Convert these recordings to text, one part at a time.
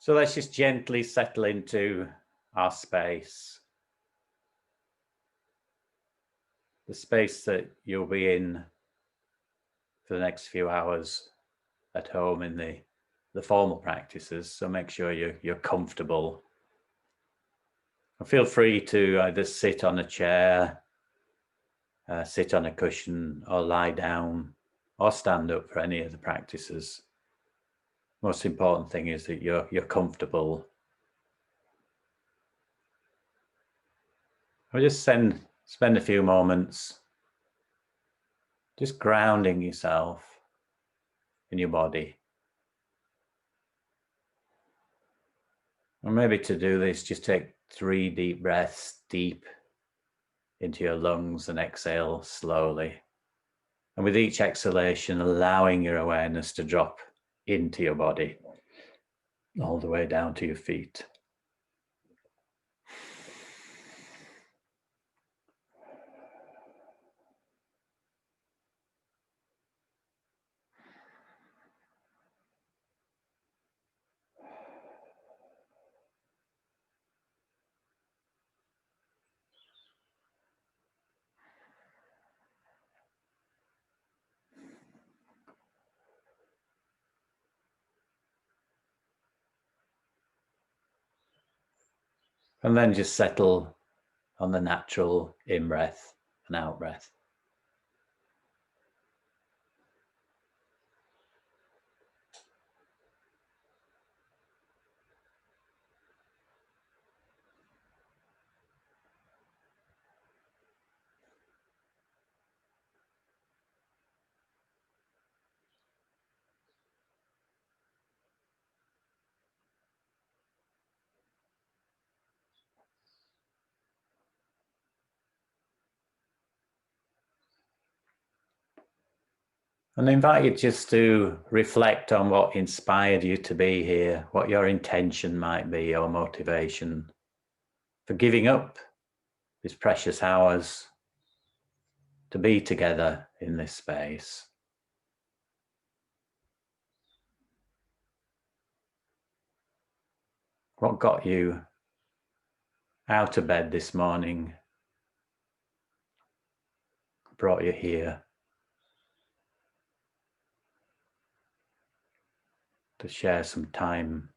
So let's just gently settle into our space. The space that you'll be in for the next few hours at home in the formal practices. So make sure you're comfortable. And feel free to either sit on a chair, sit on a cushion, or lie down, or stand up for any of the practices. Most important thing is that you're comfortable. I'll just spend a few moments just grounding yourself in your body. And maybe to do this, just take 3 deep breaths deep into your lungs and exhale slowly. And with each exhalation, allowing your awareness to drop into your body, all the way down to your feet. And then just settle on the natural in-breath and out-breath. And I invite you just to reflect on what inspired you to be here, what your intention might be, or motivation for giving up these precious hours to be together in this space. What got you out of bed this morning, brought you here to share some time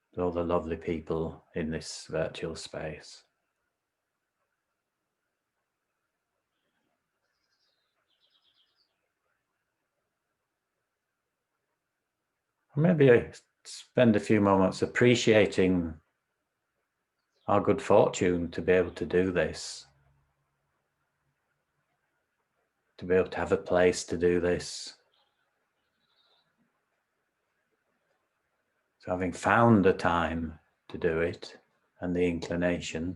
with all the lovely people in this virtual space? Maybe spend a few moments appreciating our good fortune to be able to do this, to be able to have a place to do this. So having found the time to do it and the inclination,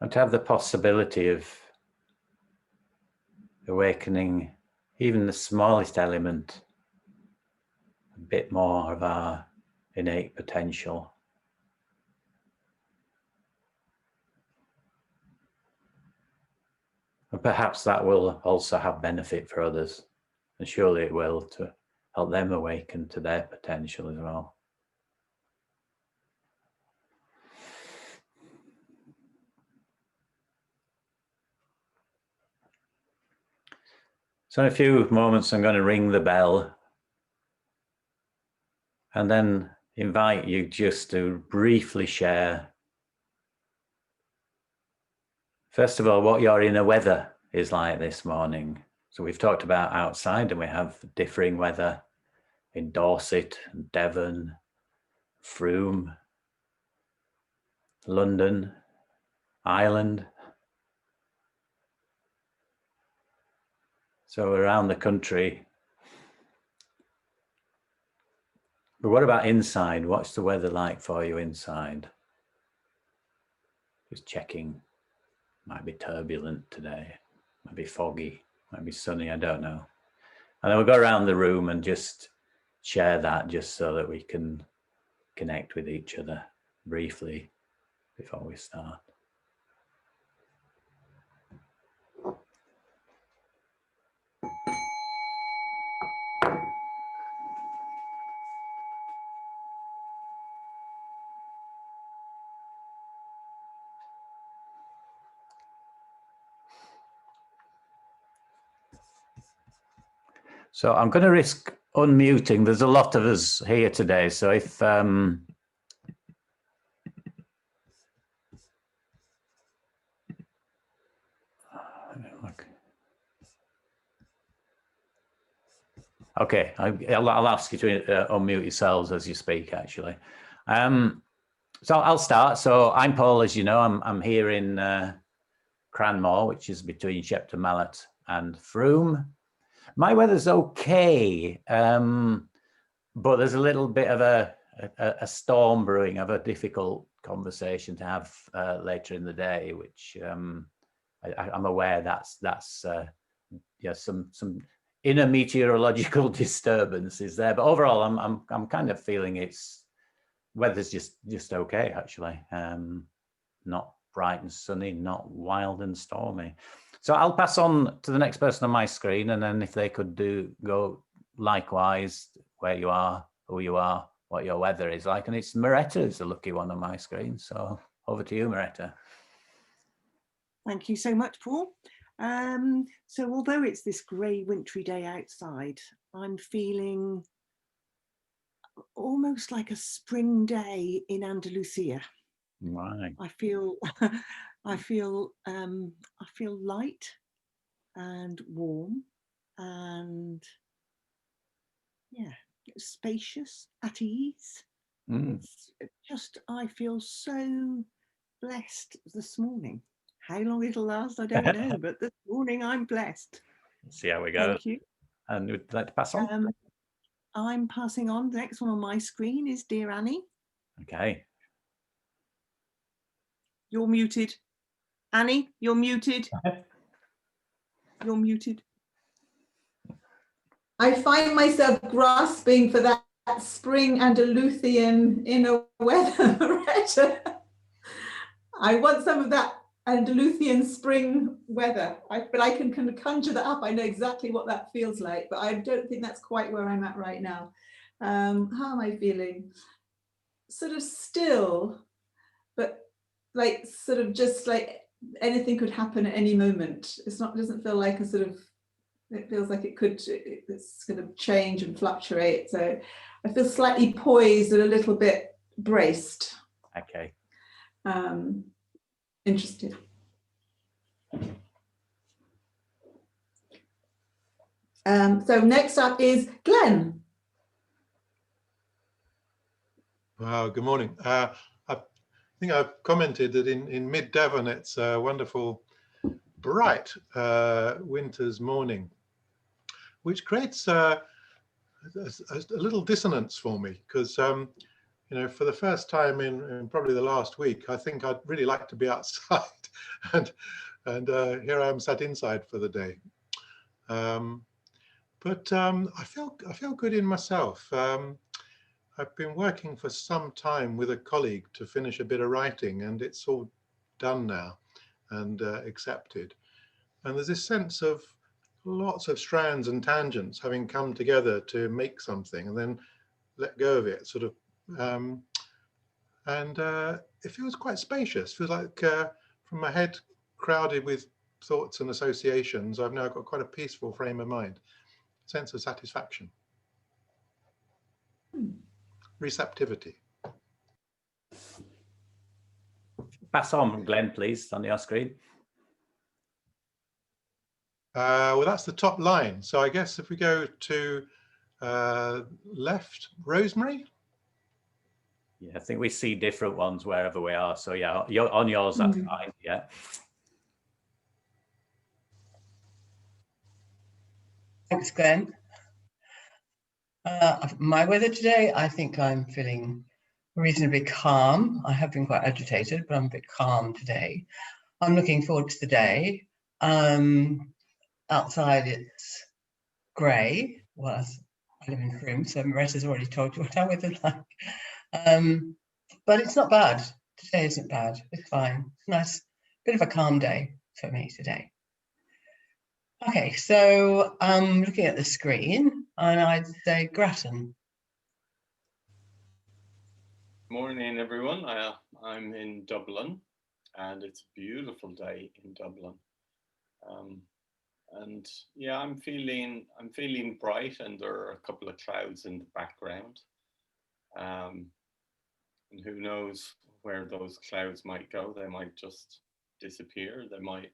and to have the possibility of awakening even the smallest element, a bit more of our innate potential. And perhaps that will also have benefit for others, and surely it will, to help them awaken to their potential as well. So in a few moments, I'm going to ring the bell and then invite you just to briefly share, first of all, what your inner weather is like this morning. So we've talked about outside, and we have differing weather in Dorset, Devon, Frome, London, Ireland. So around the country. But what about inside? What's the weather like for you inside? Just checking. Might be turbulent today. Might be foggy. Might be sunny. I don't know. And then we'll go around the room and just share that, just so that we can connect with each other briefly before we start. So I'm going to risk unmuting. There's a lot of us here today, so if okay, I'll ask you to unmute yourselves as you speak, actually. So I'll start. So I'm Paul, as you know. I'm here in Cranmore, which is between Shepton Mallet and Frome. My weather's okay, but there's a little bit of a storm brewing. I have a difficult conversation to have later in the day, which I'm aware that's yeah, some inner meteorological disturbance is there. But overall, I'm kind of feeling weather's just okay, actually. Not bright and sunny, not wild and stormy. So I'll pass on to the next person on my screen, and then if they could go likewise, where you are, who you are, what your weather is like. And it's Moretta is the lucky one on my screen. So over to you, Moretta. Thank you so much, Paul. So although it's this grey wintry day outside, I'm feeling almost like a spring day in Andalusia. Right. I feel light and warm and yeah, spacious, at ease. It's just, I feel so blessed this morning. How long it'll last, I don't know, but this morning I'm blessed. Let's see how we go. Thank you. And would you like to pass on? I'm passing on. The next one on my screen is Dear Annie. Okay. You're muted. Annie, you're muted. You're muted. I find myself grasping for that spring Andalusian inner weather, Moretta. I want some of that Andalusian spring weather, but I can kind of conjure that up. I know exactly what that feels like, but I don't think that's quite where I'm at right now. How am I feeling? Sort of still, but like sort of just like anything could happen at any moment. Doesn't feel like a sort of, it feels like it's going to change and fluctuate. So I feel slightly poised and a little bit braced. Okay. Interested. So next up is Glenn. Wow, good morning. I think I've commented that in mid-Devon it's a wonderful, bright winter's morning, which creates a little dissonance for me because, you know, for the first time in probably the last week, I think I'd really like to be outside, and here I am sat inside for the day. But I feel good in myself. I've been working for some time with a colleague to finish a bit of writing, and it's all done now and accepted. And there's this sense of lots of strands and tangents having come together to make something and then let go of it, sort of. And it feels quite spacious. It feels like from my head crowded with thoughts and associations, I've now got quite a peaceful frame of mind, sense of satisfaction. Receptivity. Pass on, Glenn, please, on your screen. Well, that's the top line. So I guess if we go to left, Rosemary. Yeah, I think we see different ones wherever we are. So yeah, you're on yours, that's fine. Yeah. Thanks, Glenn. My weather today, I think I'm feeling reasonably calm. I have been quite agitated, but I'm a bit calm today. I'm looking forward to the day. Outside it's grey. Well, I live in Frome, so Moretta's already told you what our weather's like. But it's not bad. Today isn't bad. It's fine. Nice, bit of a calm day for me today. Okay, so I'm looking at the screen and I'd say Grattan. Morning, everyone. I'm in Dublin, and it's a beautiful day in Dublin. And yeah, I'm feeling bright, and there are a couple of clouds in the background. And who knows where those clouds might go? They might just disappear. They might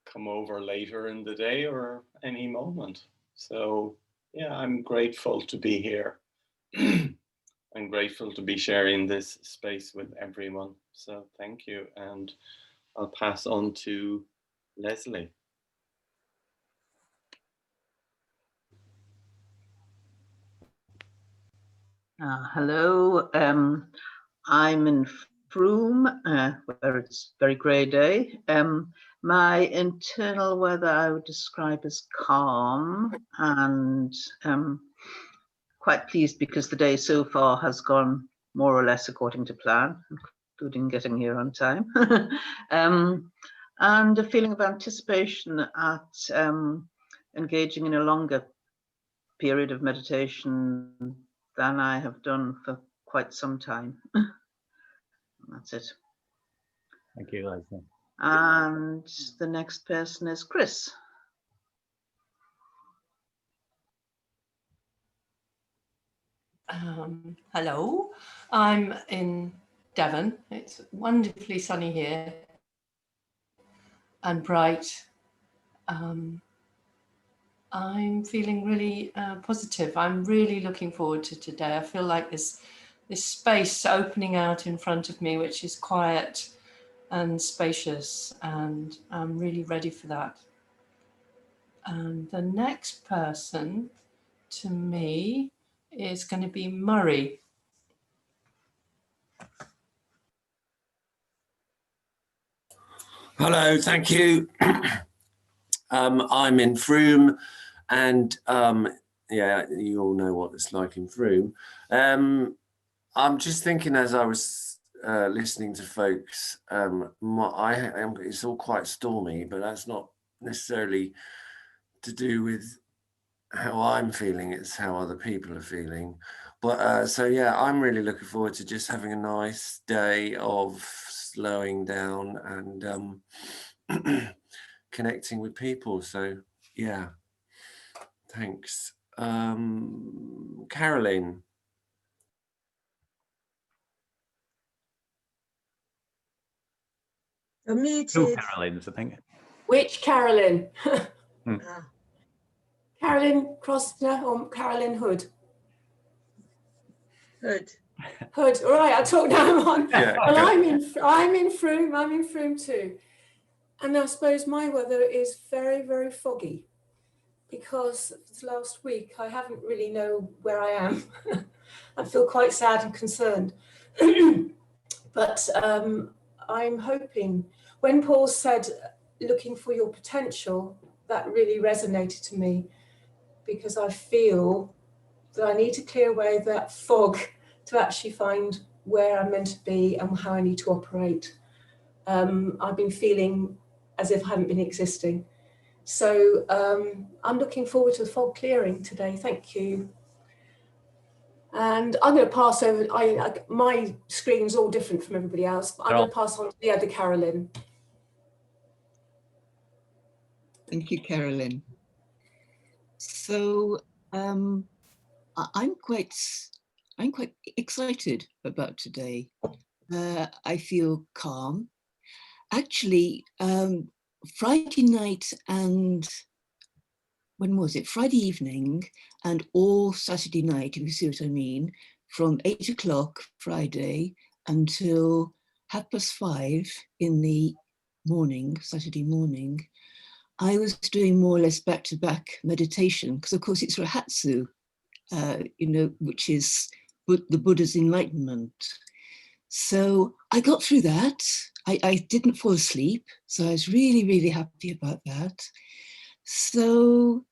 come over later in the day or any moment. So yeah, I'm grateful to be here. I'm grateful to be sharing this space with everyone. So thank you. And I'll pass on to Leslie. Hello, I'm in Frome, where it's a very grey day. My internal weather I would describe as calm, and quite pleased because the day so far has gone more or less according to plan, including getting here on time. And a feeling of anticipation at engaging in a longer period of meditation than I have done for quite some time. That's it. Thank you, Leslie. And the next person is Chris. Hello, I'm in Devon. It's wonderfully sunny here and bright. I'm feeling really positive. I'm really looking forward to today. I feel like this space opening out in front of me, which is quiet and spacious, and I'm really ready for that. And the next person to me is going to be Murray. Hello, thank you. I'm in Frome, and yeah, you all know what it's like in Frome. I'm just thinking as I was listening to folks, it's all quite stormy, but that's not necessarily to do with how I'm feeling, it's how other people are feeling. But so yeah, I'm really looking forward to just having a nice day of slowing down and connecting with people. So yeah, thanks. Caroline. You're muted. Two Carolines, I think. Which Carolyn? Carolyn Crosner or Carolyn Hood? Hood. Hood. All right, I'll talk now. I'm on. Yeah, well, I'm in Frome. I'm in Frome too. And I suppose my weather is very, very foggy because this last week I haven't really know where I am. I feel quite sad and concerned. But I'm hoping, when Paul said looking for your potential, that really resonated to me, because I feel that I need to clear away that fog to actually find where I'm meant to be and how I need to operate. I've been feeling as if I haven't been existing. So I'm looking forward to the fog clearing today. Thank you. And I'm going to pass over, my screen's all different from everybody else, but I'm going to pass on to the other Carolyn. Thank you, Carolyn. So I'm quite excited about today. I feel calm. Actually, Friday night and when was it? Friday evening and all Saturday night, if you see what I mean, from 8 o'clock Friday until 5:30 in the morning, Saturday morning, I was doing more or less back-to-back meditation, because of course it's Rahatsu, which is the Buddha's enlightenment. So I got through that. I didn't fall asleep, so I was really, really happy about that. So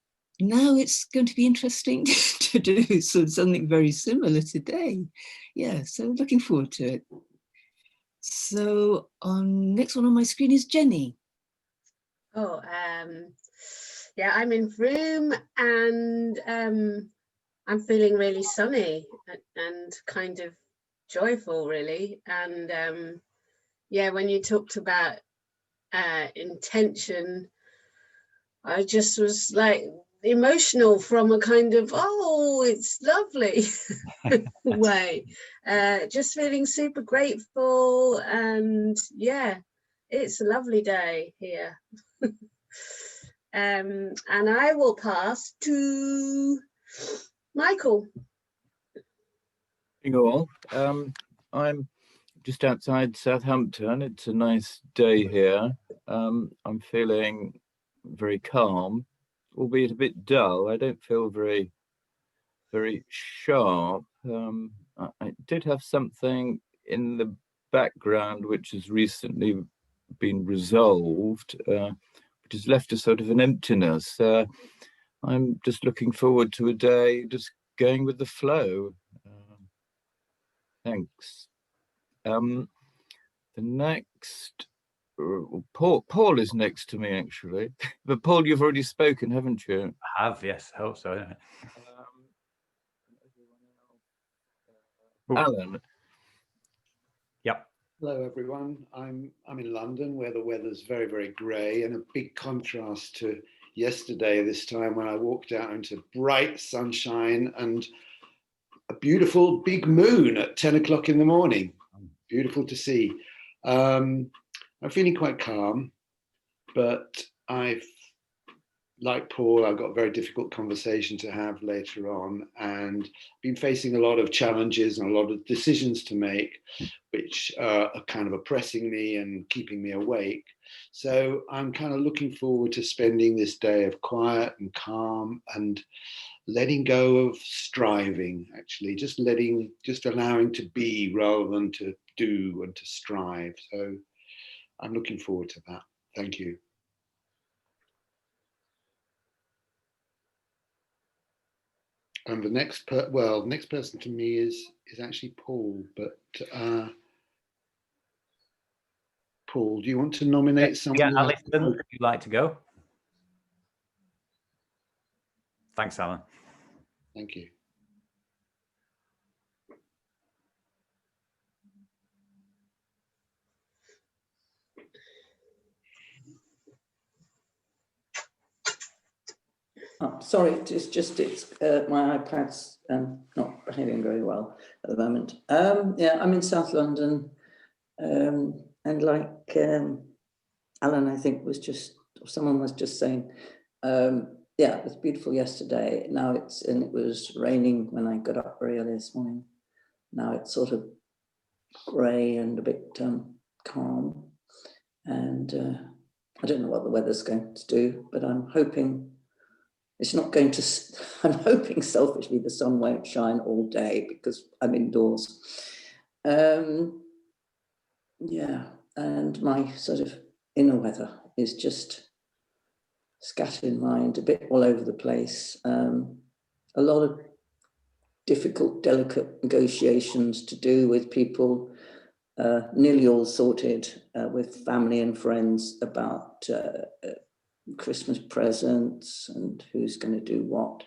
now it's going to be interesting to do something very similar today. yeah, so looking forward to it. So next one on my screen is Jenny. Oh, yeah, I'm in Vroom, and I'm feeling really sunny and kind of joyful, really. And yeah, when you talked about intention, I just was like emotional from a kind of, oh, it's lovely way. Just feeling super grateful, and yeah, it's a lovely day here. And I will pass to Michael. Hey all. I'm just outside Southampton. It's a nice day here. I'm feeling very calm, albeit a bit dull. I don't feel very sharp. I did have something in the background which has recently been resolved, which has left a sort of an emptiness. I'm just looking forward to a day just going with the flow. Thanks. The next, Paul is next to me actually, but Paul, you've already spoken, haven't you? I have, yes, I hope so. Alan. Yep. Hello everyone. I'm in London where the weather's very grey, and a big contrast to yesterday this time when I walked out into bright sunshine and a beautiful big moon at 10 o'clock in the morning. Beautiful to see. I'm feeling quite calm, but like Paul, I've got a very difficult conversation to have later on, and been facing a lot of challenges and a lot of decisions to make, which are kind of oppressing me and keeping me awake. So I'm kind of looking forward to spending this day of quiet and calm and letting go of striving, actually, just allowing to be rather than to do and to strive. So I'm looking forward to that. Thank you. And the next person to me is actually Paul, but Paul, do you want to nominate someone? Yeah, Alison, would you like to go? Thanks, Alan. Thank you. Oh, sorry, it's my iPad's not behaving very well at the moment. Yeah, I'm in South London, and like Alan, I think someone was just saying, yeah, it was beautiful yesterday. Now it was raining when I got up very early this morning. Now it's sort of grey and a bit calm, and I don't know what the weather's going to do, but I'm hoping it's not going to. I'm hoping selfishly the sun won't shine all day because I'm indoors. Yeah, and my sort of inner weather is just scattered mind, a bit all over the place. A lot of difficult, delicate negotiations to do with people, nearly all sorted with family and friends about Christmas presents and who's going to do what.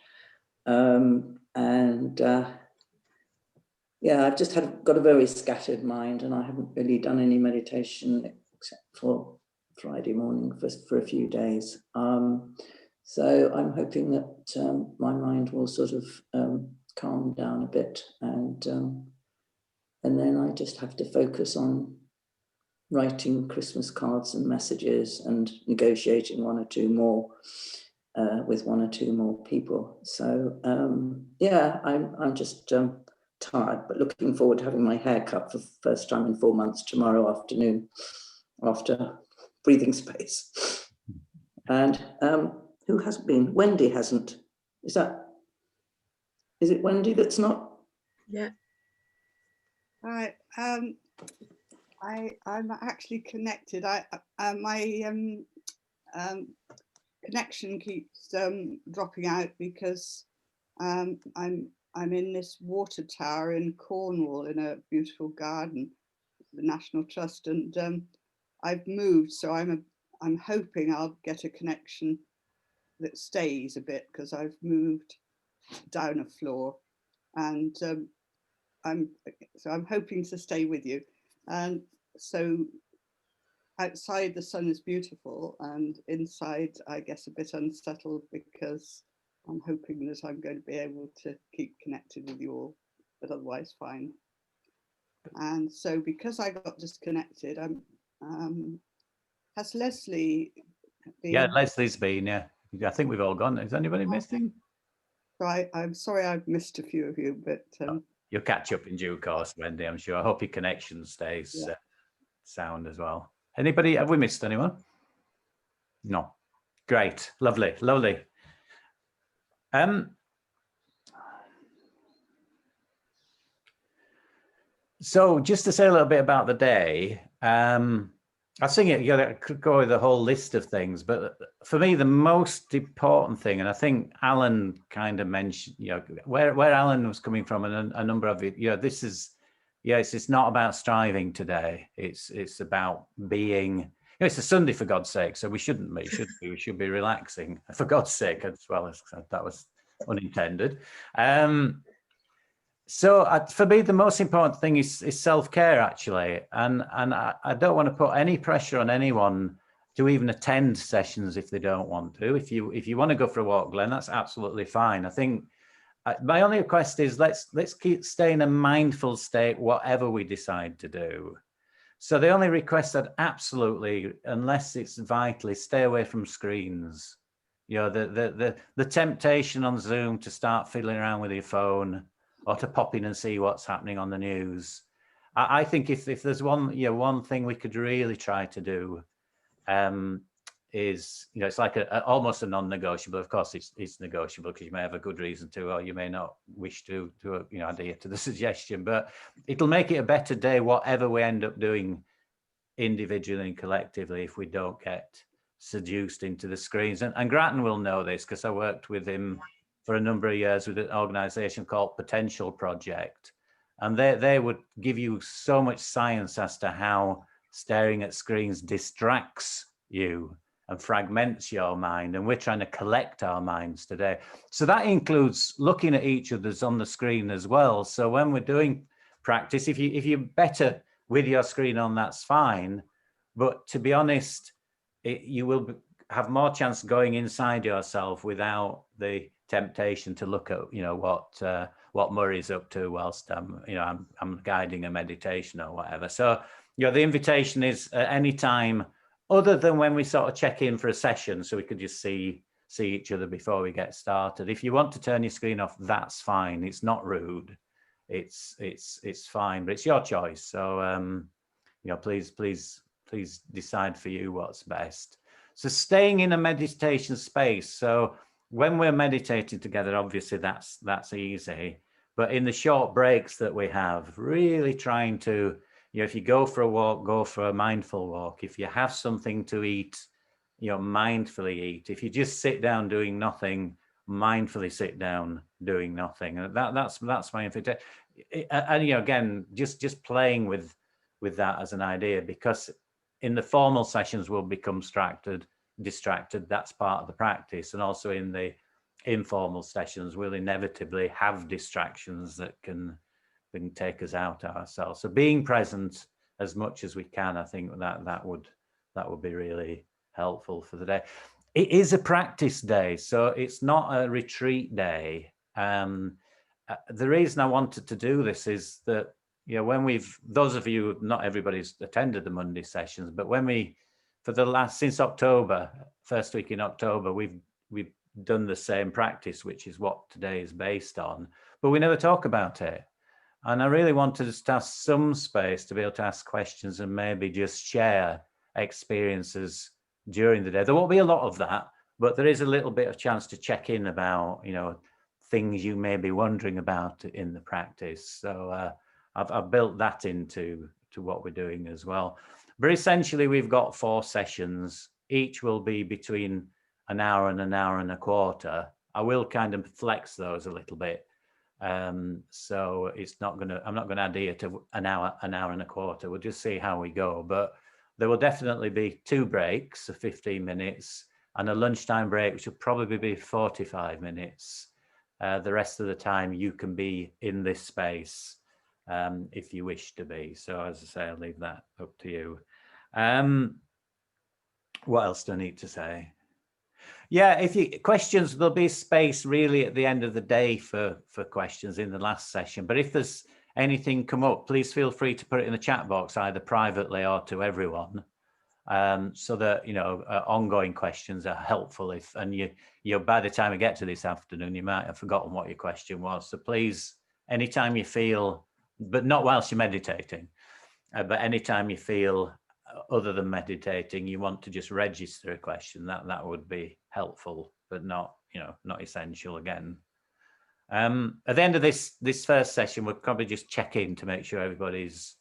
Yeah, I've just got a very scattered mind, and I haven't really done any meditation except for Friday morning for a few days. So I'm hoping that my mind will sort of calm down a bit, and then I just have to focus on writing Christmas cards and messages and negotiating one or two more with one or two more people. So yeah, I'm just tired, but looking forward to having my hair cut for the first time in 4 months tomorrow afternoon after breathing space. And who hasn't been? Wendy hasn't. Is it Wendy that's not? Yeah. Right. I'm actually connected. My connection keeps dropping out because I'm I'm in this water tower in Cornwall in a beautiful garden, the National Trust, and I've moved, so I'm hoping I'll get a connection that stays a bit, because I've moved down a floor, and I'm hoping to stay with you. And so outside the sun is beautiful, and inside I guess a bit unsettled, because I'm hoping that I'm going to be able to keep connected with you all, but otherwise fine. And so because I got disconnected, has Leslie been? Yeah, Leslie's been, yeah. I think we've all gone. Is anybody missing? So I'm sorry I've missed a few of you, but you'll catch up in due course, Wendy, I'm sure. I hope your connection stays yeah. sound as well. Anybody, have we missed anyone? No. Great, lovely, lovely. So just to say a little bit about the day, I think I could go with the whole list of things, but for me, the most important thing, and I think Alan kind of mentioned, where Alan was coming from, and a number of it, this is, yes, it's not about striving today. It's about being, it's a Sunday, for God's sake, so we shouldn't be, should we? We should be relaxing, for God's sake, as well, as that was unintended. So for me, the most important thing is self-care, actually. And I don't want to put any pressure on anyone to even attend sessions if they don't want to. If you want to go for a walk, Glenn, that's absolutely fine. I think my only request is let's stay in a mindful state, whatever we decide to do. So the only request that absolutely, unless it's vitally, stay away from screens. The temptation on Zoom to start fiddling around with your phone, or to pop in and see what's happening on the news. I think if there's one thing we could really try to do, is, it's like almost a non-negotiable. Of course, it's negotiable because you may have a good reason to, or you may not wish to adhere to the suggestion. But it'll make it a better day, whatever we end up doing, individually and collectively, if we don't get seduced into the screens. And Grattan will know this because I worked with him for a number of years with an organization called Potential Project. And they would give you so much science as to how staring at screens distracts you and fragments your mind. And we're trying to collect our minds today. So that includes looking at each other's on the screen as well. So when we're doing practice, if you're better with your screen on, that's fine. But to be honest, you will have more chance going inside yourself without the temptation to look at what Murray's up to whilst I'm guiding a meditation or whatever. So the invitation is at any time other than when we sort of check in for a session, so we could just see each other before we get started. If you want to turn your screen off, that's fine. It's not rude. It's fine, but it's your choice. So please decide for you what's best. So staying in a meditation space. So when we're meditating together, obviously that's easy. But in the short breaks that we have, really trying to, if you go for a walk, go for a mindful walk. If you have something to eat, mindfully eat. If you just sit down doing nothing, mindfully sit down doing nothing. And that's my invitation. And again, just playing with that as an idea, because in the formal sessions we'll become distracted. That's part of the practice. And also in the informal sessions we'll inevitably have distractions that can take us out ourselves. So being present as much as we can, I think that would be really helpful for the day. It is a practice day, so it's not a retreat day. The reason I wanted to do this is that when those of you, not everybody's attended the Monday sessions, but since October, first week in October, we've done the same practice, which is what today is based on, but we never talk about it. And I really wanted to have some space to be able to ask questions and maybe just share experiences during the day. There won't be a lot of that, but there is a little bit of chance to check in about, things you may be wondering about in the practice. So I've built that into what we're doing as well. But essentially, we've got 4 sessions. Each will be between an hour and a quarter. I will kind of flex those a little bit. So it's not going to, I'm not going to adhere to an hour and a quarter. We'll just see how we go. But there will definitely be 2 breaks of 15 minutes and a lunchtime break, which will probably be 45 minutes. The rest of the time you can be in this space if you wish to be. So as I say, I'll leave that up to you. What else do I need to say? Yeah, if you questions, there'll be space really at the end of the day for questions in the last session. But if there's anything come up, please feel free to put it in the chat box, either privately or to everyone, so that, you know, ongoing questions are helpful. If, and you by the time we get to this afternoon, you might have forgotten what your question was. So please, anytime you feel, but not whilst you're meditating, but anytime you feel other than meditating, you want to just register a question, that would be helpful, but not, you know, not essential again. At the end of this first session, we'll probably just check in to make sure everybody's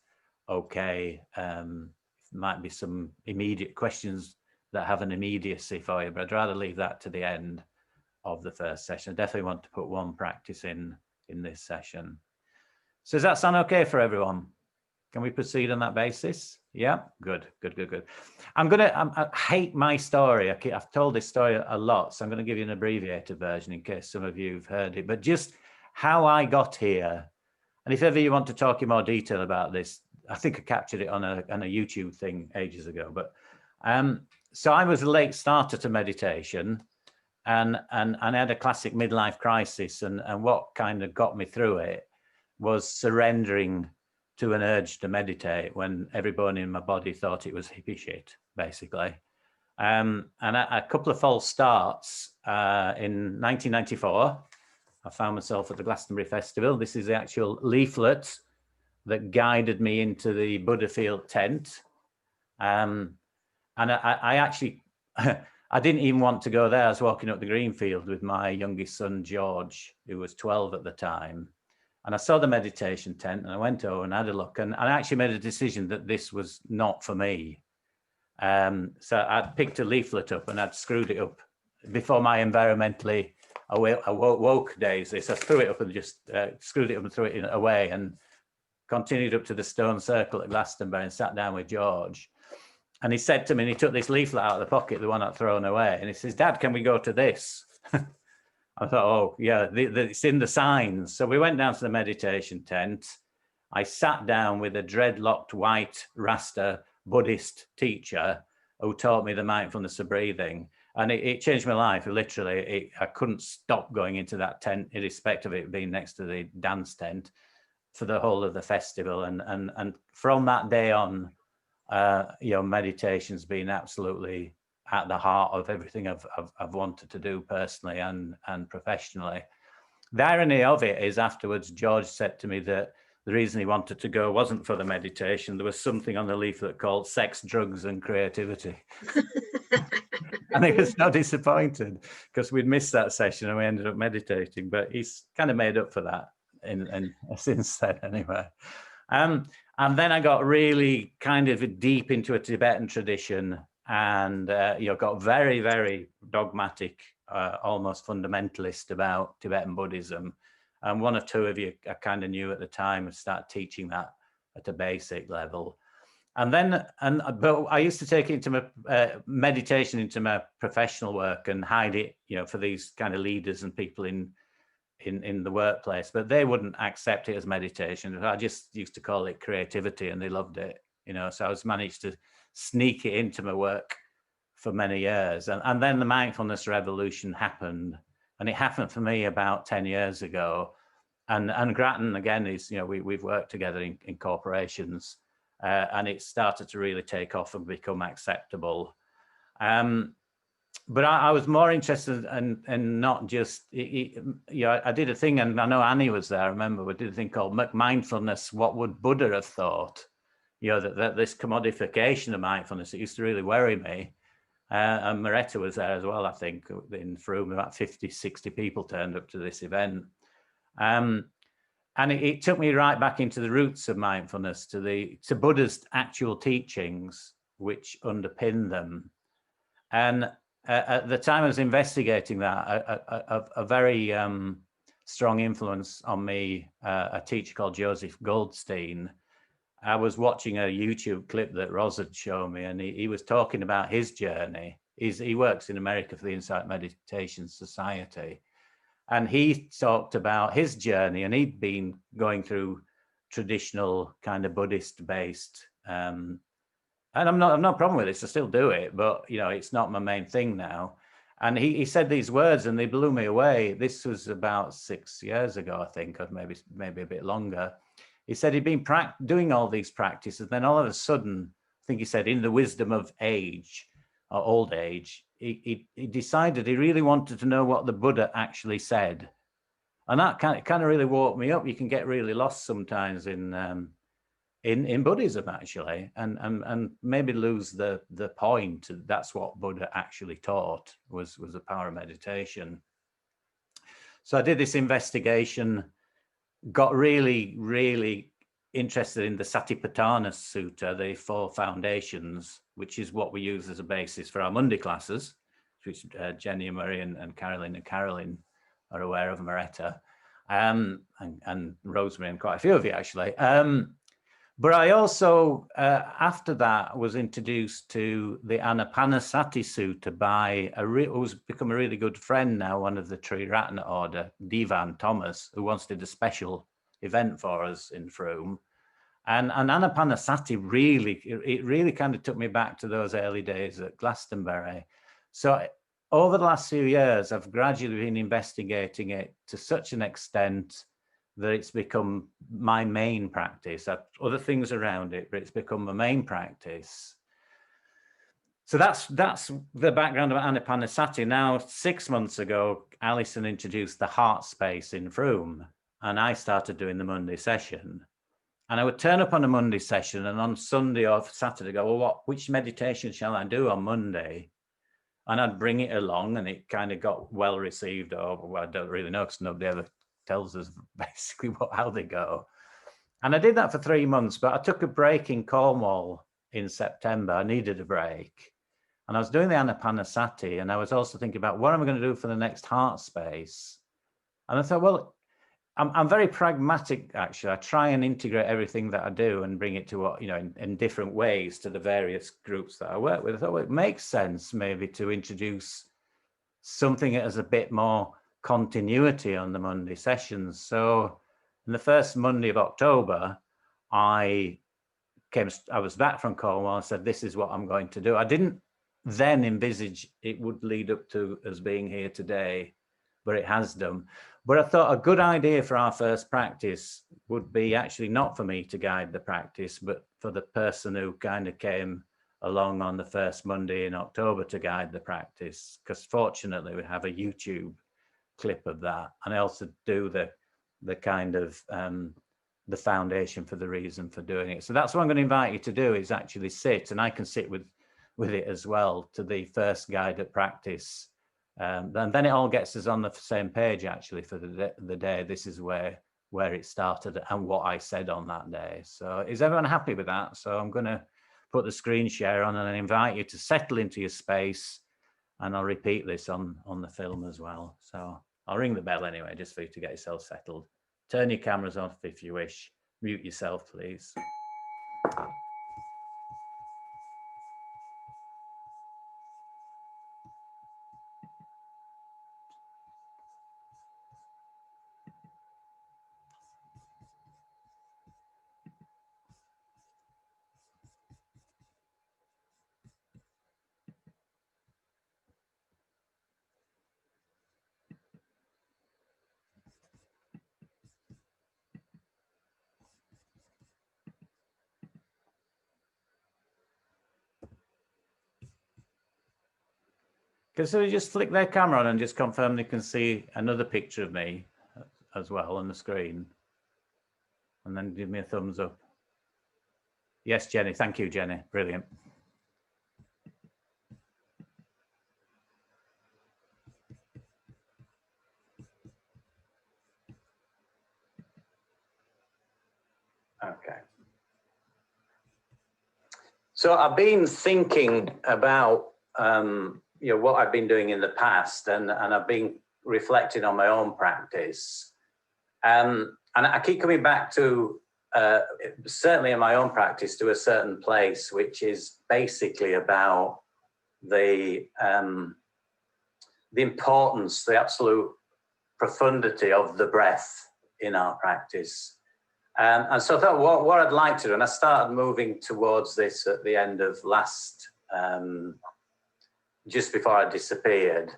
okay. Might be some immediate questions that have an immediacy for you, but I'd rather leave that to the end of the first session. I definitely want to put 1 practice in this session. So does that sound okay for everyone? Can we proceed on that basis? Yeah, good. I hate my story. I've told this story a lot, so I'm going to give you an abbreviated version in case some of you have heard it, but just how I got here. And if ever you want to talk in more detail about this, I think I captured it on a YouTube thing ages ago. But so I was a late starter to meditation, and I had a classic midlife crisis, and what kind of got me through it was surrendering to an urge to meditate when every bone in my body thought it was hippie shit, basically. And a couple of false starts. In 1994, I found myself at the Glastonbury Festival. This is the actual leaflet that guided me into the Buddhafield tent. And I actually, I didn't even want to go there. I was walking up the Greenfield with my youngest son, George, who was 12 at the time. And I saw the meditation tent and I went over and had a look, and I actually made a decision that this was not for me. So I'd picked a leaflet up and I'd screwed it up before my environmentally woke days. So I threw it up and just screwed it up and threw it away, and continued up to the stone circle at Glastonbury and sat down with George. And he said to me, and he took this leaflet out of the pocket, the one I'd thrown away, and he says, "Dad, can we go to this?" I thought, oh, yeah, it's in the signs. So we went down to the meditation tent. I sat down with a dreadlocked white Rasta Buddhist teacher who taught me the mindfulness of breathing. And it changed my life, literally. I couldn't stop going into that tent, irrespective of it being next to the dance tent, for the whole of the festival. And from that day on, you know, meditation's been absolutely at the heart of everything I've wanted to do personally and professionally. The irony of it is, afterwards, George said to me that the reason he wanted to go wasn't for the meditation. There was something on the leaflet called sex, drugs, and creativity. And he was so disappointed because we'd missed that session and we ended up meditating, but he's kind of made up for that and since then anyway. And then I got really kind of deep into a Tibetan tradition, and you know, got very, very dogmatic, almost fundamentalist about Tibetan Buddhism. And 1 or 2 of you I kind of knew at the time and started teaching that at a basic level. And then, but I used to take it into my meditation into my professional work and hide it, you know, for these kind of leaders and people in the workplace, but they wouldn't accept it as meditation. I just used to call it creativity, and they loved it, you know. So I was managed to sneak it into my work for many years, and then the mindfulness revolution happened, and it happened for me about 10 years ago. And Grattan, again, is, you know, we've worked together in corporations, and it started to really take off and become acceptable. But I was more interested in not just, you know, I did a thing, and I know Annie was there, I remember, we did a thing called Mindfulness, What Would Buddha Have Thought? You know, that this commodification of mindfulness, it used to really worry me. And Maretta was there as well, I think, in Frome. About 50, 60 people turned up to this event. And it took me right back into the roots of mindfulness, to Buddha's actual teachings, which underpin them. And at the time I was investigating that, a very strong influence on me, a teacher called Joseph Goldstein. I was watching a YouTube clip that Ros had shown me, and he was talking about his journey. He works in America for the Insight Meditation Society. And he talked about his journey, and he'd been going through traditional kind of Buddhist-based, and I've no problem with it. I still do it, but you know, it's not my main thing now. And he said these words, and they blew me away. This was about 6 years ago, I think, or maybe a bit longer. He said he'd been doing all these practices, then all of a sudden, I think he said, in the wisdom of age or old age, he decided he really wanted to know what the Buddha actually said. And that kind of really woke me up. You can get really lost sometimes in Buddhism, actually, and maybe lose the point. That's what Buddha actually taught, was the power of meditation. So I did this investigation, got really interested in the Satipatthana Sutta, the 4 foundations, which is what we use as a basis for our Monday classes, which Jenny and Marie and Carolyn are aware of, Maretta, and Rosemary and quite a few of you, actually. But I also, after that, was introduced to the Anapanasati Sutta by who's become a really good friend now, one of the Triratna order, Divan Thomas, who once did a special event for us in Frome. And Anapanasati really kind of took me back to those early days at Glastonbury. So over the last few years, I've gradually been investigating it to such an extent that it's become my main practice. I've other things around it, but it's become my main practice. So that's the background of Anapanasati. Now, 6 months ago, Alison introduced the heart space in Frome, and I started doing the Monday session. And I would turn up on a Monday session, and on Sunday or Saturday go, well, which meditation shall I do on Monday? And I'd bring it along, and it kind of got well received, or well, I don't really know, because nobody ever tells us basically how they go. And I did that for 3 months, but I took a break in Cornwall in September. I needed a break. And I was doing the Anapanasati, and I was also thinking about what am I going to do for the next heart space? And I thought, well, I'm very pragmatic, actually. I try and integrate everything that I do and bring it to what, you know, in different ways to the various groups that I work with. I thought, well, it makes sense maybe to introduce something that has a bit more continuity on the Monday sessions. So in the first Monday of October, I was back from Cornwall and said, this is what I'm going to do. I didn't then envisage it would lead up to us being here today, but it has done. But I thought a good idea for our first practice would be actually not for me to guide the practice, but for the person who kind of came along on the first Monday in October to guide the practice, because fortunately we have a YouTube clip of that. And I also do the kind of the foundation for the reason for doing it. So that's what I'm going to invite you to do, is actually sit, and I can sit with it as well, to the first guided practice. And then it all gets us on the same page, actually, for the day. This is where it started and what I said on that day. So is everyone happy with that? So I'm going to put the screen share on and I invite you to settle into your space, and I'll repeat this on the film as well. So I'll ring the bell anyway, just for you to get yourself settled. Turn your cameras off if you wish. Mute yourself, please. Can somebody just flick their camera on and just confirm they can see another picture of me as well on the screen? And then give me a thumbs up. Yes, Jenny. Thank you, Jenny. Brilliant. Okay. So I've been thinking about what I've been doing in the past, and I've been reflecting on my own practice. And I keep coming back to, certainly in my own practice, to a certain place, which is basically about the importance, the absolute profundity of the breath in our practice. And so I thought what I'd like to do, and I started moving towards this at the end of last, just before I disappeared,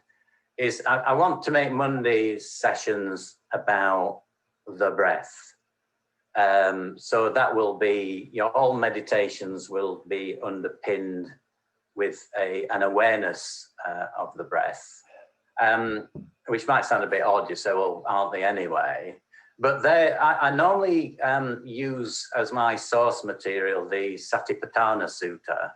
is I want to make Monday sessions about the breath. So that will be, all meditations will be underpinned with an awareness of the breath, which might sound a bit odd. You say, well, aren't they anyway? But I normally use as my source material the Satipatthana Sutta,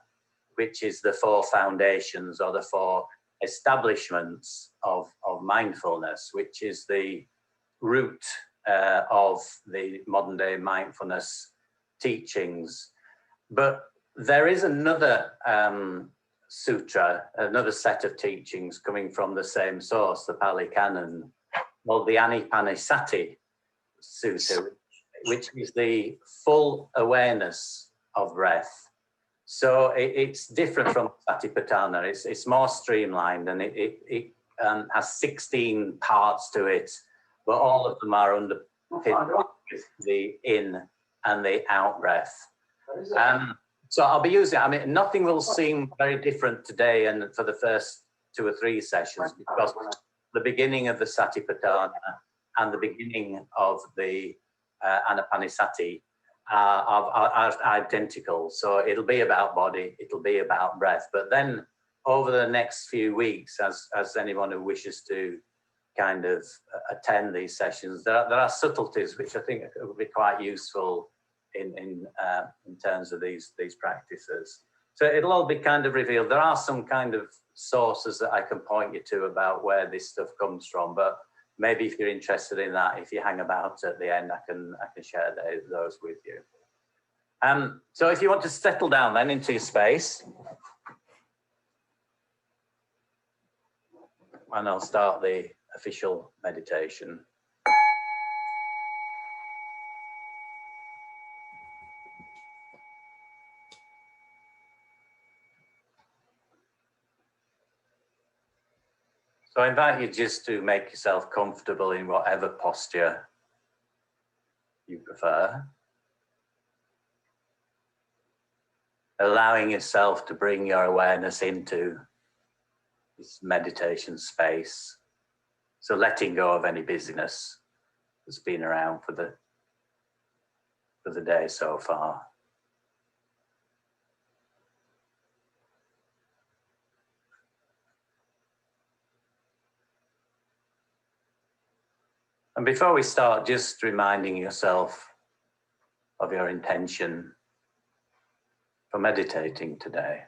which is the 4 foundations or the 4 establishments of mindfulness, which is the root of the modern day mindfulness teachings. But there is another sutra, another set of teachings coming from the same source, the Pali Canon, called the Anapanasati Sutta, which is the full awareness of breath. So it's different from Satipatthana. It's more streamlined, and it has 16 parts to it, but all of them are underpinned with the in and the out breath. So I'll be using, nothing will seem very different today and for the first 2 or 3 sessions, because the beginning of the Satipatthana and the beginning of the Anapanasati are identical. So it'll be about body, it'll be about breath. But then over the next few weeks, as anyone who wishes to kind of attend these sessions, there are subtleties which I think will be quite useful in terms of these practices. So it'll all be kind of revealed. There are some kind of sources that I can point you to about where this stuff comes from, but maybe if you're interested in that, if you hang about at the end, I can share those with you. So if you want to settle down then into your space, and I'll start the official meditation. So I invite you just to make yourself comfortable in whatever posture you prefer. Allowing yourself to bring your awareness into this meditation space. So letting go of any busyness that's been around for the day so far. And before we start, just reminding yourself of your intention for meditating today.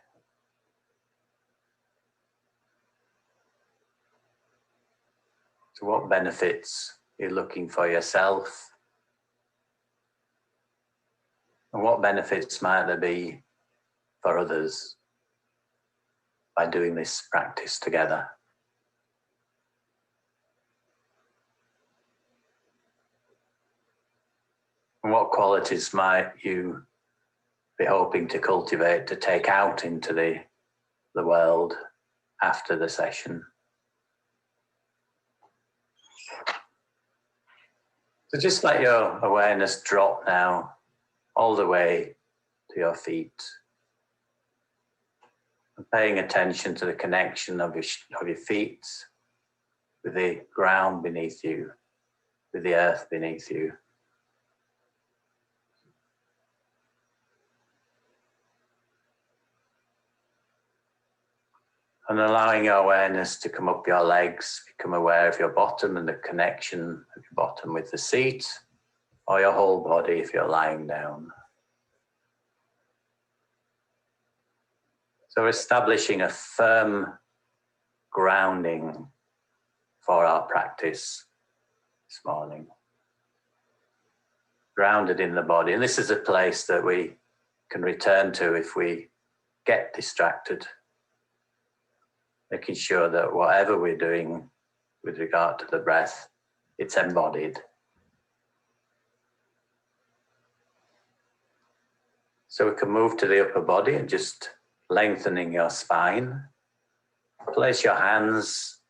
So what benefits you're looking for yourself? And what benefits might there be for others by doing this practice together? And what qualities might you be hoping to cultivate to take out into the world after the session? So just let your awareness drop now all the way to your feet. And paying attention to the connection of your feet with the ground beneath you, with the earth beneath you. And allowing your awareness to come up your legs, become aware of your bottom and the connection of your bottom with the seat, or your whole body if you're lying down. So establishing a firm grounding for our practice this morning. Grounded in the body. And this is a place that we can return to if we get distracted. Making sure that whatever we're doing with regard to the breath, it's embodied. So we can move to the upper body and just lengthening your spine. Place your hands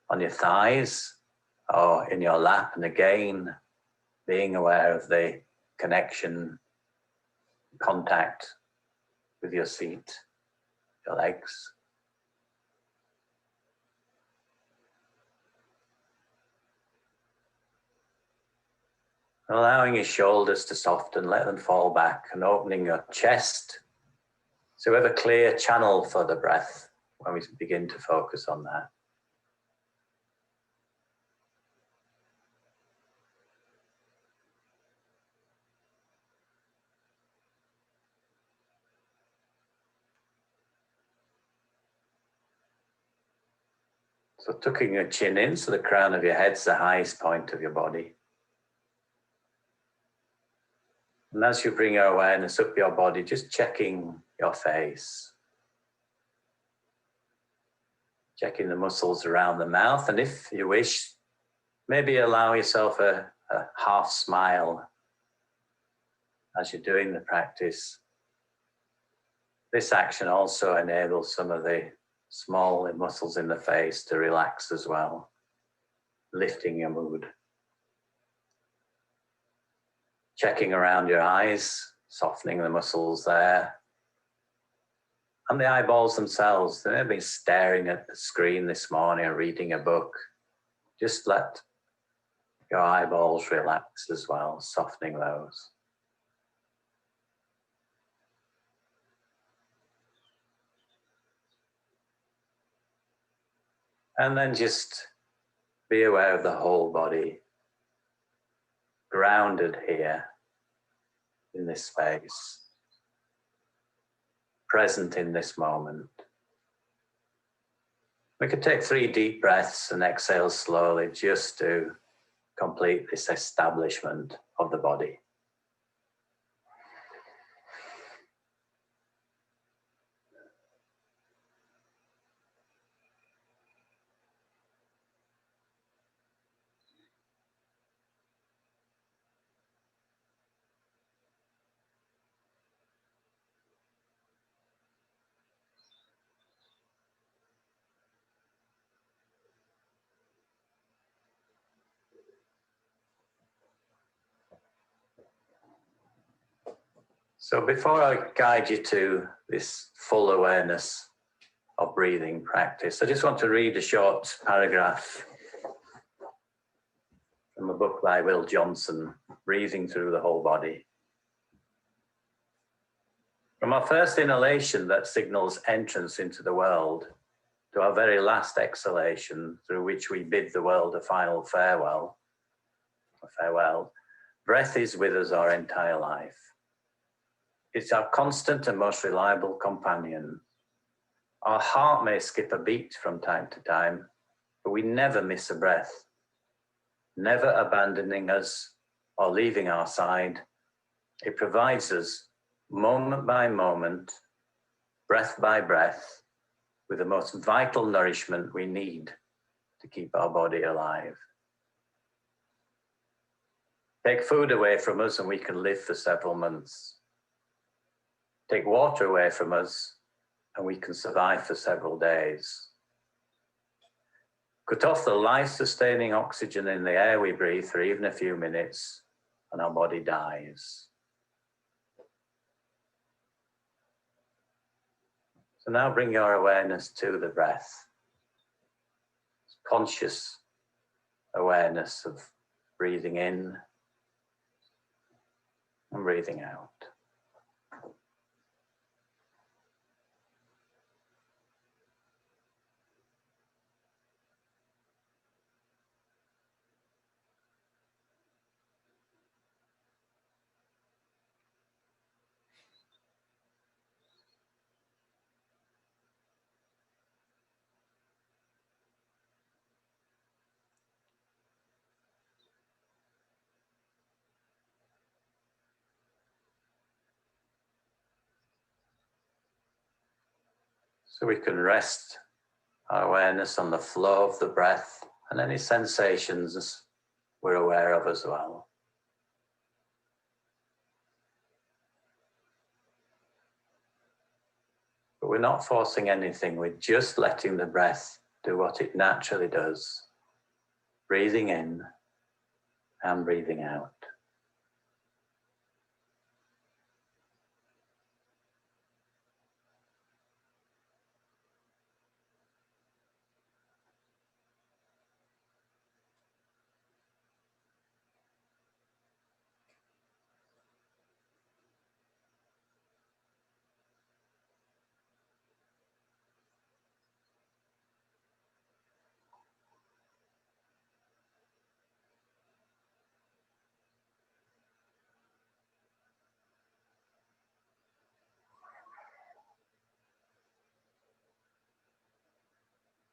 on your thighs or in your lap, and again, being aware of the connection, contact with your seat, your legs. Allowing your shoulders to soften, let them fall back, and opening your chest so we have a clear channel for the breath when we begin to focus on that. So tucking your chin in so the crown of your head's the highest point of your body. And as you bring your awareness up your body, just checking your face. Checking the muscles around the mouth, and if you wish, maybe allow yourself a half smile as you're doing the practice. This action also enables some of the small muscles in the face to relax as well, lifting your mood. Checking around your eyes, softening the muscles there. And the eyeballs themselves, they may have been staring at the screen this morning or reading a book. Just let your eyeballs relax as well, softening those. And then just be aware of the whole body, grounded here in this space, present in this moment. We could take 3 deep breaths and exhale slowly just to complete this establishment of the body. So before I guide you to this full awareness of breathing practice, I just want to read a short paragraph from a book by Will Johnson, Breathing Through the Whole Body. From our first inhalation that signals entrance into the world to our very last exhalation through which we bid the world a final farewell, breath is with us our entire life. It's our constant and most reliable companion. Our heart may skip a beat from time to time, but we never miss a breath, never abandoning us or leaving our side. It provides us moment by moment, breath by breath, with the most vital nourishment we need to keep our body alive. Take food away from us and we can live for several months. Take water away from us and we can survive for several days. Cut off the life-sustaining oxygen in the air we breathe for even a few minutes and our body dies. So now bring your awareness to the breath. Conscious awareness of breathing in and breathing out. So we can rest our awareness on the flow of the breath and any sensations we're aware of as well. But we're not forcing anything, we're just letting the breath do what it naturally does. Breathing in and breathing out.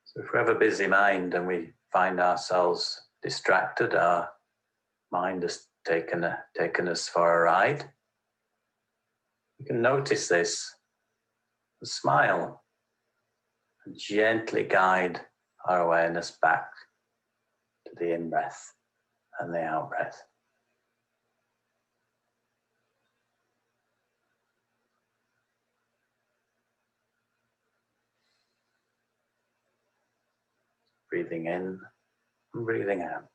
So if we have a busy mind and we find ourselves distracted, our mind has taken us for a ride, you can notice this, and smile, and gently guide our awareness back to the in-breath and the out-breath. Breathing in and breathing out.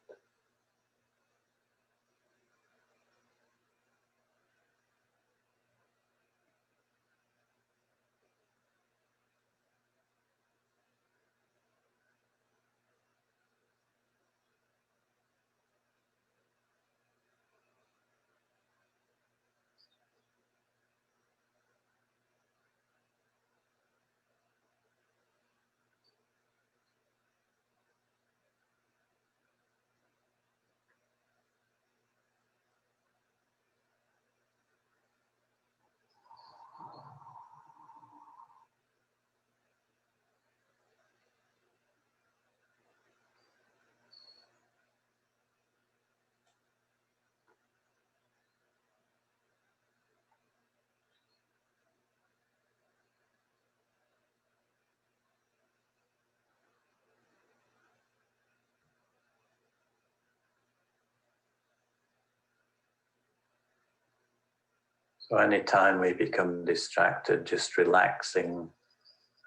So anytime we become distracted, just relaxing,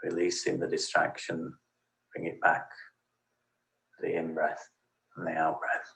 releasing the distraction, bring it back to the in-breath and the out-breath.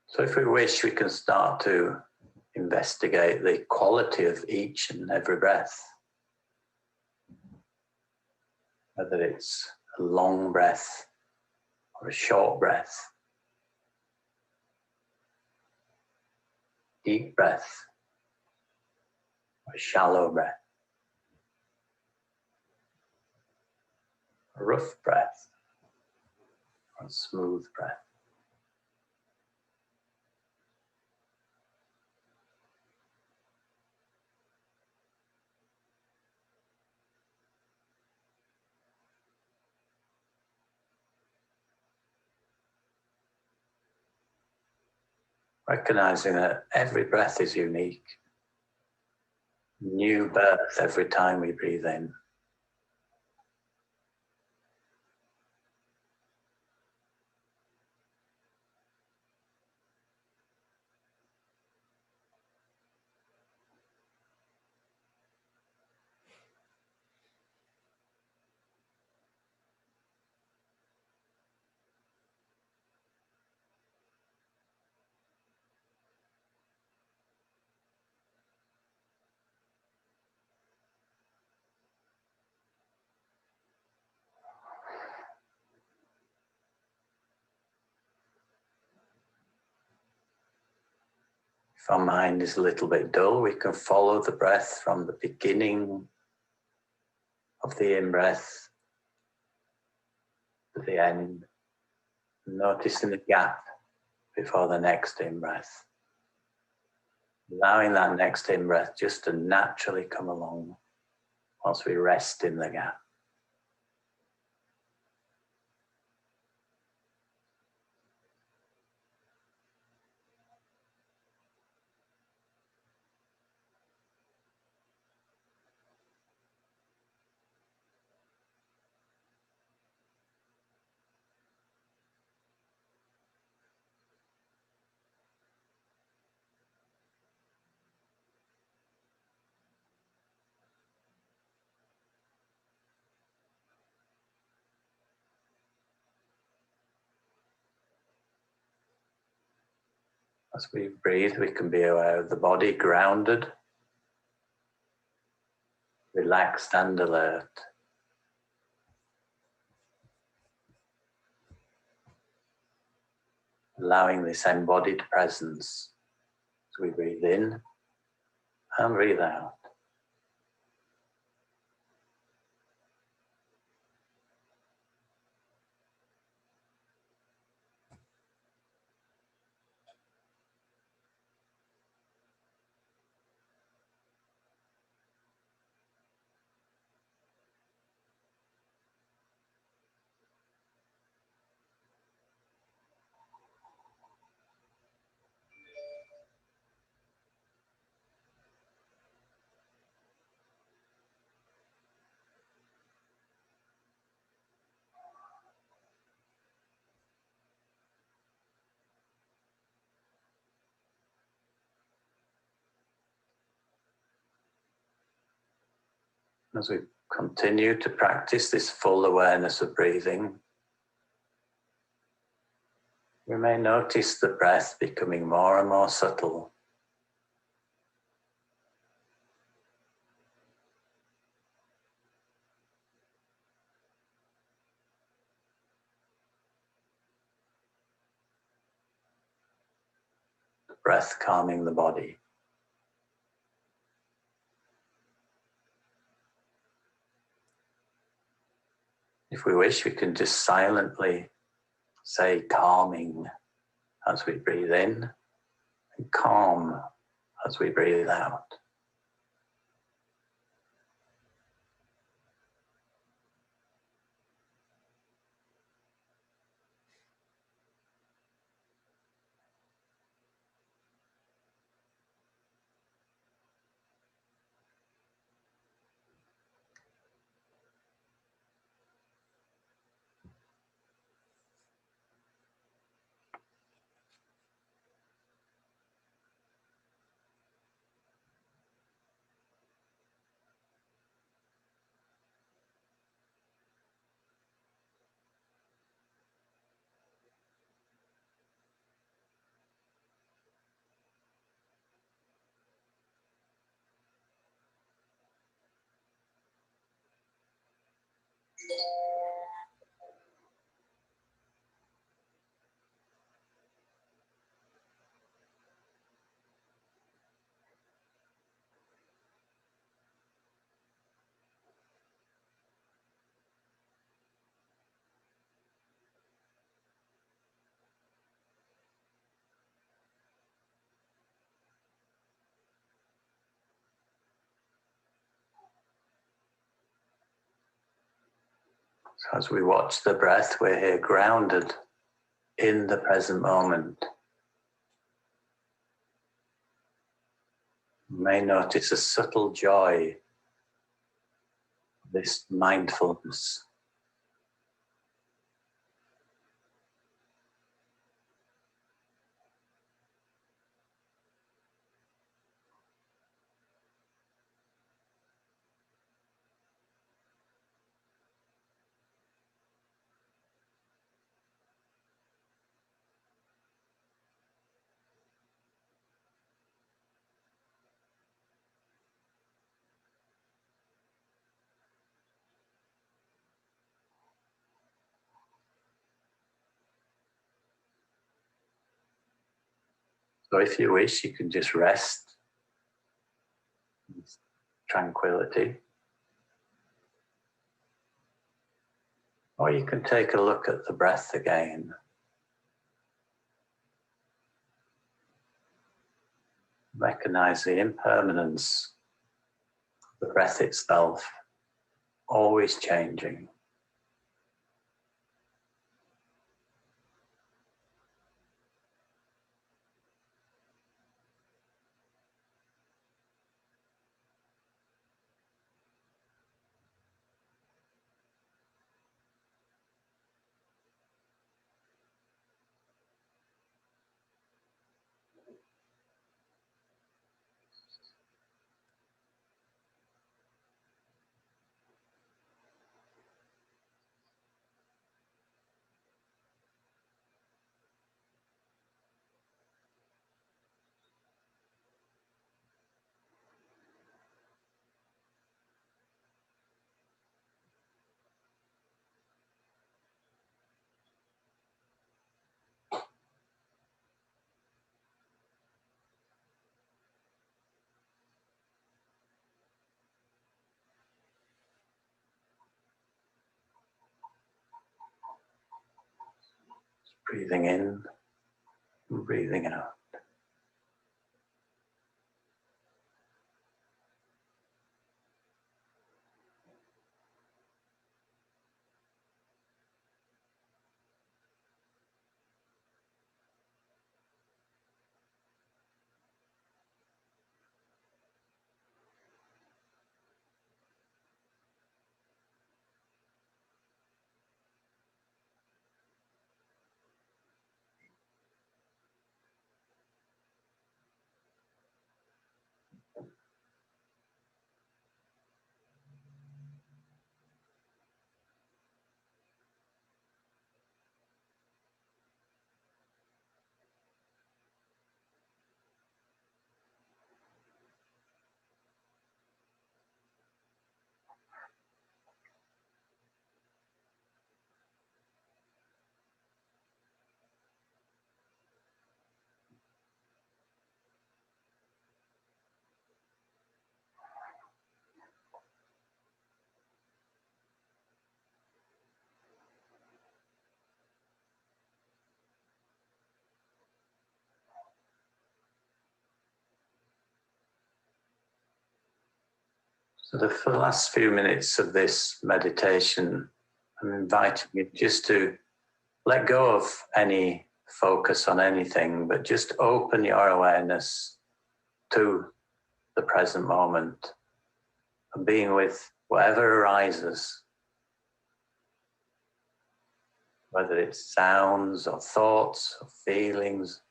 So if we wish, we can start to investigate the quality of each and every breath. Whether it's a long breath or a short breath. Deep breath or a shallow breath. A rough breath or a smooth breath. recognizing that every breath is unique. New birth every time we breathe in. If our mind is a little bit dull, we can follow the breath from the beginning of the in-breath to the end, noticing the gap before the next in-breath. Allowing that next in-breath just to naturally come along whilst we rest in the gap. As we breathe, we can be aware of the body grounded, relaxed and alert. Allowing this embodied presence as we breathe in and breathe out. As we continue to practice this full awareness of breathing, we may notice the breath becoming more and more subtle. The breath calming the body. If we wish, we can just silently say calming as we breathe in and calm as we breathe out. So as we watch the breath, we're here grounded in the present moment. You may notice a subtle joy, this mindfulness. So if you wish, you can just rest in tranquility. Or you can take a look at the breath again. Recognize the impermanence of the breath itself, always changing. Breathing in and breathing out. So for the last few minutes of this meditation, I'm inviting you just to let go of any focus on anything, but just open your awareness to the present moment and being with whatever arises, whether it's sounds or thoughts or feelings,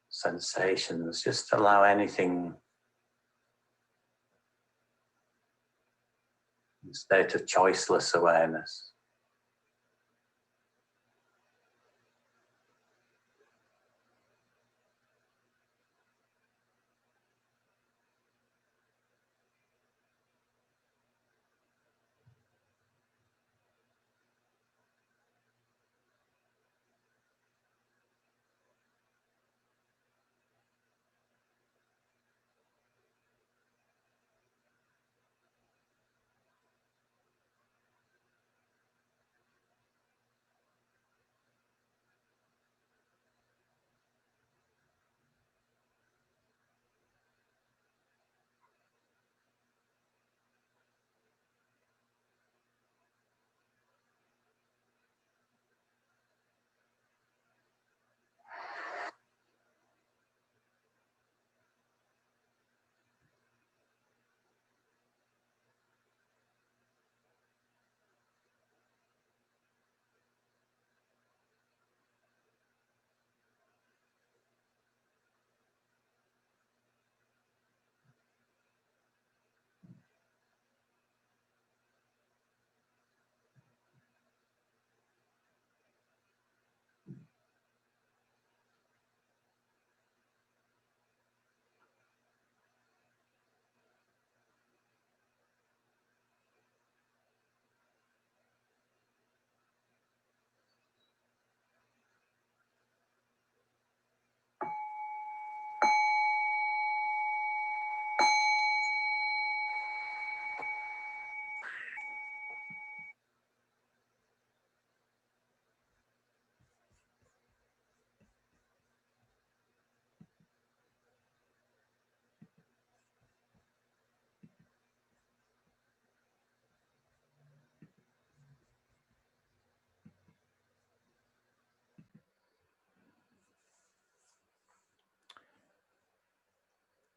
sensations. Just allow anything in a state of choiceless awareness.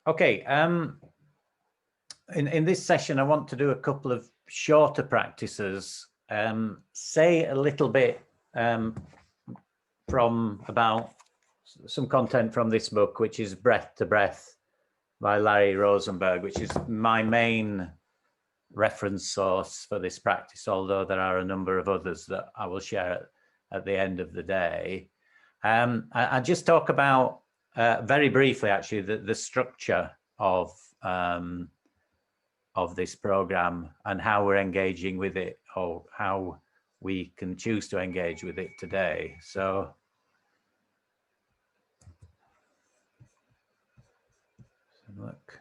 Okay, in this session, I want to do a couple of shorter practices, say a little bit from about some content from this book, which is Breath to Breath by Larry Rosenberg, which is my main reference source for this practice, although there are a number of others that I will share at the end of the day. I just talk about very briefly, actually, the structure of this program and how we're engaging with it, or how we can choose to engage with it today. So look.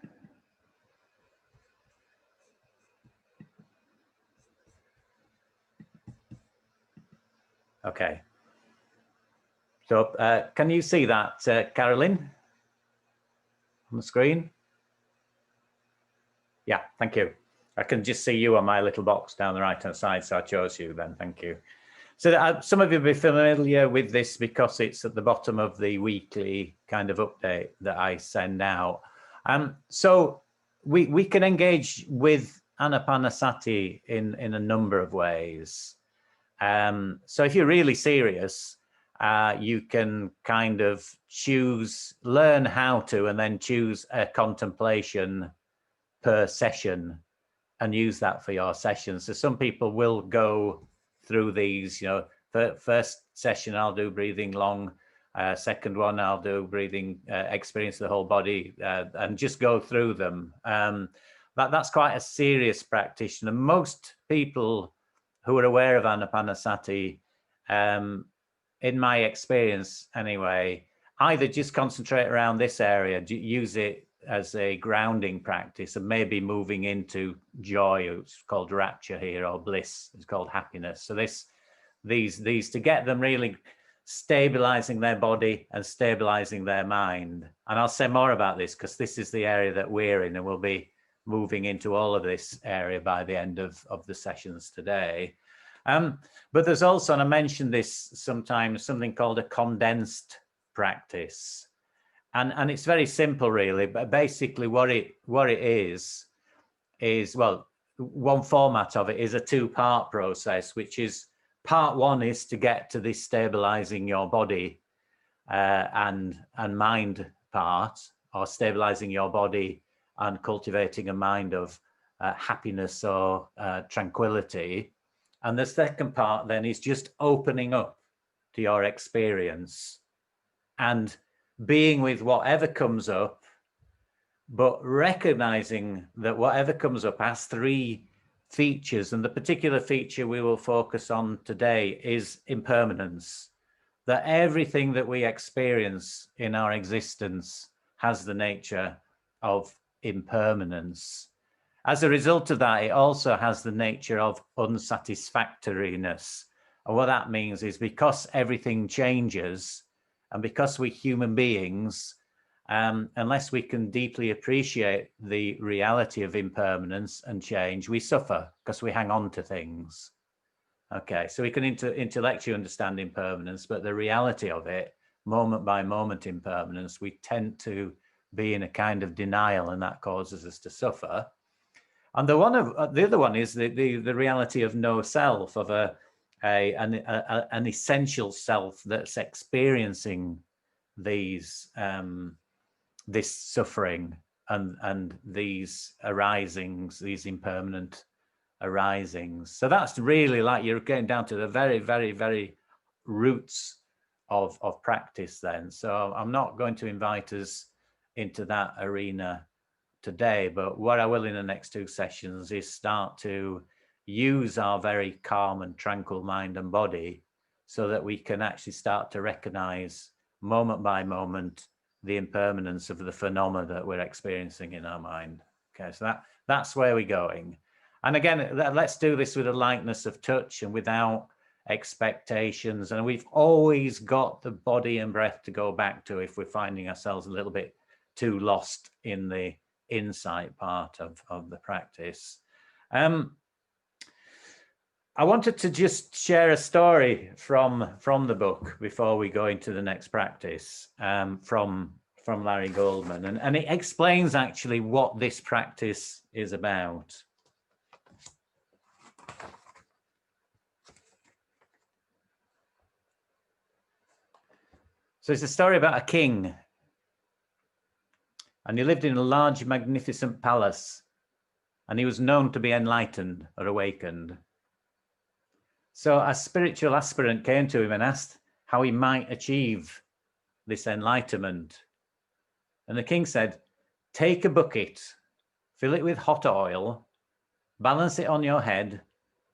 Okay. So can you see that, Carolyn, on the screen? Yeah, thank you. I can just see you on my little box down the right-hand side, so I chose you then, thank you. So some of you will be familiar with this because it's at the bottom of the weekly kind of update that I send out. So we can engage with Anapanasati in a number of ways. So if you're really serious, you can kind of learn how to, and then choose a contemplation per session and use that for your sessions. So some people will go through these, you know, first session I'll do breathing long, second one I'll do breathing experience of the whole body, and just go through them. That's quite a serious practice, and most people who are aware of Anapanasati, in my experience anyway, either just concentrate around this area, use it as a grounding practice, and maybe moving into joy, it's called rapture here, or bliss, it's called happiness. So these to get them really stabilizing their body and stabilizing their mind. And I'll say more about this because this is the area that we're in, and we'll be moving into all of this area by the end of the sessions today. But there's also, and I mentioned this sometimes, something called a condensed practice. And it's very simple, really, but basically what it is, well, one format of it is a two-part process, which is part one is to get to this stabilizing your body and mind part, or stabilizing your body and cultivating a mind of happiness or tranquility. And the second part then is just opening up to your experience and being with whatever comes up, but recognizing that whatever comes up has three features. And the particular feature we will focus on today is impermanence, that everything that we experience in our existence has the nature of impermanence. As a result of that, it also has the nature of unsatisfactoriness. And what that means is because everything changes, and because we're human beings, unless we can deeply appreciate the reality of impermanence and change, we suffer because we hang on to things. Okay, so we can intellectually understand impermanence, but the reality of it, moment by moment impermanence, we tend to be in a kind of denial, and that causes us to suffer. And the other one is the reality of no self, of an essential self that's experiencing these this suffering and these arisings, these impermanent arisings. So that's really like you're getting down to the very, very, very roots of practice then. So I'm not going to invite us into that arena today, but what I will in the next two sessions is start to use our very calm and tranquil mind and body so that we can actually start to recognize moment by moment the impermanence of the phenomena that we're experiencing in our mind. Okay, so that's where we're going. And again, let's do this with a lightness of touch and without expectations. And we've always got the body and breath to go back to if we're finding ourselves a little bit too lost in the insight part of the practice. I wanted to just share a story from the book before we go into the next practice, from from Larry Goldman, and it explains actually what this practice is about. So it's a story about a king, and he lived in a large, magnificent palace, and he was known to be enlightened or awakened. So a spiritual aspirant came to him and asked how he might achieve this enlightenment. And the king said, take a bucket, fill it with hot oil, balance it on your head,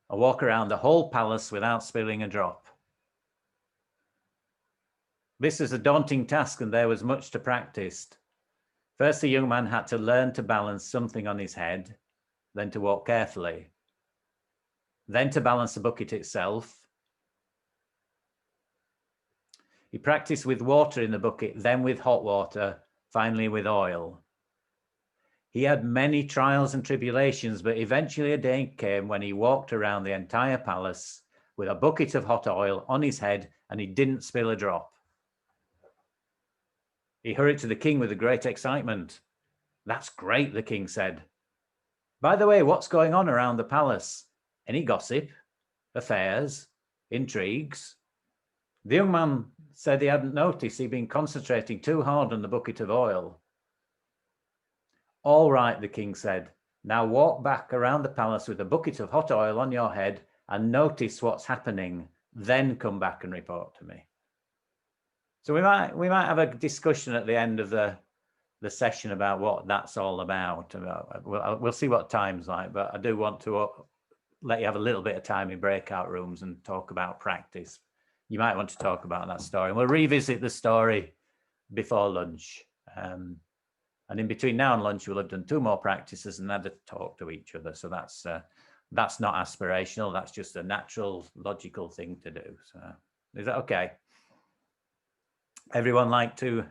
and walk around the whole palace without spilling a drop. This is a daunting task, and there was much to practice. First, the young man had to learn to balance something on his head, then to walk carefully, then to balance the bucket itself. He practiced with water in the bucket, then with hot water, finally with oil. He had many trials and tribulations, but eventually a day came when he walked around the entire palace with a bucket of hot oil on his head, and he didn't spill a drop. He hurried to the king with a great excitement. That's great, the king said. By the way, what's going on around the palace? Any gossip, affairs, intrigues? The young man said he hadn't noticed. He'd been concentrating too hard on the bucket of oil. All right, the king said. Now walk back around the palace with a bucket of hot oil on your head and notice what's happening. Then come back and report to me. So we might have a discussion at the end of the session about what that's all about. We'll see what time's like, but I do want to let you have a little bit of time in breakout rooms and talk about practice. You might want to talk about that story, and we'll revisit the story before lunch. And in between now and lunch, we'll have done 2 more practices and had a talk to each other. So that's not aspirational. That's just a natural, logical thing to do. So is that okay? Everyone like to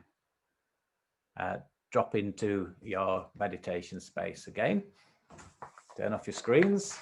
drop into your meditation space again. Turn off your screens.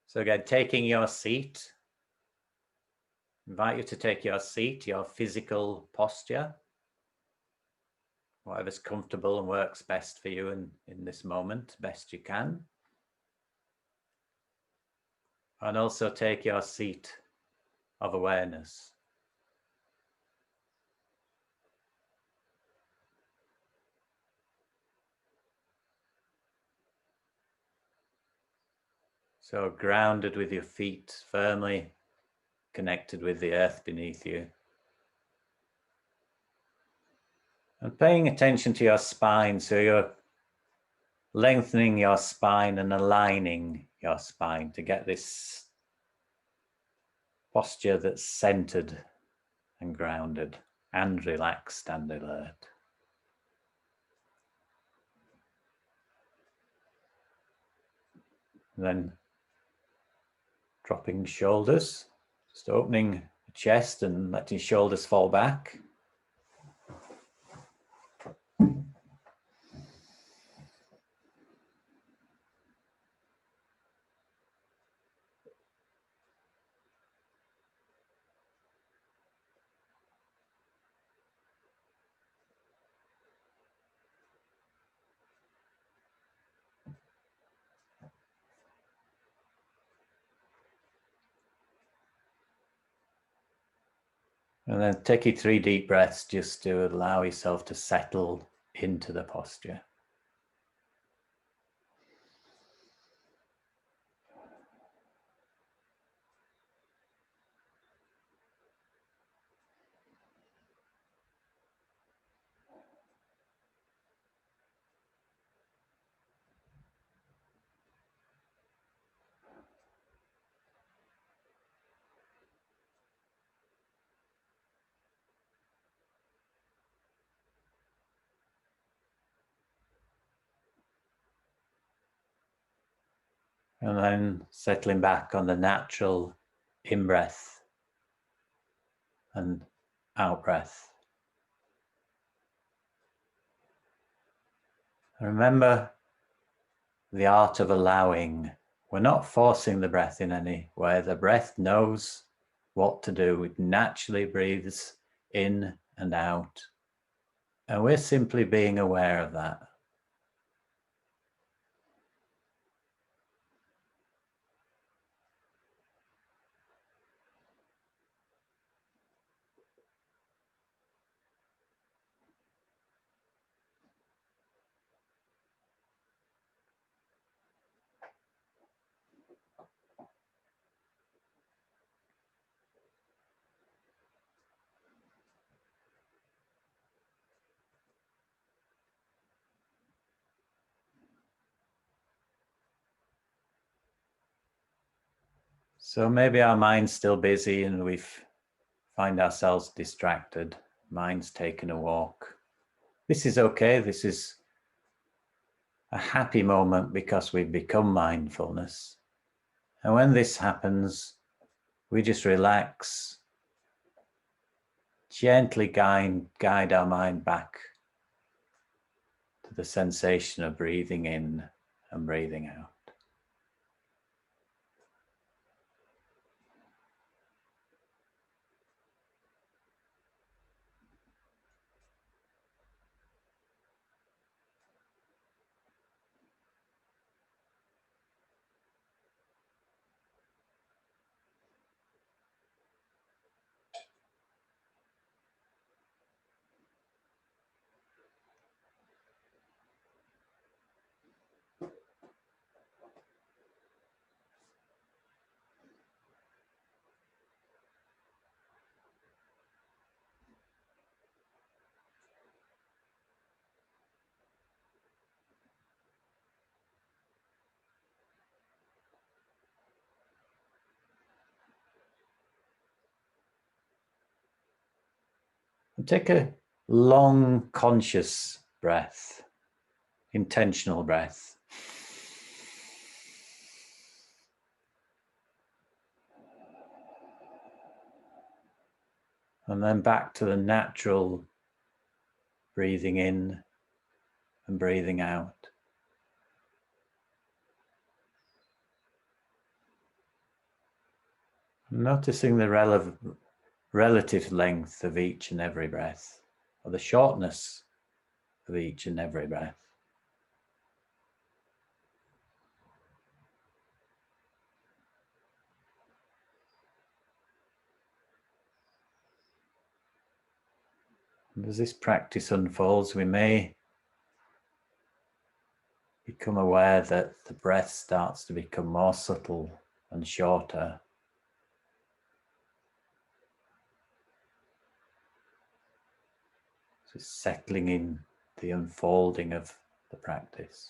So again, taking your seat, invite you to take your seat, your physical posture, whatever's comfortable and works best for you in this moment, best you can. And also take your seat of awareness. So grounded with your feet firmly connected with the earth beneath you. And paying attention to your spine, so you're lengthening your spine and aligning your spine to get this posture that's centered and grounded and relaxed and alert. And then dropping shoulders, just opening the chest and letting shoulders fall back. And then take your 3 deep breaths just to allow yourself to settle into the posture. And then settling back on the natural in-breath and out-breath. Remember the art of allowing. We're not forcing the breath in any way. The breath knows what to do. It naturally breathes in and out. And we're simply being aware of that. So maybe our mind's still busy and we find ourselves distracted. Mind's taken a walk. This is okay. This is a happy moment because we've become mindfulness. And when this happens, we just relax, gently guide our mind back to the sensation of breathing in and breathing out. And take a long, conscious breath, intentional breath. And then back to the natural breathing in and breathing out. Noticing the relative length of each and every breath, or the shortness of each and every breath. And as this practice unfolds, we may become aware that the breath starts to become more subtle and shorter. So settling in the unfolding of the practice.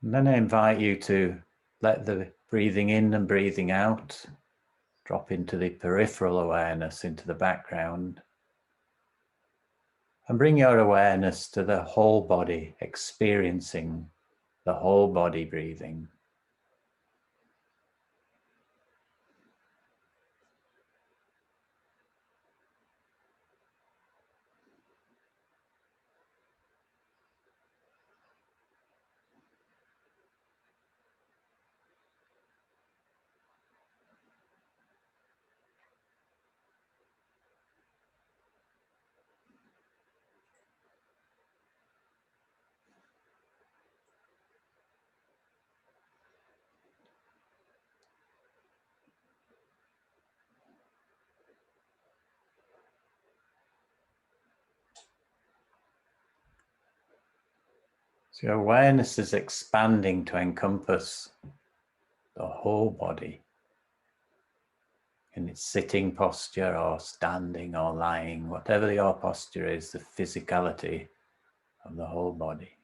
And then I invite you to let the breathing in and breathing out drop into the peripheral awareness, into the background. And bring your awareness to the whole body, experiencing the whole body breathing. So your awareness is expanding to encompass the whole body in its sitting posture or standing or lying, whatever your posture is, the physicality of the whole body.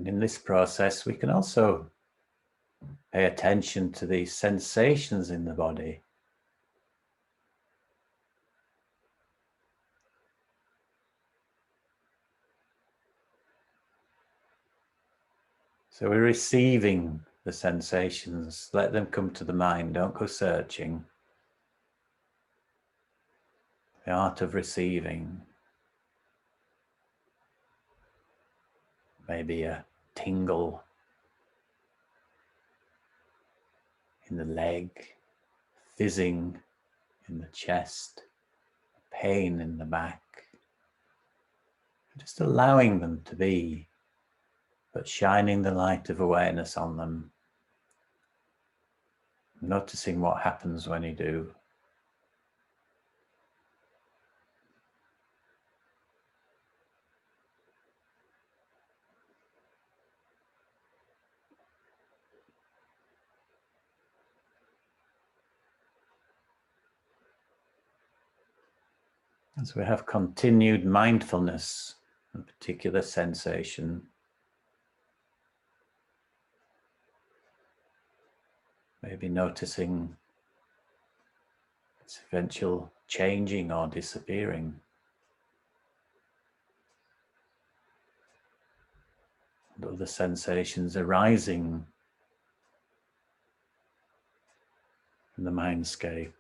And in this process, we can also pay attention to the sensations in the body. So we're receiving the sensations. Let them come to the mind. Don't go searching. The art of receiving. Maybe a tingle in the leg, fizzing in the chest, pain in the back. Just allowing them to be, but shining the light of awareness on them. Noticing what happens when you do. As we have continued mindfulness of a particular sensation, maybe noticing its eventual changing or disappearing. And other sensations arising in the mindscape.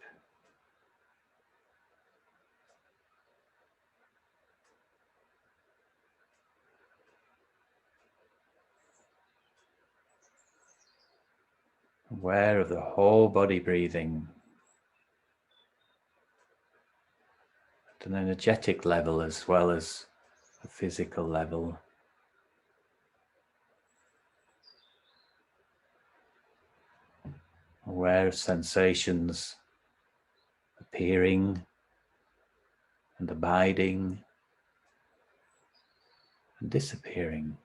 Aware of the whole body breathing at an energetic level as well as a physical level. Aware of sensations appearing and abiding and disappearing.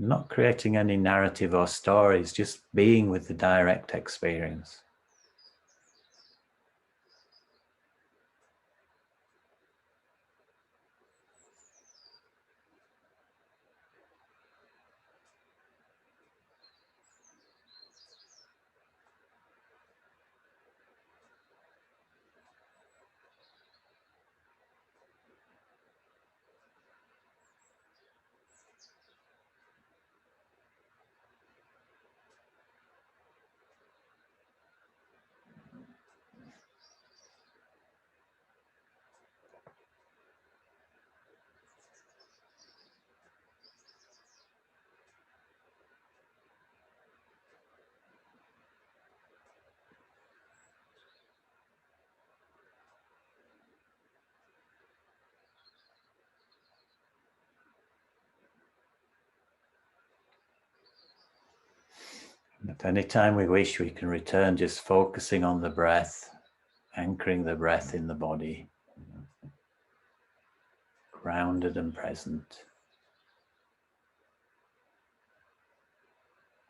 Not creating any narrative or stories, just being with the direct experience. At any time we wish, we can return just focusing on the breath, anchoring the breath in the body, grounded and present.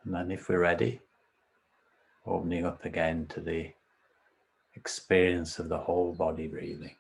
And then if we're ready, opening up again to the experience of the whole body breathing.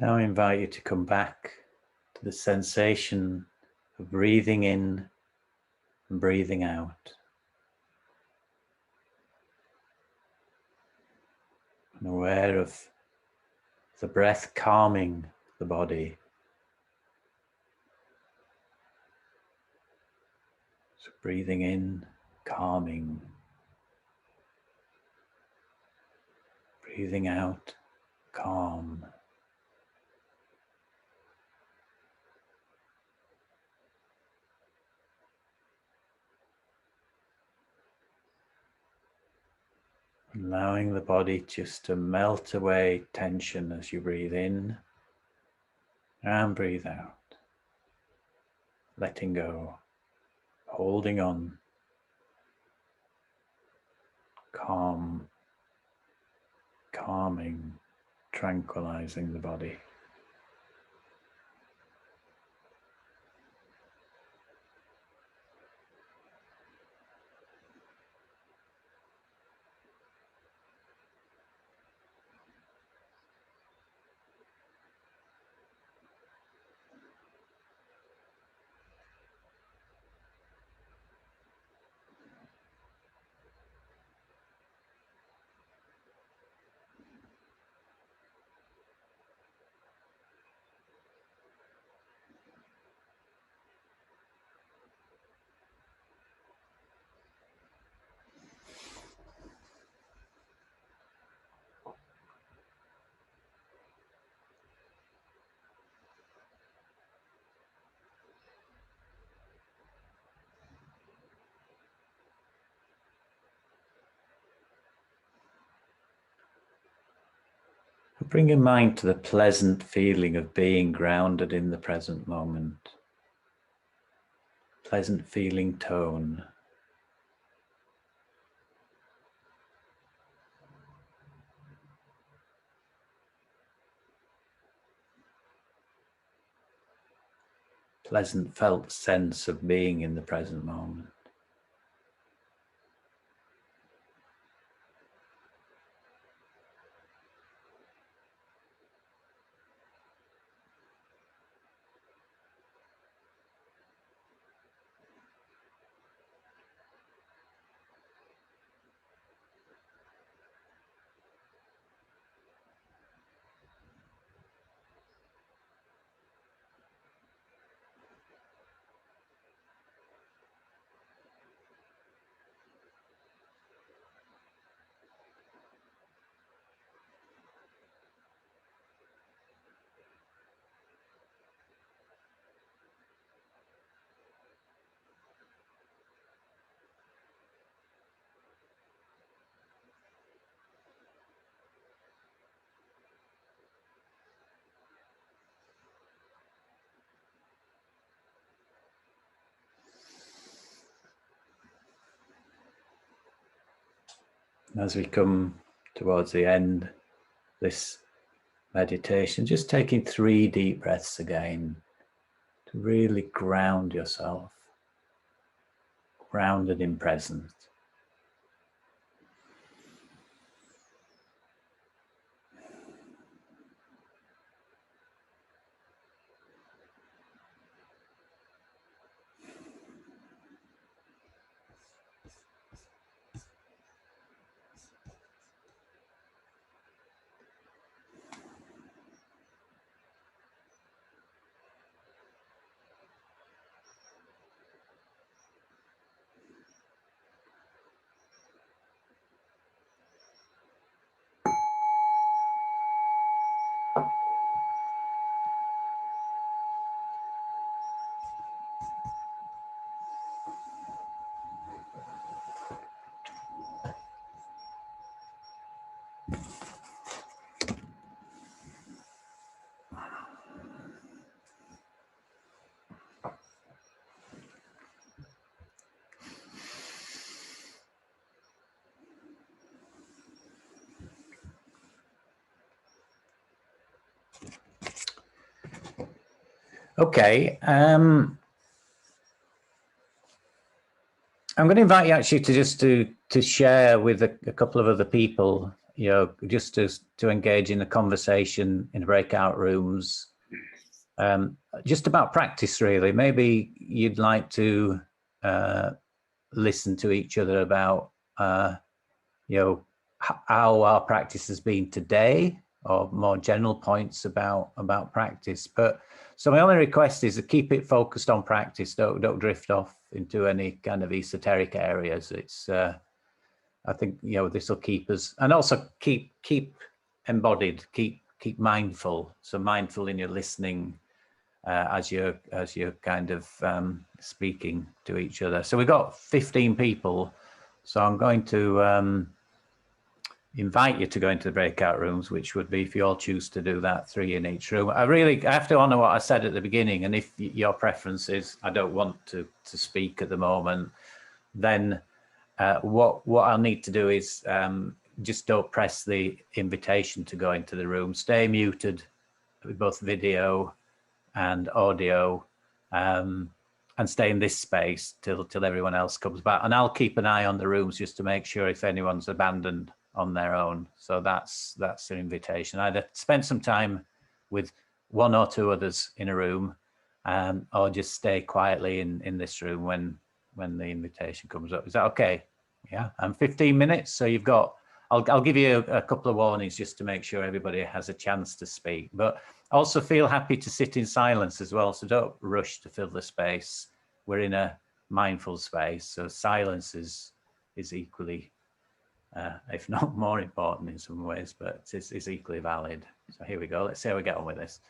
Now I invite you to come back to the sensation of breathing in and breathing out. And aware of the breath calming the body. So breathing in, calming. Breathing out, calm. Allowing the body just to melt away tension as you breathe in and breathe out. Letting go, holding on, calm, calming, tranquilizing the body. Bring your mind to the pleasant feeling of being grounded in the present moment. Pleasant feeling tone. Pleasant felt sense of being in the present moment. As we come towards the end of this meditation, just taking 3 deep breaths again to really ground yourself, grounded in presence. Okay, I'm going to invite you actually to just to share with a couple of other people you know, just to engage in the conversation in breakout rooms, just about practice really. Maybe you'd like to listen to each other about, you know, how our practice has been today, or more general points about practice. But so my only request is to keep it focused on practice. Don't drift off into any kind of esoteric areas. It's I think, you know, this will keep us, and also keep embodied, keep mindful. So mindful in your listening as you're kind of speaking to each other. So we've got 15 people. So I'm going to invite you to go into the breakout rooms, which would be, if you all choose to do that, 3 in each room. I have to honor what I said at the beginning, and if your preference is I don't want to speak at the moment, then what I'll need to do is just don't press the invitation to go into the room. Stay muted with both video and audio, and stay in this space till everyone else comes back. And I'll keep an eye on the rooms just to make sure if anyone's abandoned on their own. So that's an invitation. Either spend some time with 1 or 2 others in a room, or just stay quietly in this room when the invitation comes up. Is that okay? Yeah, and 15 minutes. So you've got, I'll give you a couple of warnings just to make sure everybody has a chance to speak, but also feel happy to sit in silence as well. So don't rush to fill the space. We're in a mindful space. So silence is equally, if not more important in some ways, but it's equally valid. So here we go. Let's see how we get on with this.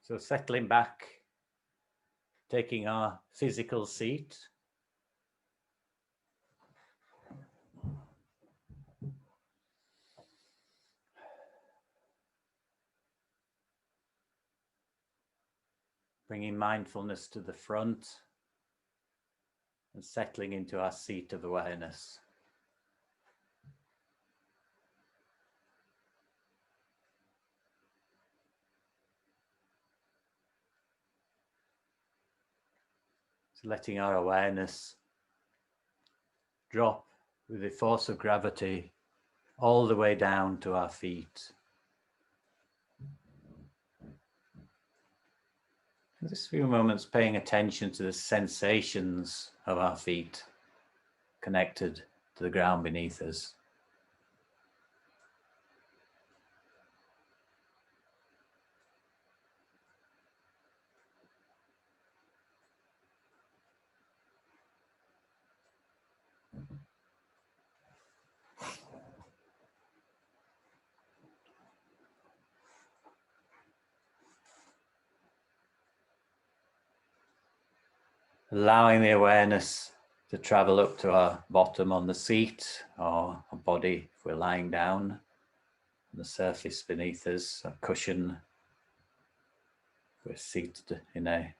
So settling back, taking our physical seat. Bringing mindfulness to the front and settling into our seat of awareness. So letting our awareness drop with the force of gravity all the way down to our feet. Just a few moments paying attention to the sensations of our feet. connected to the ground beneath us. Allowing the awareness to travel up to our bottom on the seat or our body if we're lying down on the surface beneath us, a cushion. We're seated in a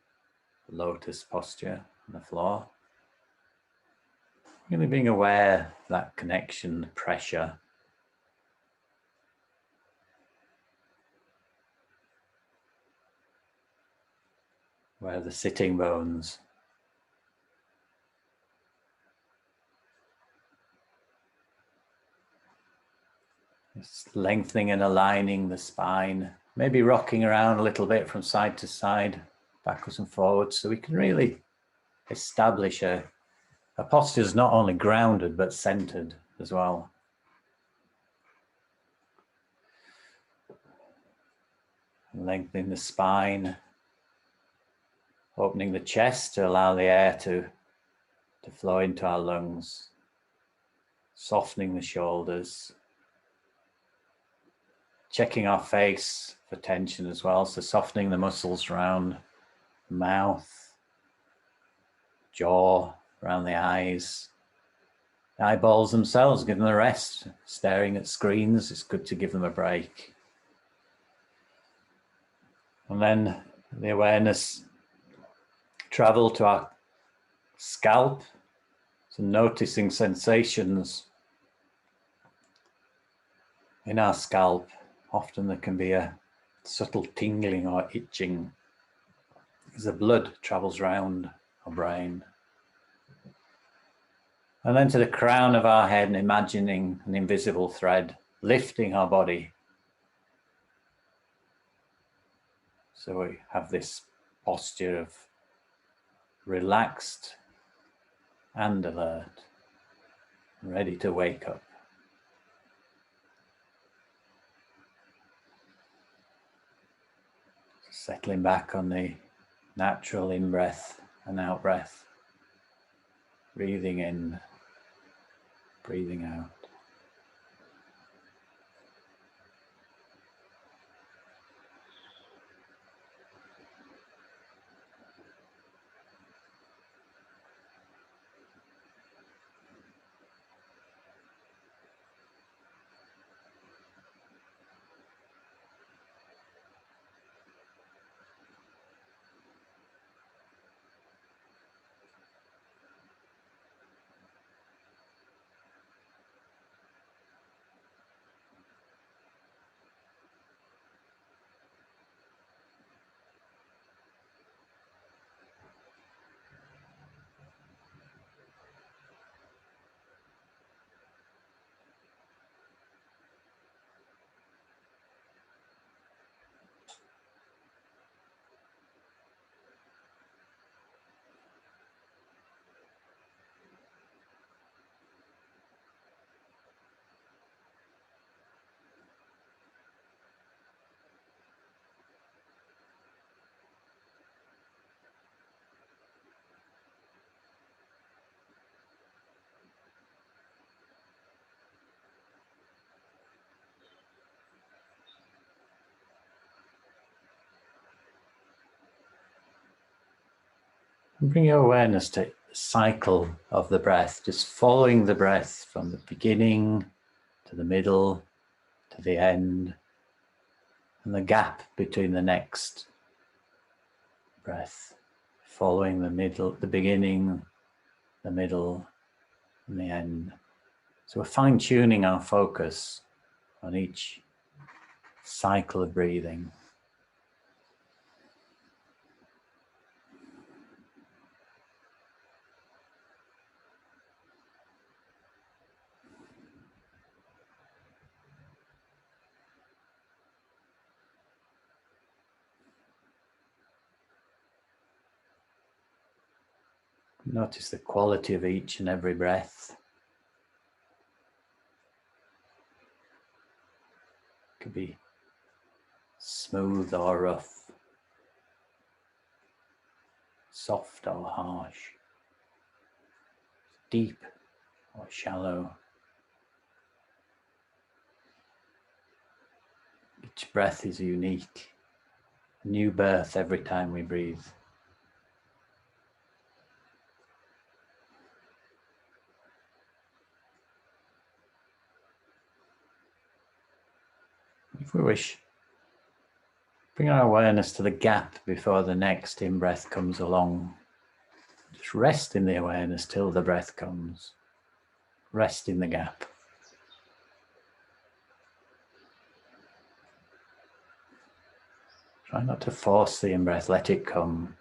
lotus posture on the floor. Really being aware of that connection, the pressure. Where the sitting bones. Just lengthening and aligning the spine, maybe rocking around a little bit from side to side, backwards and forwards, so we can really establish a posture that's not only grounded but centered as well. Lengthening the spine, opening the chest to allow the air to flow into our lungs, softening the shoulders. Checking our face for tension as well, so softening the muscles around the mouth, jaw, around the eyes. The eyeballs themselves, give them a rest. Staring at screens, it's good to give them a break. And then the awareness travel to our scalp, so noticing sensations in our scalp. Often there can be a subtle tingling or itching as the blood travels around our brain. And then to the crown of our head, and imagining an invisible thread lifting our body. So we have this posture of relaxed and alert, ready to wake up. Settling back on the natural in-breath and out-breath. Breathing in, breathing out. And bring your awareness to the cycle of the breath, just following the breath from the beginning to the middle to the end, and the gap between the next breath, following the middle, the beginning, the middle, and the end. So we're fine-tuning our focus on each cycle of breathing. Notice the quality of each and every breath. It could be smooth or rough, soft or harsh, deep or shallow. Each breath is unique, a new birth every time we breathe. If we wish, bring our awareness to the gap before the next in-breath comes along. Just rest in the awareness till the breath comes. Rest in the gap. Try not to force the in-breath, let it come.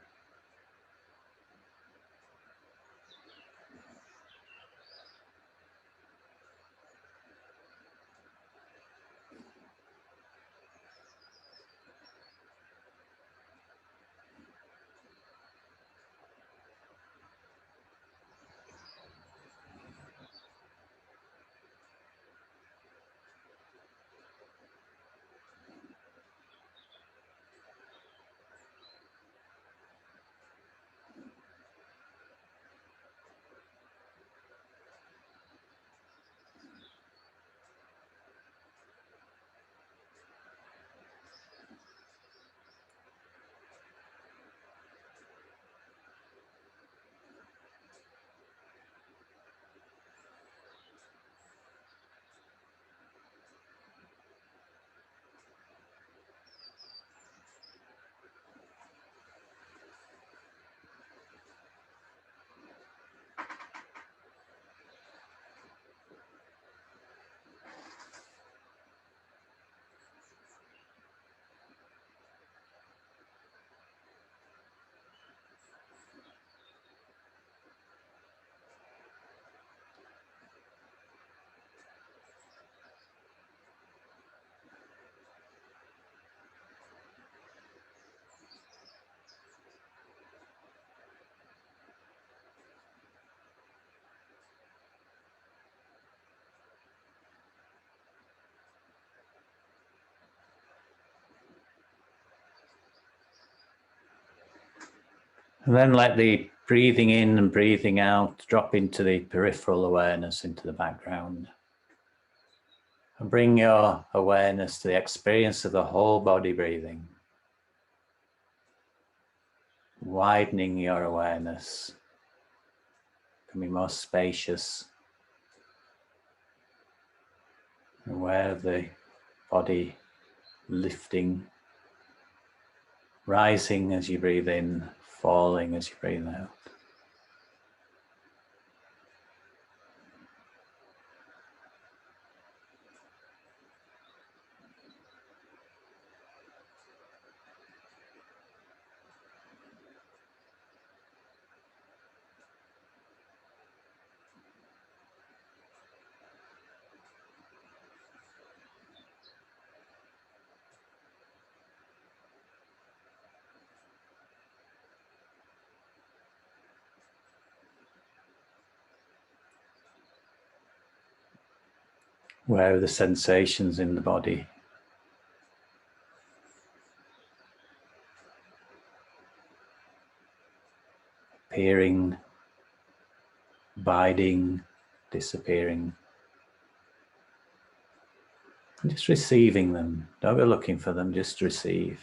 And then let the breathing in and breathing out drop into the peripheral awareness, into the background. And bring your awareness to the experience of the whole body breathing. Widening your awareness, becoming more spacious. Aware of the body lifting, rising as you breathe in, falling as you breathe out. Aware of the sensations in the body. Appearing, abiding, disappearing. And just receiving them. Don't go looking for them, just receive.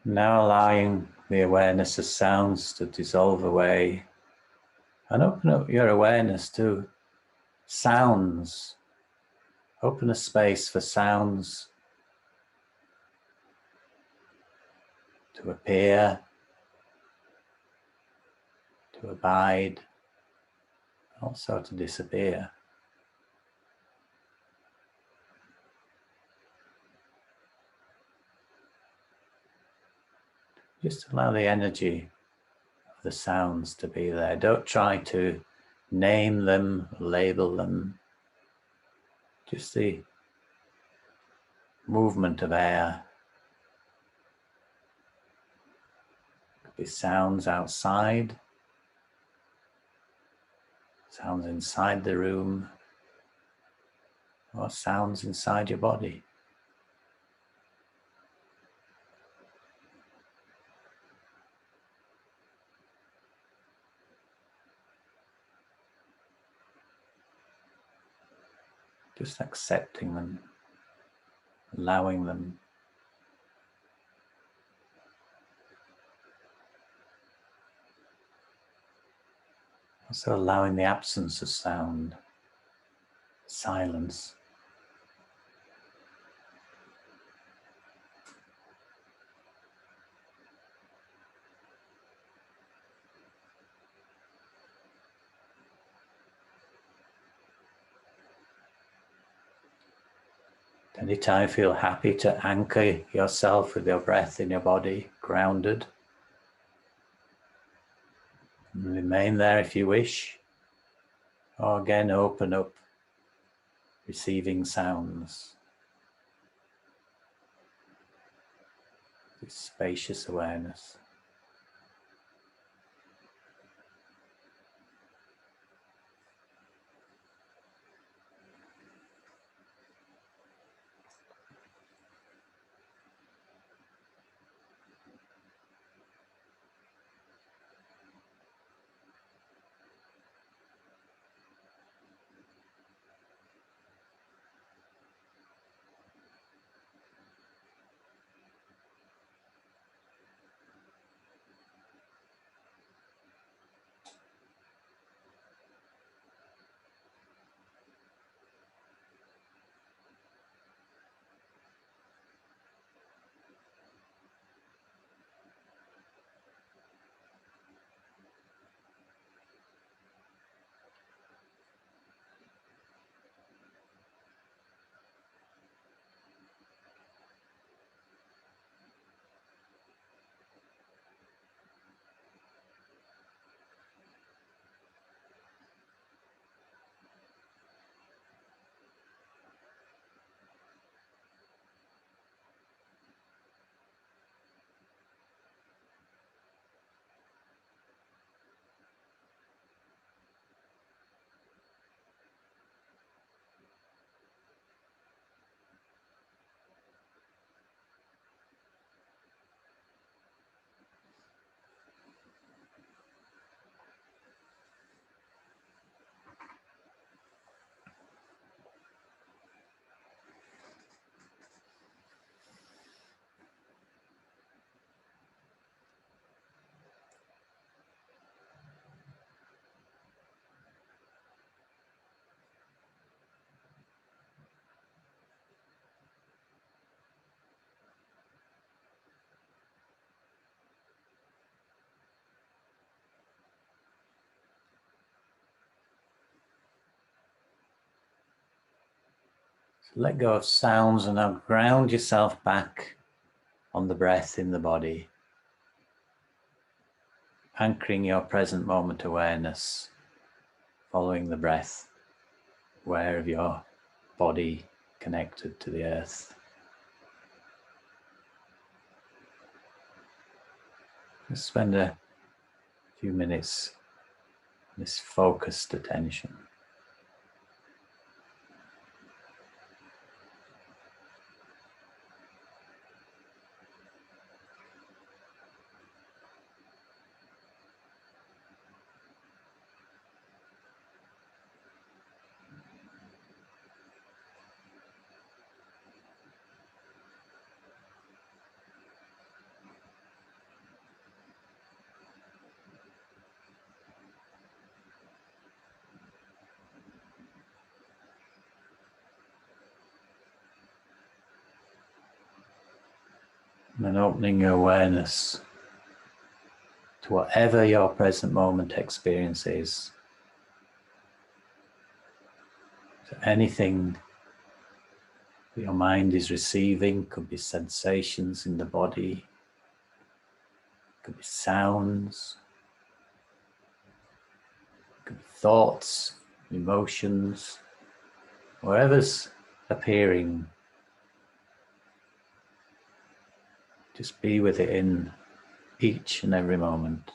Now allowing the awareness of sounds to dissolve away and open up your awareness to sounds. Open a space for sounds to appear, to abide, also to disappear. Just allow the energy of the sounds to be there. Don't try to name them, label them. Just the movement of air. Could be sounds outside, sounds inside the room, or sounds inside your body. Just accepting them, allowing them. Also allowing the absence of sound, silence. Anytime you feel happy to anchor yourself with your breath in your body, grounded. And remain there if you wish. Or again, open up, receiving sounds. This spacious awareness. So let go of sounds and now ground yourself back on the breath in the body. Anchoring your present moment awareness, following the breath, aware of your body connected to the earth. Just spend a few minutes in this focused attention. And then opening your awareness to whatever your present moment experience is. So anything that your mind is receiving, could be sensations in the body, could be sounds, could be thoughts, emotions, whatever's appearing. Just be with it in each and every moment.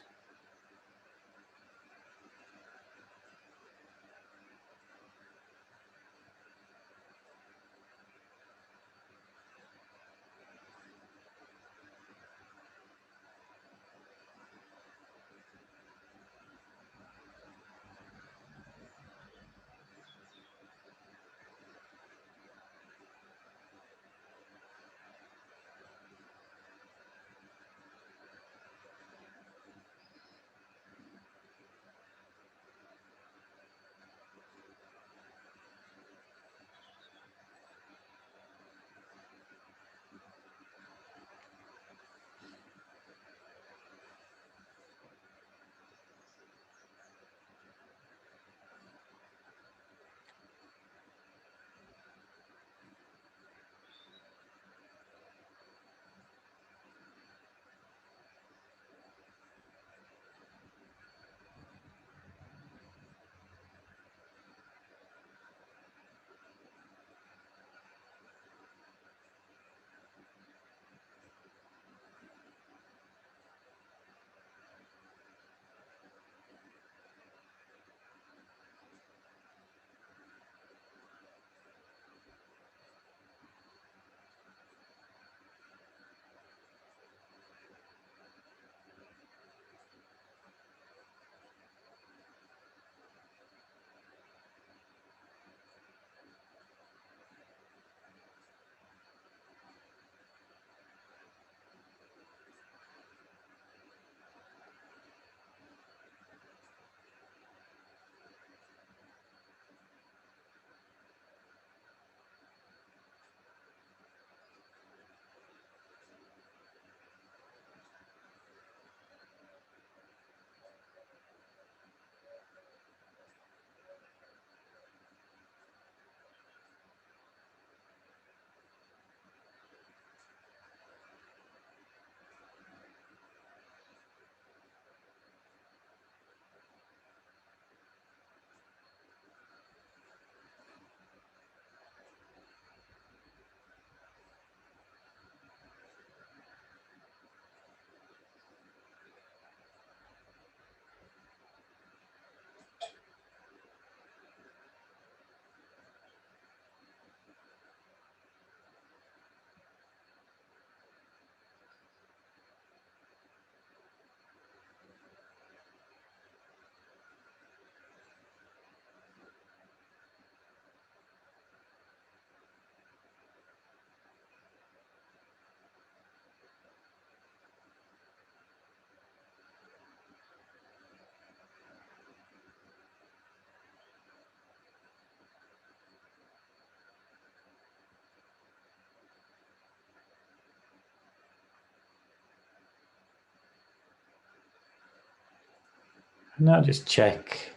Now just check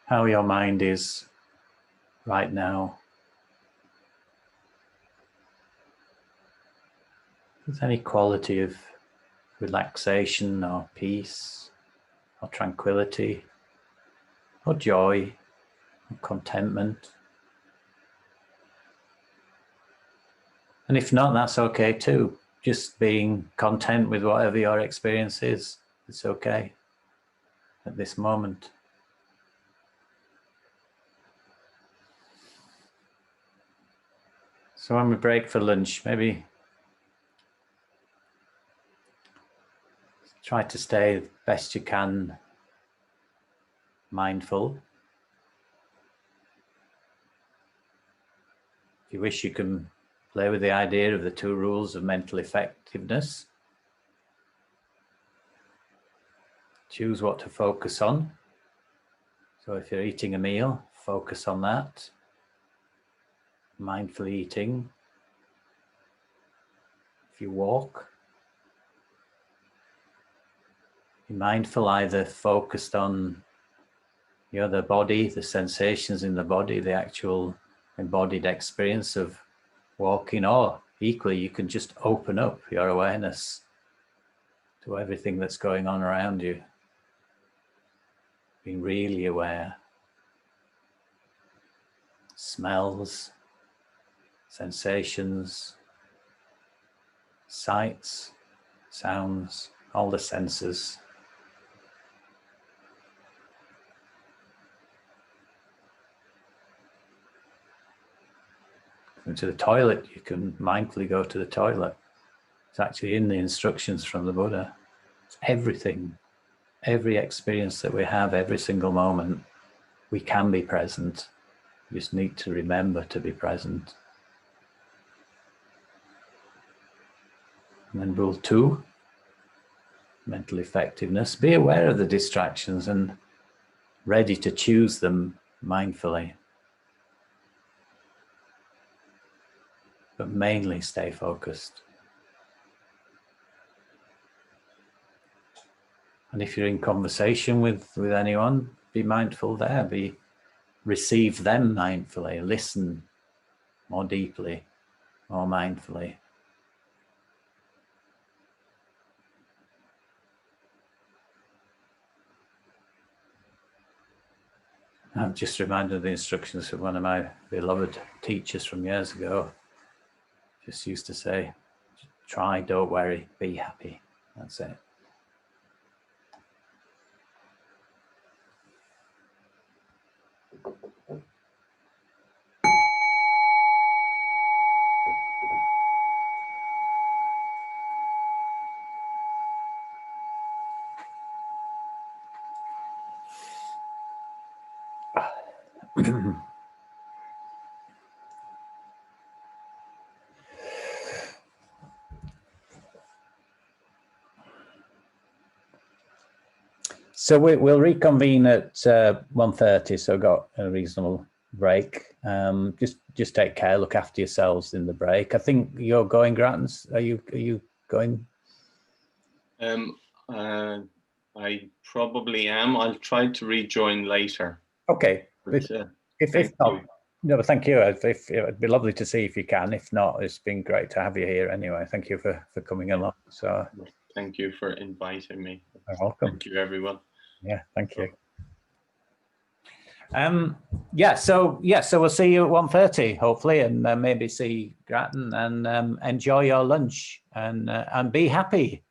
how your mind is right now. Is there any quality of relaxation or peace or tranquility or joy or contentment? And if not, that's okay too. Just being content with whatever your experience is, it's okay at this moment. So when we break for lunch, maybe try to stay best you can mindful. If you wish, you can play with the idea of the 2 rules of mental effectiveness. Choose what to focus on. So if you're eating a meal, focus on that. Mindful eating. If you walk, Be mindful, either focused on the body, the sensations in the body, the actual embodied experience of walking, or equally you can just open up your awareness to everything that's going on around you, being really aware. Smells, sensations, sights, sounds, all the senses. Going to the toilet, you can mindfully go to the toilet. It's actually in the instructions from the Buddha. It's everything, every experience that we have, every single moment, we can be present. We just need to remember to be present. And then rule 2, mental effectiveness. Be aware of the distractions and ready to choose them mindfully. But mainly stay focused. And if you're in conversation with anyone, be mindful there. Receive them mindfully. Listen more deeply, more mindfully. I'm just reminded of the instructions of one of my beloved teachers from years ago. Just used to say, try, don't worry, be happy. That's it. So we'll reconvene at 1:30, so got a reasonable break. Just take care, look after yourselves in the break. I think you're going, Grattan. Are you going? I probably am. I'll try to rejoin later. Okay. But, if not, no, but thank you. It'd be lovely to see if you can. If not, it's been great to have you here anyway. Thank you for coming along. So thank you for inviting me. You're welcome. Thank you, everyone. Yeah, thank you. So we'll see you at 1:30 hopefully, and maybe see Grattan, and enjoy your lunch and be happy.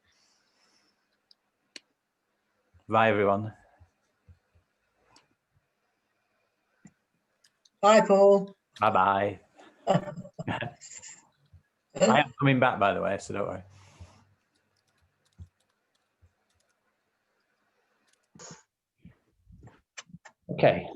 Bye everyone. Bye, Paul. Bye. I am coming back, by the way, so don't worry. Okay.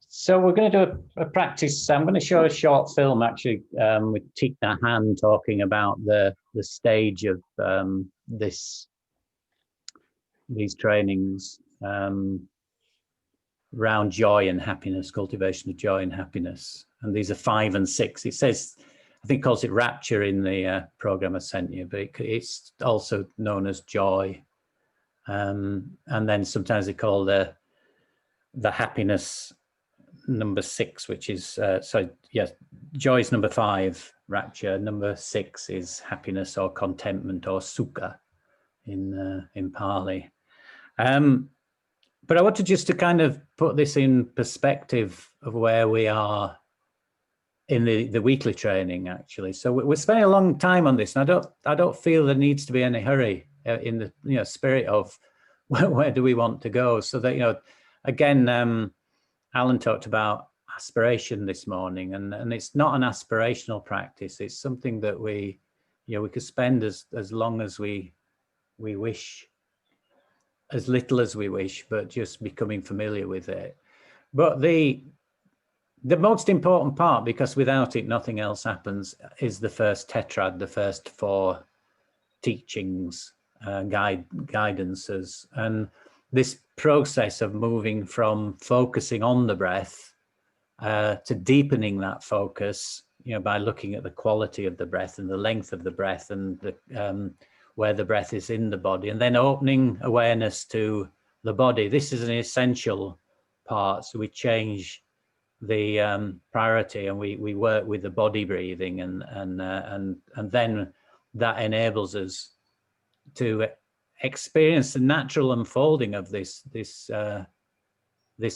So we're going to do a practice. I'm going to show a short film actually with Thich Nhat Hanh talking about the stage of these trainings around joy and happiness, cultivation of joy and happiness. And these are 5 and 6. It says, I think, calls it rapture in the program I sent you, but it's also known as joy. And then sometimes they call the happiness number 6, which is joy is number 5, rapture. Number 6 is happiness or contentment or sukha in Pali. But I wanted just to kind of put this in perspective of where we are in the weekly training, actually. So we're spending a long time on this, and I don't feel there needs to be any hurry in the spirit of where do we want to go. So that again, Alan talked about aspiration this morning, and it's not an aspirational practice. It's something that we could spend as long as we wish, as little as we wish, but just becoming familiar with it. But the most important part, because without it nothing else happens, is the first tetrad, the first 4 teachings, guidances, and this process of moving from focusing on the breath to deepening that focus, by looking at the quality of the breath and the length of the breath and the, where the breath is in the body, and then opening awareness to the body. This is an essential part. So we change the priority, and we work with the body breathing, and then that enables us to experience the natural unfolding of this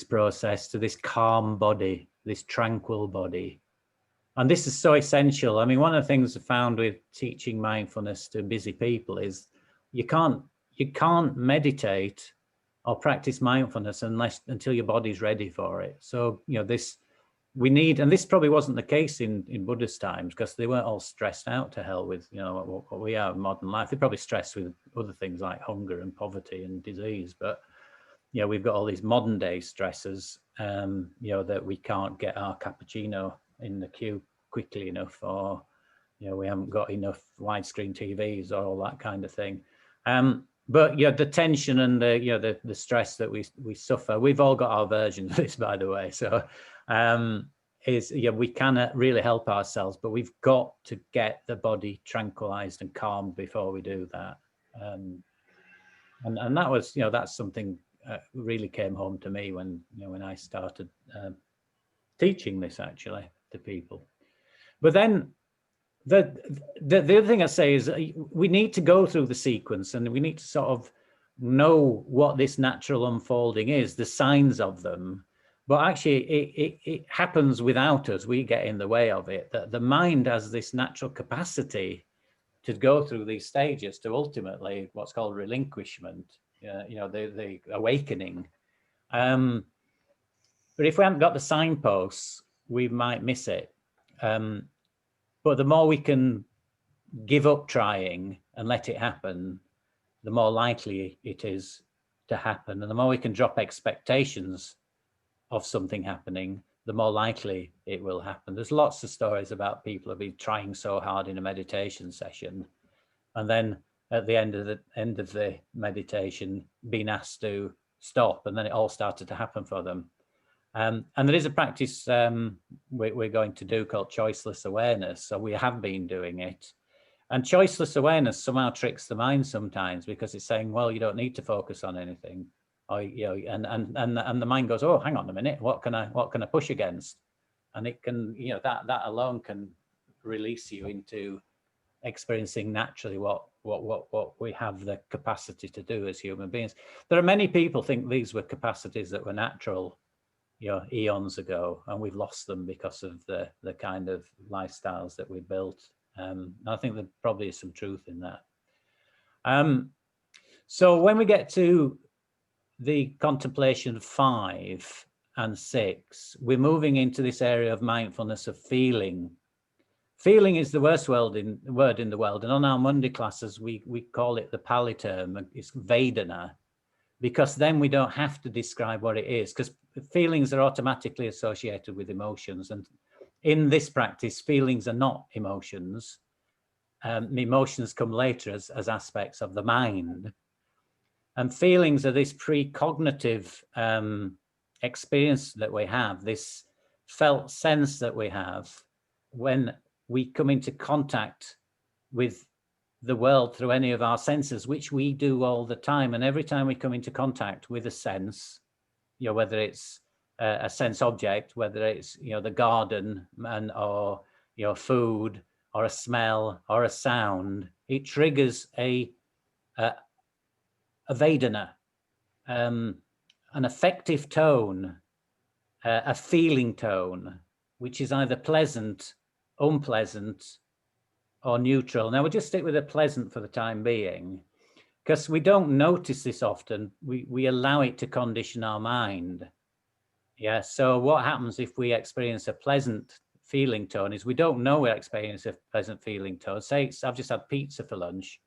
process to this calm body, this tranquil body. And this is so essential. I mean, one of the things I found with teaching mindfulness to busy people is you can't meditate or practice mindfulness until your body's ready for it. So, we need, and this probably wasn't the case in Buddha's times, because they weren't all stressed out to hell with, what we are in modern life. They're probably stressed with other things like hunger and poverty and disease. But, we've got all these modern day stresses, that we can't get our cappuccino in the queue quickly enough, or, we haven't got enough widescreen TVs or all that kind of thing. But the tension and the stress that we suffer, we've all got our versions of this, by the way. So we cannot really help ourselves, but we've got to get the body tranquilized and calmed before we do that. And that was, that's something really came home to me when I started teaching this actually to people. But then the other thing I say is we need to go through the sequence, and we need to sort of know what this natural unfolding is, the signs of them. But actually it happens without us. We get in the way of it. That the mind has this natural capacity to go through these stages to ultimately what's called relinquishment, the awakening. But if we haven't got the signposts, we might miss it. But the more we can give up trying and let it happen, the more likely it is to happen. And the more we can drop expectations of something happening, the more likely it will happen. There's lots of stories about people who've been trying so hard in a meditation session, and then at the end of the meditation being asked to stop, and then it all started to happen for them. And there is a practice we're going to do called choiceless awareness. So we have been doing it. And choiceless awareness somehow tricks the mind sometimes, because it's saying, well, you don't need to focus on anything. Or, and the mind goes, oh, hang on a minute, what can I push against? And it can, that alone can release you into experiencing naturally what we have the capacity to do as human beings. There are many people think these were capacities that were natural, eons ago, and we've lost them because of the kind of lifestyles that we built. I think there probably is some truth in that. So when we get to the contemplation 5 and 6, we're moving into this area of mindfulness of feeling. Feeling is the worst word in the world, and on our Monday classes we call it the Pali term. It's Vedana, because then we don't have to describe what it is, because feelings are automatically associated with emotions. And in this practice, feelings are not emotions. Emotions come later as aspects of the mind. And feelings are this precognitive experience that we have, this felt sense that we have when we come into contact with the world through any of our senses, which we do all the time. And every time we come into contact with a sense, whether it's a sense object, whether it's the garden or food or a smell or a sound, it triggers a Vedana, an affective tone, a feeling tone, which is either pleasant, unpleasant, or neutral. Now we'll just stick with the pleasant for the time being, because we don't notice this often. We allow it to condition our mind. Yeah. So what happens if we experience a pleasant feeling tone is we don't know we're experiencing a pleasant feeling tone. Say I've just had pizza for lunch.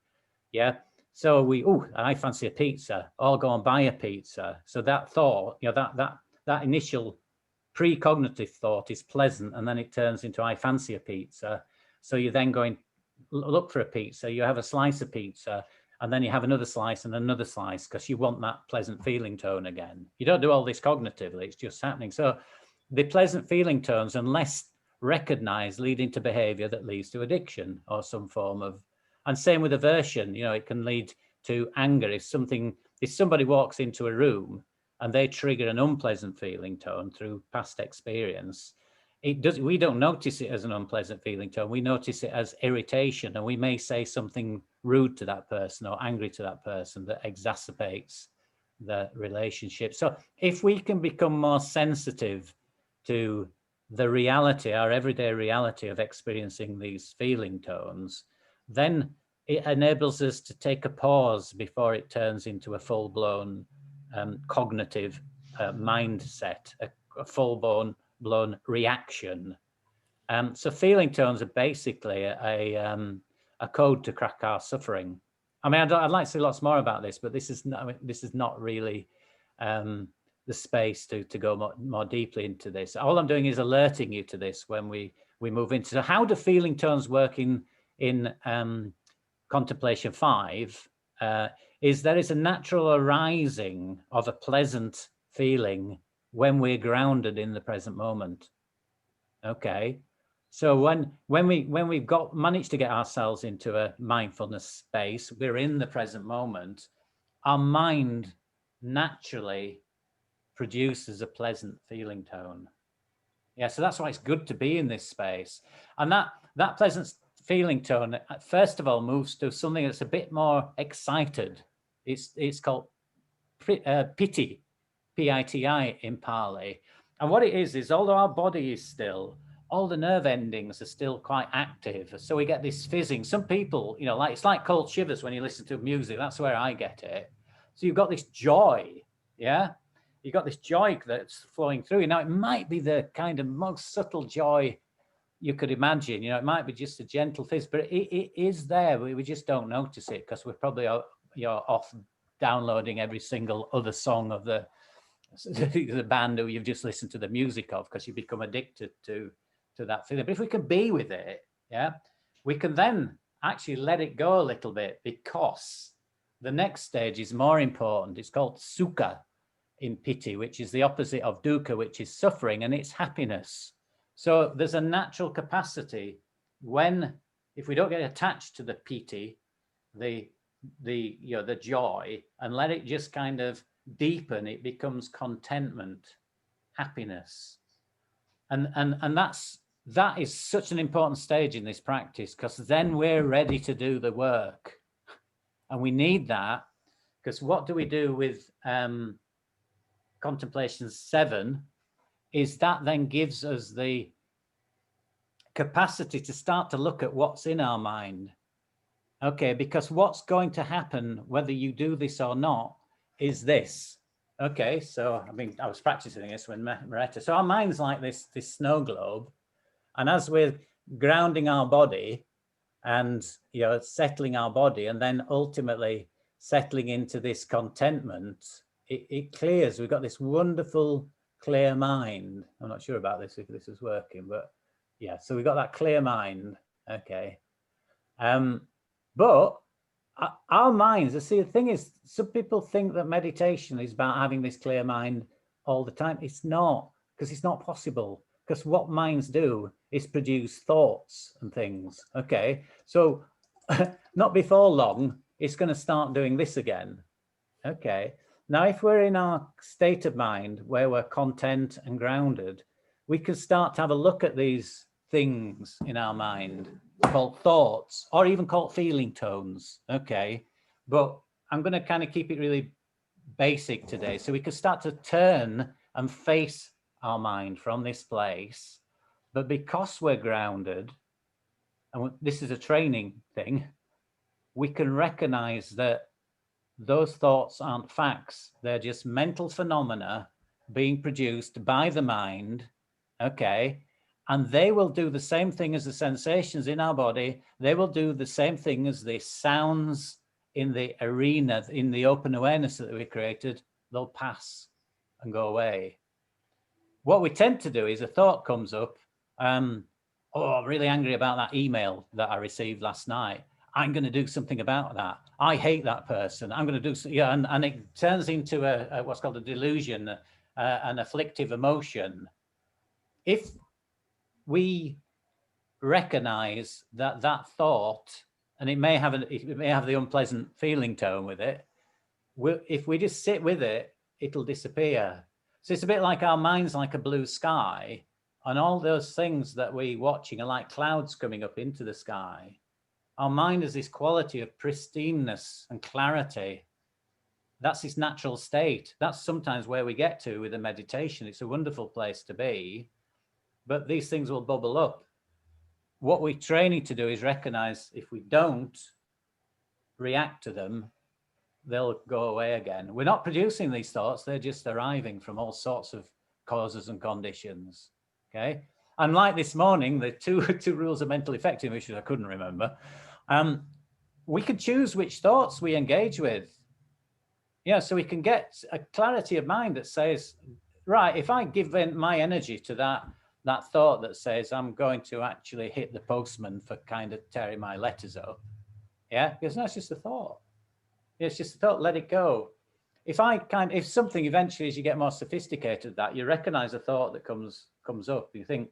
Yeah. So I fancy a pizza. I'll go and buy a pizza. So that thought, that initial precognitive thought is pleasant, and then it turns into I fancy a pizza. So you're then going look for a pizza. You have a slice of pizza, and then you have another slice and another slice, because you want that pleasant feeling tone again. You don't do all this cognitively, it's just happening. So the pleasant feeling tones, unless recognized, leading to behavior that leads to addiction or some form of, and same with aversion, you know, it can lead to anger. If somebody walks into a room and they trigger an unpleasant feeling tone through past experience, we don't notice it as an unpleasant feeling tone. We notice it as irritation, and we may say something rude to that person or angry to that person that exacerbates the relationship. So if we can become more sensitive to the reality, our everyday reality of experiencing these feeling tones, then it enables us to take a pause before it turns into a full-blown cognitive mindset, a full-blown reaction. So feeling tones are basically a code to crack our suffering. I mean, I'd like to say lots more about this, but this is not really the space to go more deeply into this. All I'm doing is alerting you to this when we move into. So how do feeling tones work in Contemplation 5? Is there is a natural arising of a pleasant feeling when we're grounded in the present moment. Okay, so when we've managed to get ourselves into a mindfulness space, we're in the present moment, our mind naturally produces a pleasant feeling tone. Yeah, so that's why it's good to be in this space. And that pleasant feeling tone, first of all, moves to something that's a bit more excited. It's called piti, P-I-T-I in Pali. And what it is although our body is still, all the nerve endings are still quite active. So we get this fizzing. Some people, you know, like it's like cold shivers when you listen to music. That's where I get it. So you've got this joy, yeah? You've got this joy that's flowing through you. Now, it might be the kind of most subtle joy you could imagine. You know, it might be just a gentle fizz, but it is there. We just don't notice it because we're probably off downloading every single other song of the band who you've just listened to the music of, because you become addicted to that feeling. But if we can be with it, yeah, we can then actually let it go a little bit, because the next stage is more important. It's called sukha in piti, which is the opposite of dukkha, which is suffering, and it's happiness. So there's a natural capacity if we don't get attached to the piti, the joy, and let it just kind of deepen, it becomes contentment, happiness. And that is such an important stage in this practice, because then we're ready to do the work. And we need that, because what do we do with Contemplation 7 is that then gives us the capacity to start to look at what's in our mind. Okay, because what's going to happen, whether you do this or not, is this. Okay, so I mean, I was practicing this when Maretta. So our mind's like this snow globe, and as we're grounding our body and settling our body, and then ultimately settling into this contentment, it clears. We've got this wonderful clear mind. I'm not sure about this, if this is working, but yeah. So we've got that clear mind. Okay. But our minds, see, the thing is, some people think that meditation is about having this clear mind all the time. It's not, because it's not possible. Because what minds do is produce thoughts and things. Okay, so not before long, it's going to start doing this again. Okay, now if we're in our state of mind where we're content and grounded, we can start to have a look at these things in our mind called thoughts, or even called feeling tones. Okay, but I'm going to kind of keep it really basic today, so we can start to turn and face our mind from this place. But because we're grounded, and this is a training thing, we can recognize that those thoughts aren't facts. They're just mental phenomena being produced by the mind. Okay, and they will do the same thing as the sensations in our body. They will do the same thing as the sounds in the arena, in the open awareness that we created. They'll pass and go away. What we tend to do is a thought comes up. I'm really angry about that email that I received last night. I'm going to do something about that. I hate that person. I'm going to do something. Yeah, and it turns into a what's called a delusion, an afflictive emotion. if we recognize that that thought, and it may have the unpleasant feeling tone with it, if we just sit with it, it'll disappear. So it's a bit like our mind's like a blue sky, and all those things that we're watching are like clouds coming up into the sky. Our mind has this quality of pristineness and clarity. That's its natural state. That's sometimes where we get to with a meditation. It's a wonderful place to be, but these things will bubble up. What we're training to do is recognize if we don't react to them, they'll go away again. We're not producing these thoughts. They're just arriving from all sorts of causes and conditions. Okay. And like this morning, the two rules of mental effectiveness, which I couldn't remember, we can choose which thoughts we engage with. Yeah, so we can get a clarity of mind that says, right, if I give my energy to that thought that says I'm going to actually hit the postman for kind of tearing my letters up, yeah, because that's just a thought. It's just a thought, let it go. If something eventually, as you get more sophisticated, that you recognize a thought that comes up, you think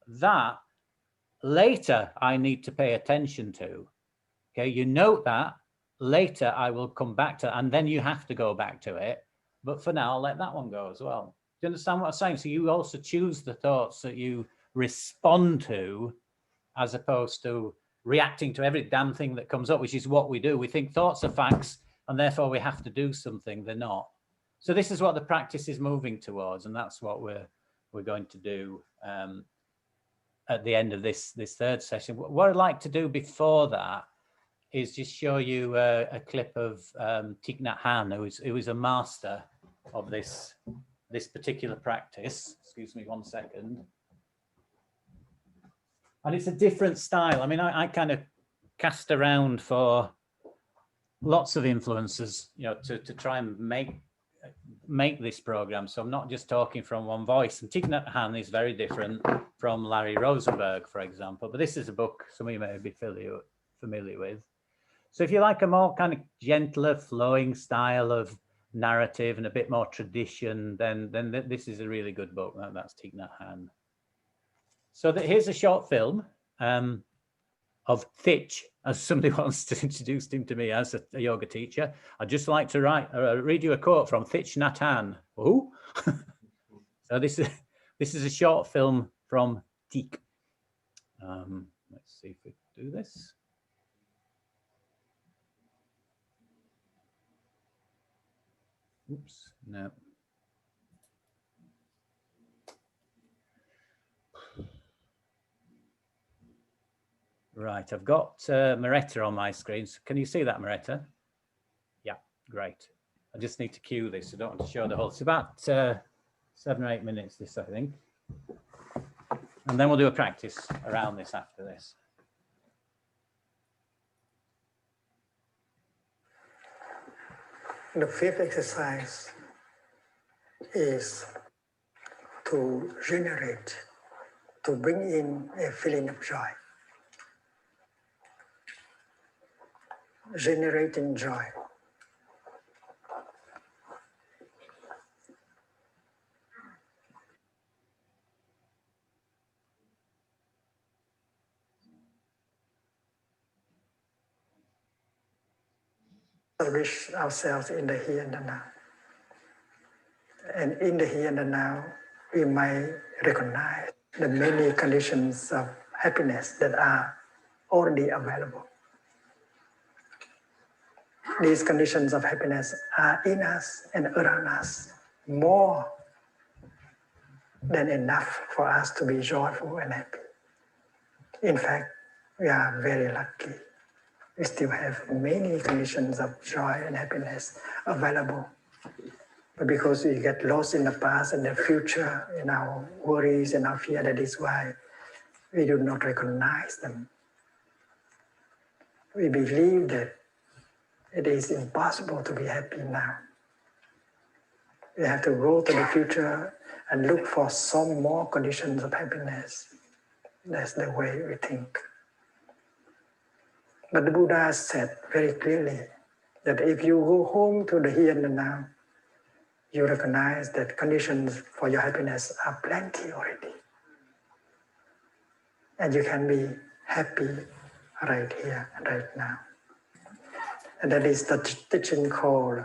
that later I need to pay attention to. Okay, you note that later I will come back to, and then you have to go back to it. But for now, I'll let that one go as well. Do you understand what I'm saying? So you also choose the thoughts that you respond to, as opposed to reacting to every damn thing that comes up, which is what we do. We think thoughts are facts, and therefore we have to do something. They're not. So this is what the practice is moving towards, and that's what we're going to do at the end of this third session. What I'd like to do before that is just show you a clip of Thich Nhat Hanh, who is a master of this particular practice. Excuse me 1 second. And it's a different style. I mean, I kind of cast around for lots of influences, you know, to try and make this program. So I'm not just talking from one voice. And Thich Nhat Hanh is very different from Larry Rosenberg, for example. But this is a book some of you may be familiar with. So if you like a more kind of gentler, flowing style of narrative and a bit more tradition, then this is a really good book. That's Thich Nhat Hanh. So here's a short film of Thich, as somebody wants to introduce him to me as a yoga teacher. I'd just like to read you a quote from Thich Nhat Hanh. Who? So this is a short film from Thich. Let's see if we can do this. Oops, no. Right, I've got Maretta on my screen. So can you see that, Maretta? Yeah, great. I just need to cue this. I don't want to show the whole. It's about 7 or 8 minutes, this, I think. And then we'll do a practice around this after this. The fifth exercise is to bring in a feeling of joy. Generating joy. Establish ourselves in the here and the now. And in the here and the now, we might recognize the many conditions of happiness that are already available. These conditions of happiness are in us and around us, more than enough for us to be joyful and happy. In fact, we are very lucky. We still have many conditions of joy and happiness available. But because we get lost in the past and the future, in our worries and our fear, that is why we do not recognize them. We believe that it is impossible to be happy now. We have to go to the future and look for some more conditions of happiness. That's the way we think. But the Buddha said very clearly that if you go home to the here and the now, you recognize that conditions for your happiness are plenty already. and you can be happy right here, right now. And that is the teaching called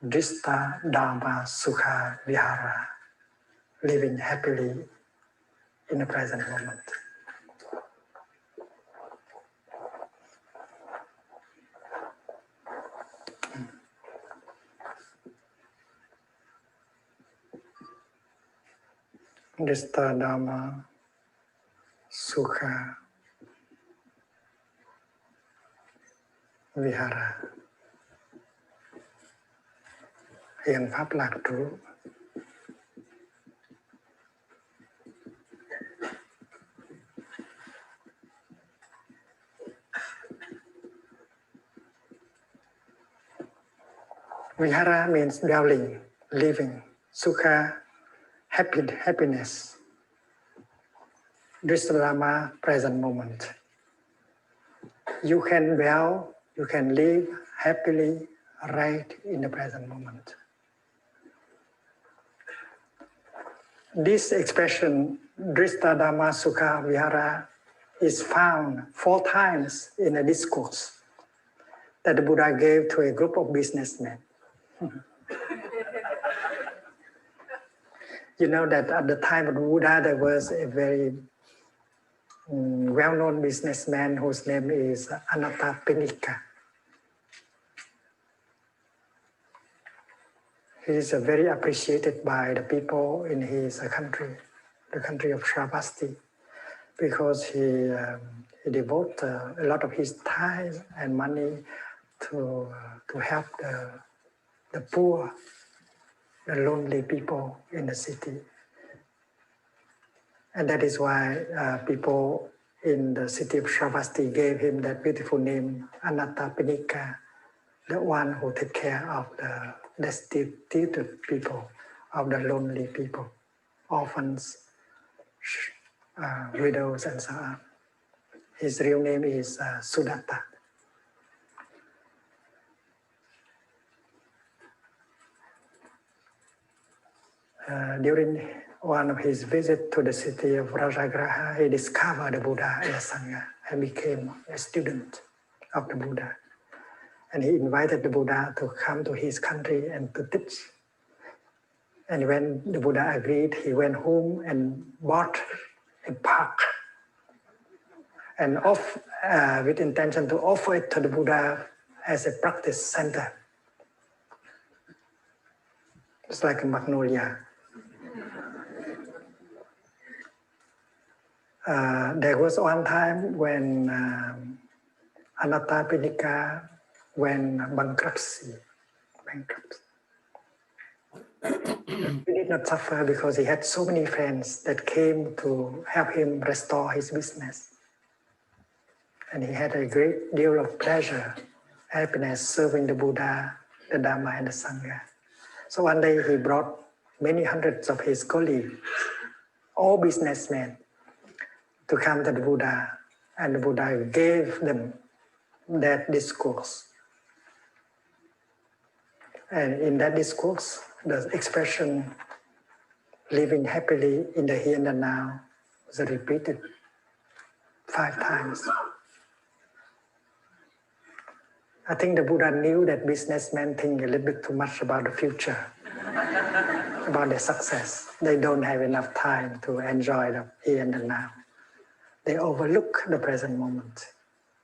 Drista Dharma Sukha Vihara, living happily in the present moment. Drista Dharma Sukha Vihara. Hiện pháp lạc trú. Vihara means dwelling, living. Sukha, happiness. Dristarama, present moment. You can dwell, you can live happily right in the present moment. This expression, Dristadhamma Sukha Vihara, is found 4 times in a discourse that the Buddha gave to a group of businessmen. You know that at the time of the Buddha, there was a very well-known businessman whose name is Anattapinika. He is very appreciated by the people in his country, the country of Shravasti, because he devotes a lot of his time and money to help the poor, the lonely people in the city. And that is why people in the city of Shravasti gave him that beautiful name, Anattapinika, the one who takes care of the destitute people, of the lonely people, orphans, widows, and so on. His real name is Sudatta. During one of his visits to the city of Rajagraha, he discovered the Buddha and the Sangha and became a student of the Buddha. And he invited the Buddha to come to his country and to teach. And when the Buddha agreed, he went home and bought a park and with intention to offer it to the Buddha as a practice center. It's like a magnolia. There was one time when Anattapinika went bankruptcy. He did not suffer because he had so many friends that came to help him restore his business. And he had a great deal of pleasure, happiness serving the Buddha, the Dhamma, and the Sangha. So one day he brought many hundreds of his colleagues, all businessmen, to come to the Buddha, and the Buddha gave them that discourse. And in that discourse, the expression living happily in the here and the now was repeated 5 times. I think the Buddha knew that businessmen think a little bit too much about the future, about their success. They don't have enough time to enjoy the here and the now. They overlook the present moment.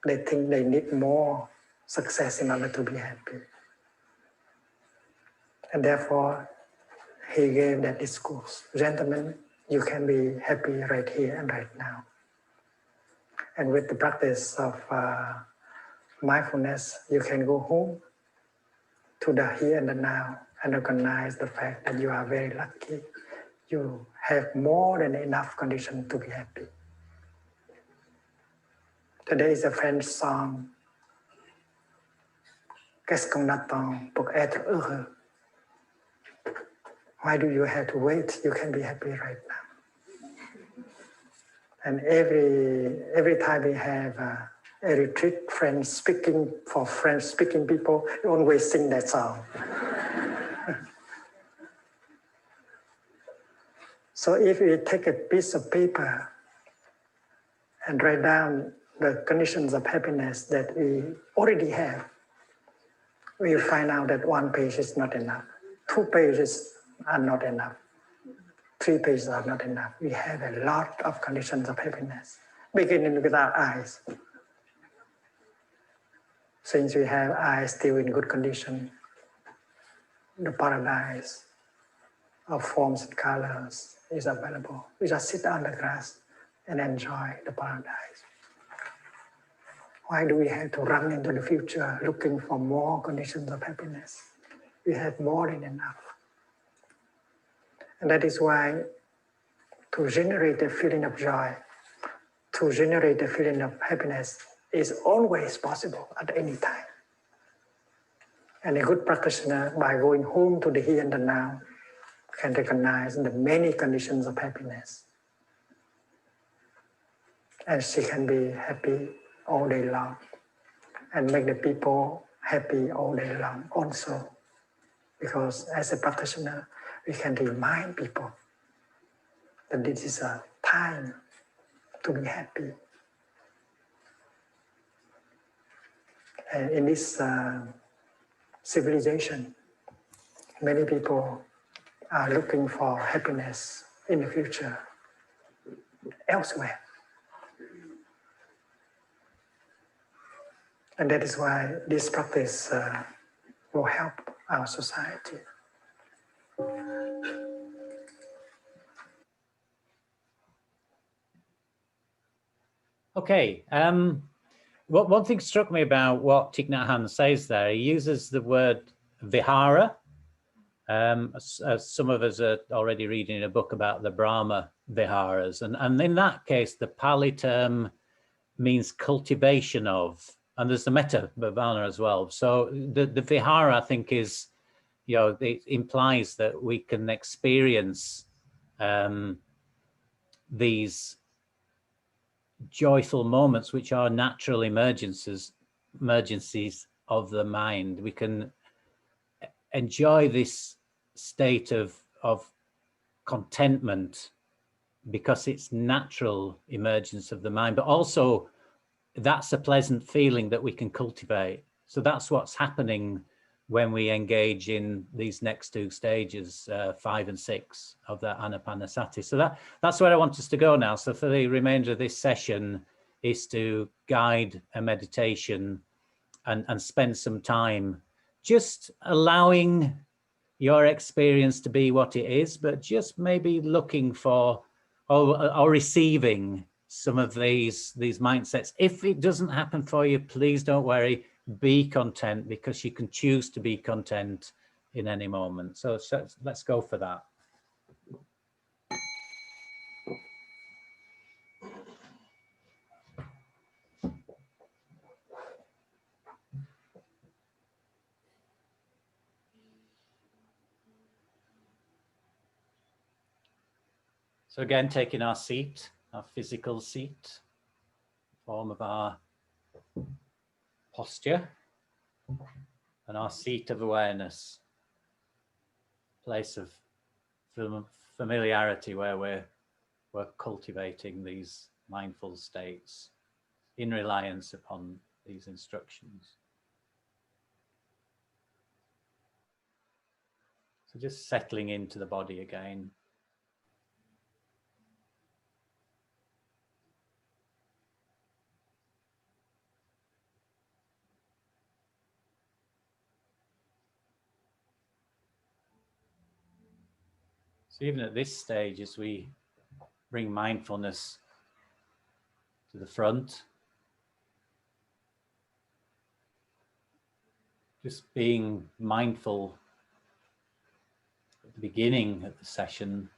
They think they need more success in order to be happy. And therefore, he gave that discourse. Gentlemen, you can be happy right here and right now. And with the practice of mindfulness, you can go home to the here and the now and recognize the fact that you are very lucky. You have more than enough condition to be happy. Today is a French song. Qu'est-ce qu'on attend pour être heureux? Why do you have to wait? You can be happy right now. And every time we have a retreat, French speaking people, you always sing that song. So if we take a piece of paper and write down the conditions of happiness that we already have, we will find out that 1 page is not enough. 2 pages are not enough. 3 pages are not enough. We have a lot of conditions of happiness, beginning with our eyes. Since we have eyes still in good condition, the paradise of forms and colors is available. We just sit on the grass and enjoy the paradise. Why do we have to run into the future looking for more conditions of happiness? We have more than enough. And that is why to generate a feeling of joy, to generate a feeling of happiness is always possible at any time. And a good practitioner, by going home to the here and the now, can recognize the many conditions of happiness. And she can be happy all day long and make the people happy all day long also. Because as a practitioner, we can remind people that this is a time to be happy. And in this civilization, many people are looking for happiness in the future elsewhere. And that is why this practice will help our society. Okay. One thing struck me about what Thich Nhat Hanh says there. He uses the word vihara. As some of us are already reading a book about the Brahma viharas. And in that case, the Pali term means cultivation of, and there's the metta bhavana as well. So the vihara, I think, is, it implies that we can experience these joyful moments, which are natural emergencies of the mind. We can enjoy this state of contentment because it's natural emergence of the mind, but also that's a pleasant feeling that we can cultivate. So that's what's happening when we engage in these next 2 stages, 5 and 6 of the Anapanasati. So that's where I want us to go now. So for the remainder of this session is to guide a meditation and spend some time just allowing your experience to be what it is, but just maybe looking for or receiving some of these mindsets. If it doesn't happen for you, please don't worry. Be content, because you can choose to be content in any moment. So let's go for that. So again, taking our seat, our physical seat, form of our posture, and our seat of awareness, place of familiarity where we're cultivating these mindful states in reliance upon these instructions. So just settling into the body again. So even at this stage, as we bring mindfulness to the front, just being mindful at the beginning of the session,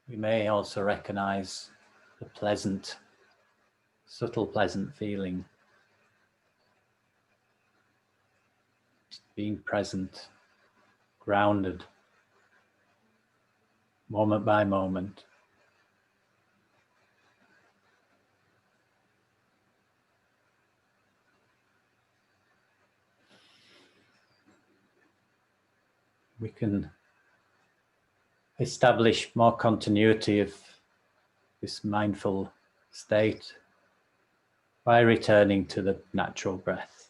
we may also recognize the pleasant, subtle pleasant feeling. Just being present, grounded, moment by moment. We can establish more continuity of this mindful state by returning to the natural breath.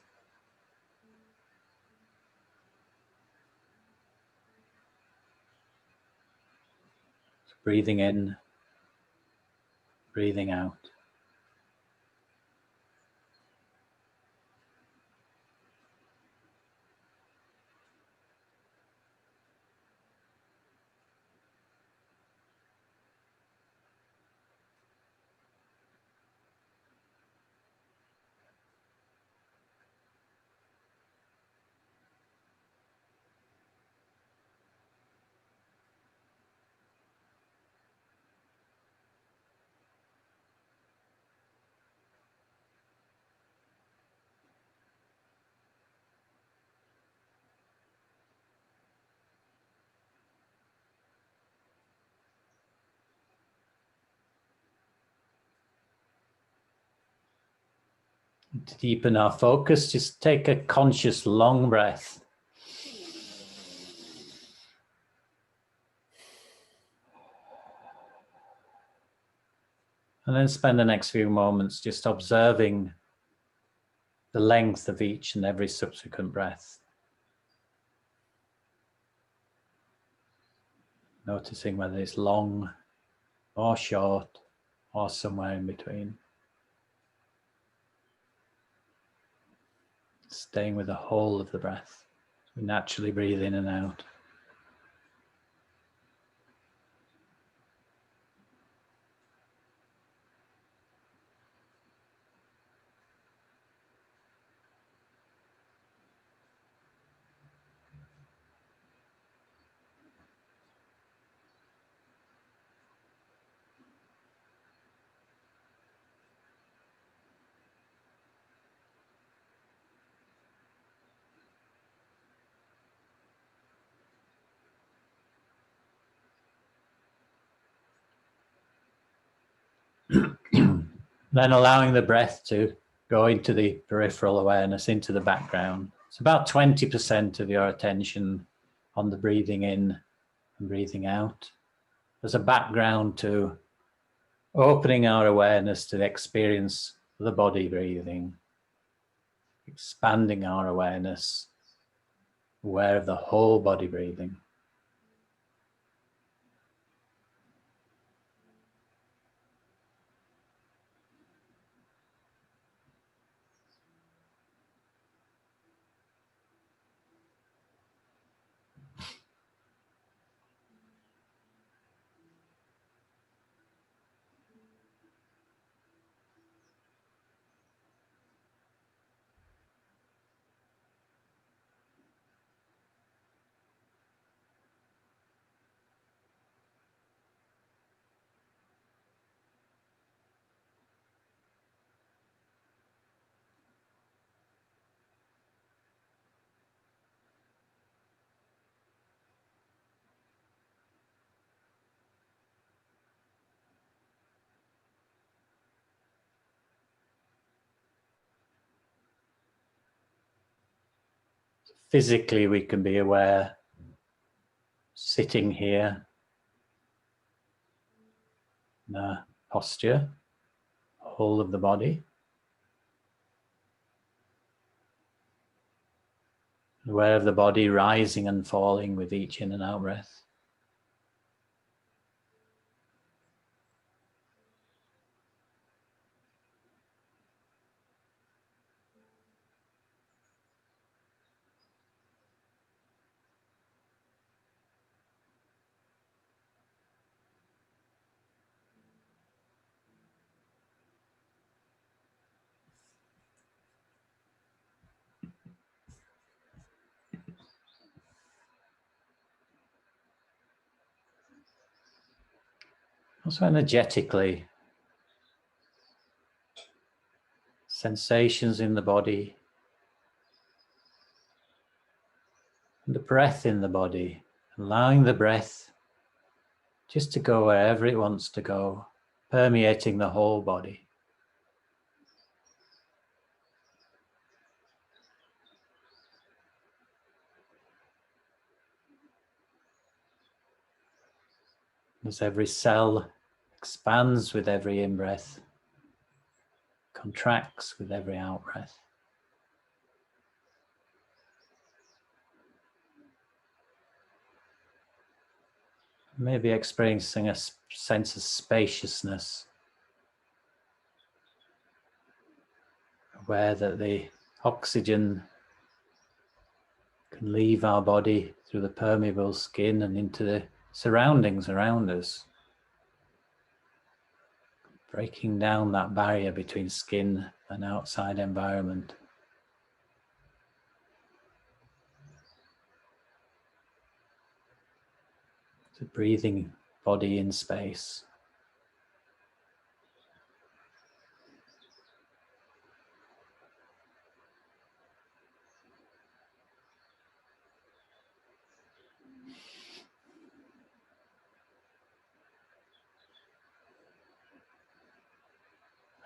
So breathing in, breathing out. To deepen our focus, just take a conscious long breath. And then spend the next few moments just observing the length of each and every subsequent breath. Noticing whether it's long or short or somewhere in between. Staying with the whole of the breath. We naturally breathe in and out. Then allowing the breath to go into the peripheral awareness, into the background. It's about 20% of your attention on the breathing in and breathing out. There's a background to opening our awareness to the experience of the body breathing, expanding our awareness, aware of the whole body breathing. Physically, we can be aware, sitting here, in a posture, whole of the body. Aware of the body rising and falling with each in and out breath. Also energetically, sensations in the body, and the breath in the body, allowing the breath just to go wherever it wants to go, permeating the whole body. As every cell expands with every in-breath, contracts with every out-breath. Maybe experiencing a sense of spaciousness, aware that the oxygen can leave our body through the permeable skin and into the surroundings around us, breaking down that barrier between skin and outside environment. It's a breathing body in space.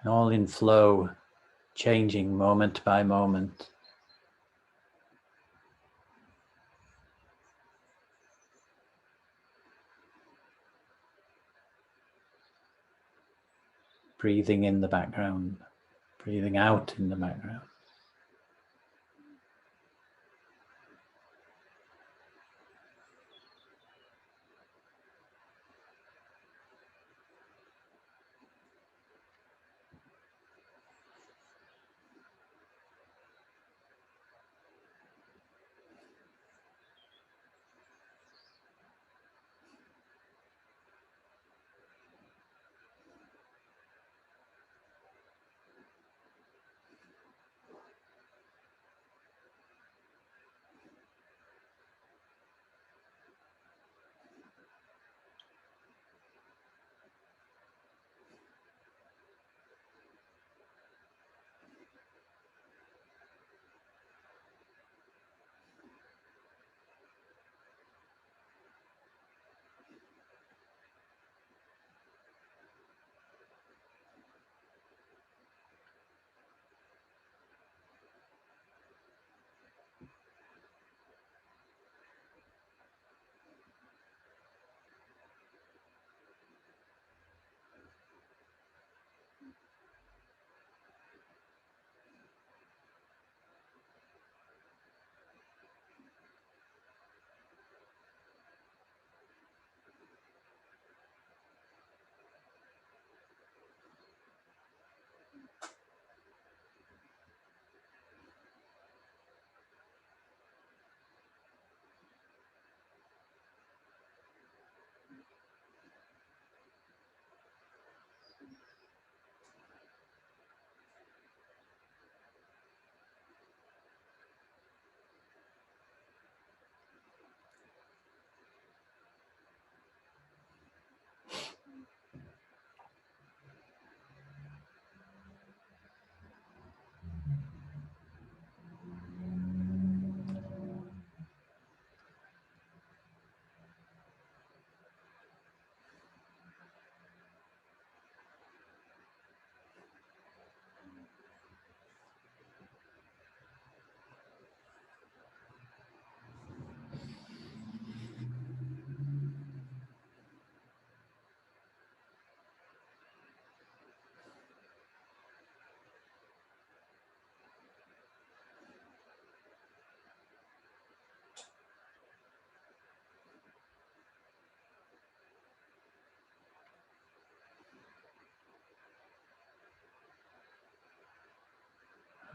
And all in flow, changing moment by moment. Breathing in the background, breathing out in the background.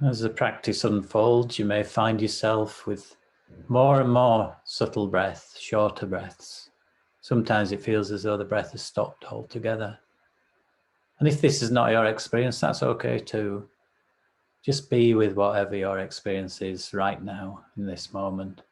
As the practice unfolds, you may find yourself with more and more subtle breaths, shorter breaths. Sometimes it feels as though the breath has stopped altogether. And if this is not your experience, that's okay too. Just be with whatever your experience is right now in this moment.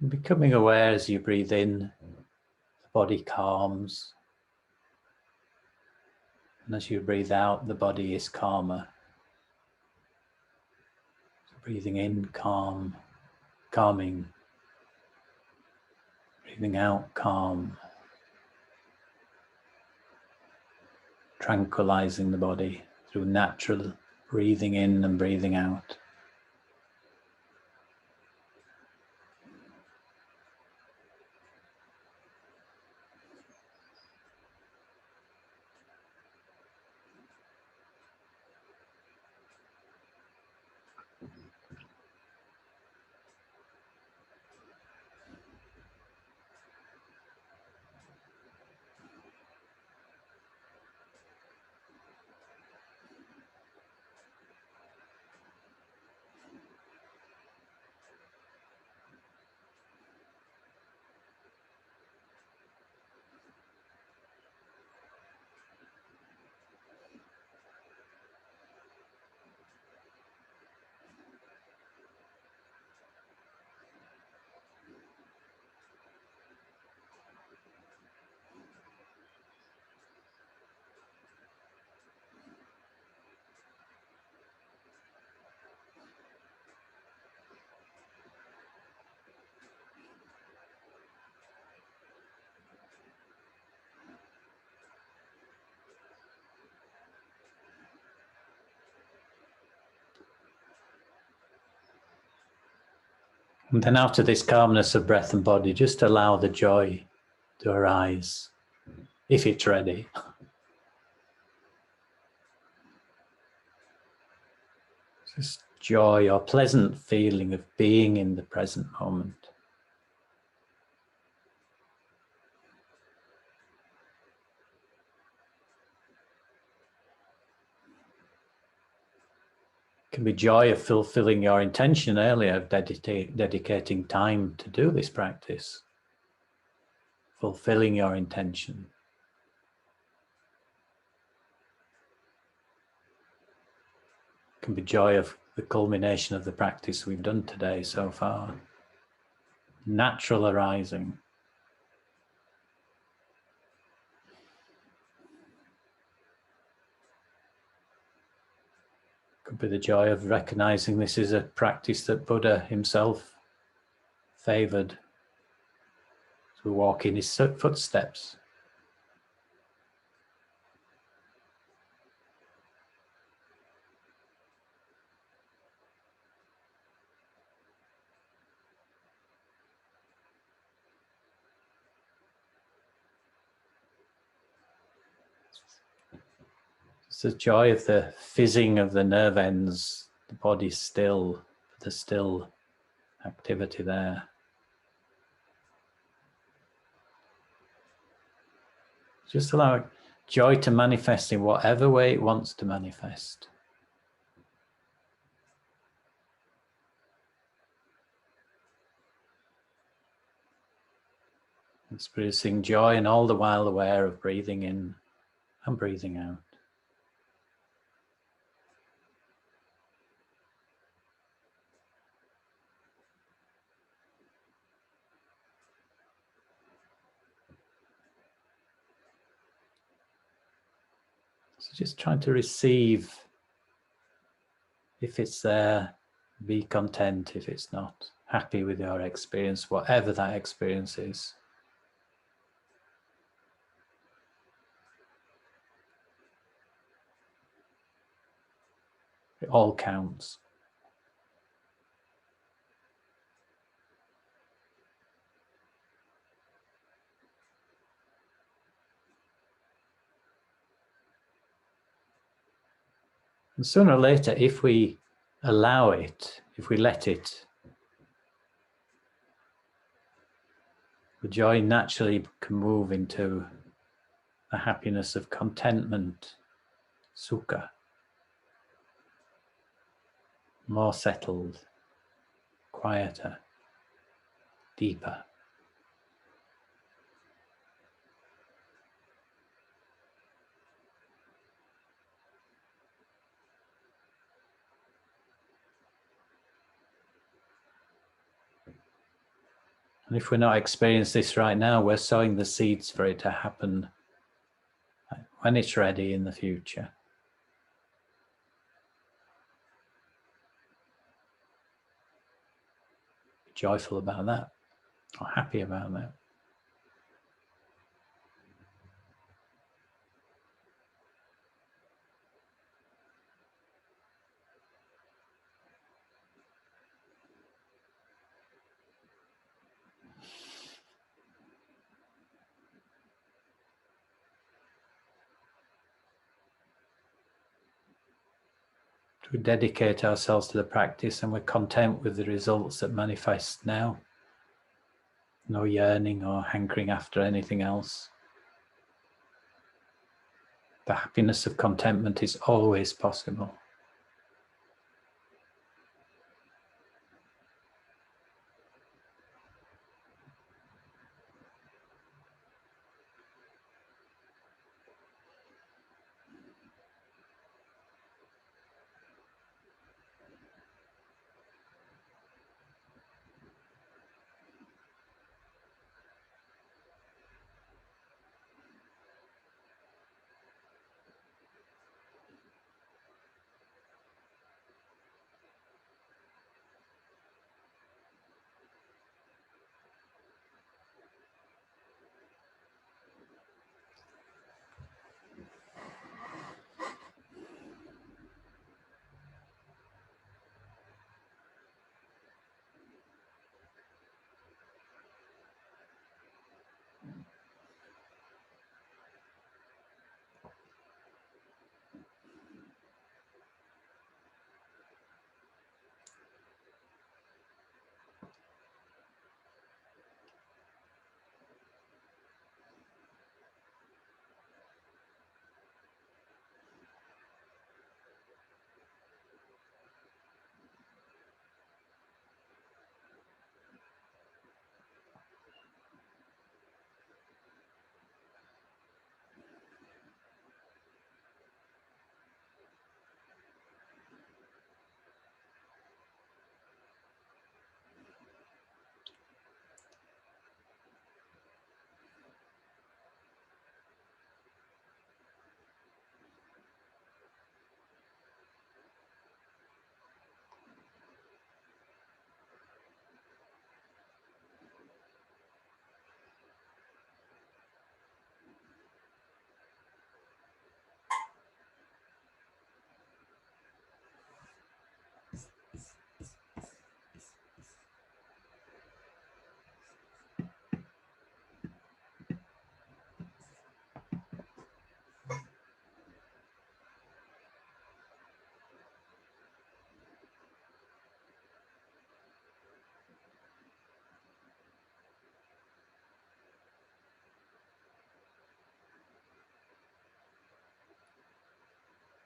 And becoming aware as you breathe in, the body calms. And as you breathe out, the body is calmer. So breathing in, calm, calming. Breathing out, calm. Tranquilizing the body through natural breathing in and breathing out. And then after this calmness of breath and body, just allow the joy to arise, if it's ready. Just joy or pleasant feeling of being in the present moment. It can be joy of fulfilling your intention earlier of dedicating time to do this practice. Fulfilling your intention. It can be joy of the culmination of the practice we've done today so far. Natural arising. Could be the joy of recognizing this is a practice that Buddha himself favored as we walk in his footsteps. It's the joy of the fizzing of the nerve ends, the body still, the still activity there. Just allow joy to manifest in whatever way it wants to manifest. Experiencing joy and all the while aware of breathing in and breathing out. So just trying to receive. If it's there, be content. If it's not, happy with your experience, whatever that experience is. It all counts. And sooner or later, if we allow it, if we let it, the joy naturally can move into a happiness of contentment, sukha, more settled, quieter, deeper. And if we're not experiencing this right now, we're sowing the seeds for it to happen when it's ready in the future. Be joyful about that, or happy about that. We dedicate ourselves to the practice and we're content with the results that manifest now. No yearning or hankering after anything else. The happiness of contentment is always possible.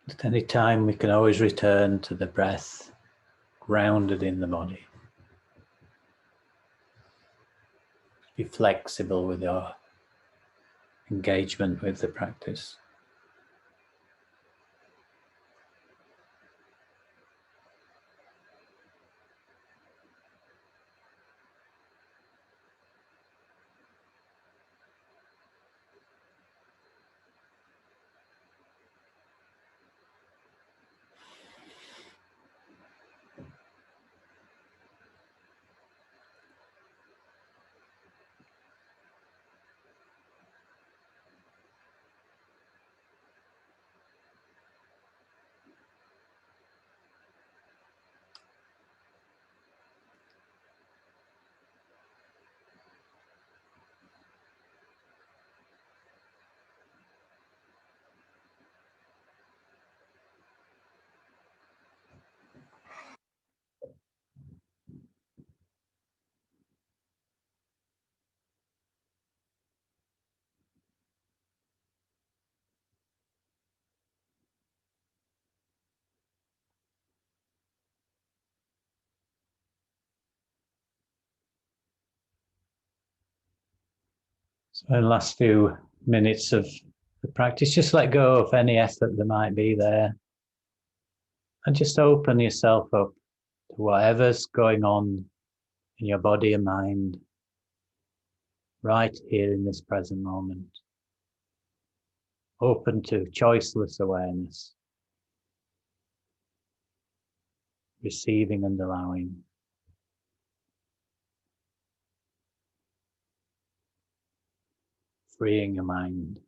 At any time, we can always return to the breath, grounded in the body. Be flexible with your engagement with the practice. So in the last few minutes of the practice, just let go of any effort that might be there. And just open yourself up to whatever's going on in your body and mind. right here in this present moment, open to choiceless awareness, receiving and allowing. Freeing your mind.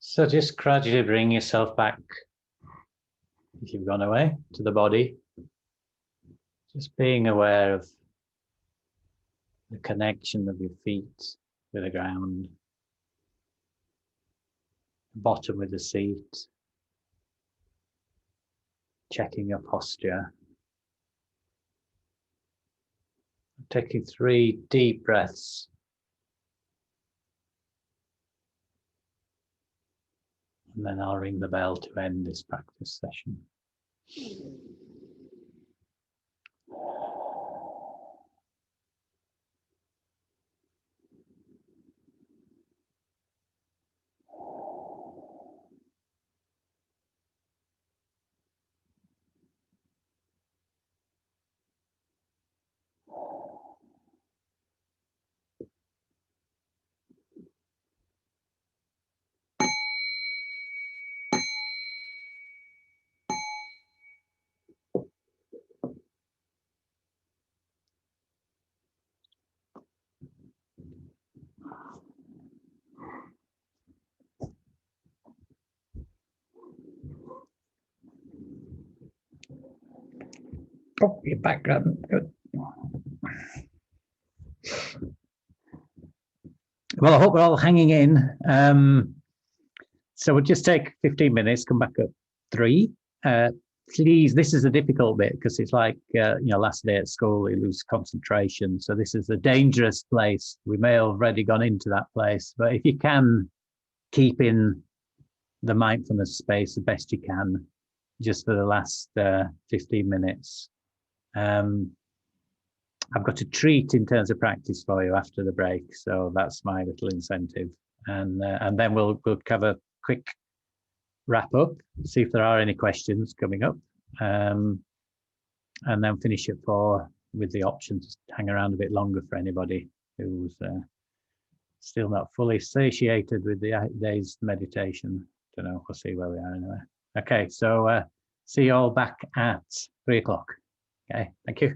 So just gradually bring yourself back, if you've gone away, to the body. Just being aware of the connection of your feet with the ground, bottom with the seat, checking your posture. Taking 3 deep breaths. And then I'll ring the bell to end this practice session. Oh, your background, good. Well, I hope we're all hanging in. So we'll just take 15 minutes, come back at 3. Please, this is a difficult bit because it's like, last day at school, you lose concentration. So this is a dangerous place. We may have already gone into that place, but if you can keep in the mindfulness space the best you can, just for the last 15 minutes. I've got a treat in terms of practice for you after the break, so that's my little incentive, and then we'll have a quick wrap up, see if there are any questions coming up, and then finish at 4 with the option to hang around a bit longer for anybody who's still not fully satiated with the day's meditation. Don't know, we'll see where we are anyway. Okay, so see you all back at 3 o'clock. Okay, thank you.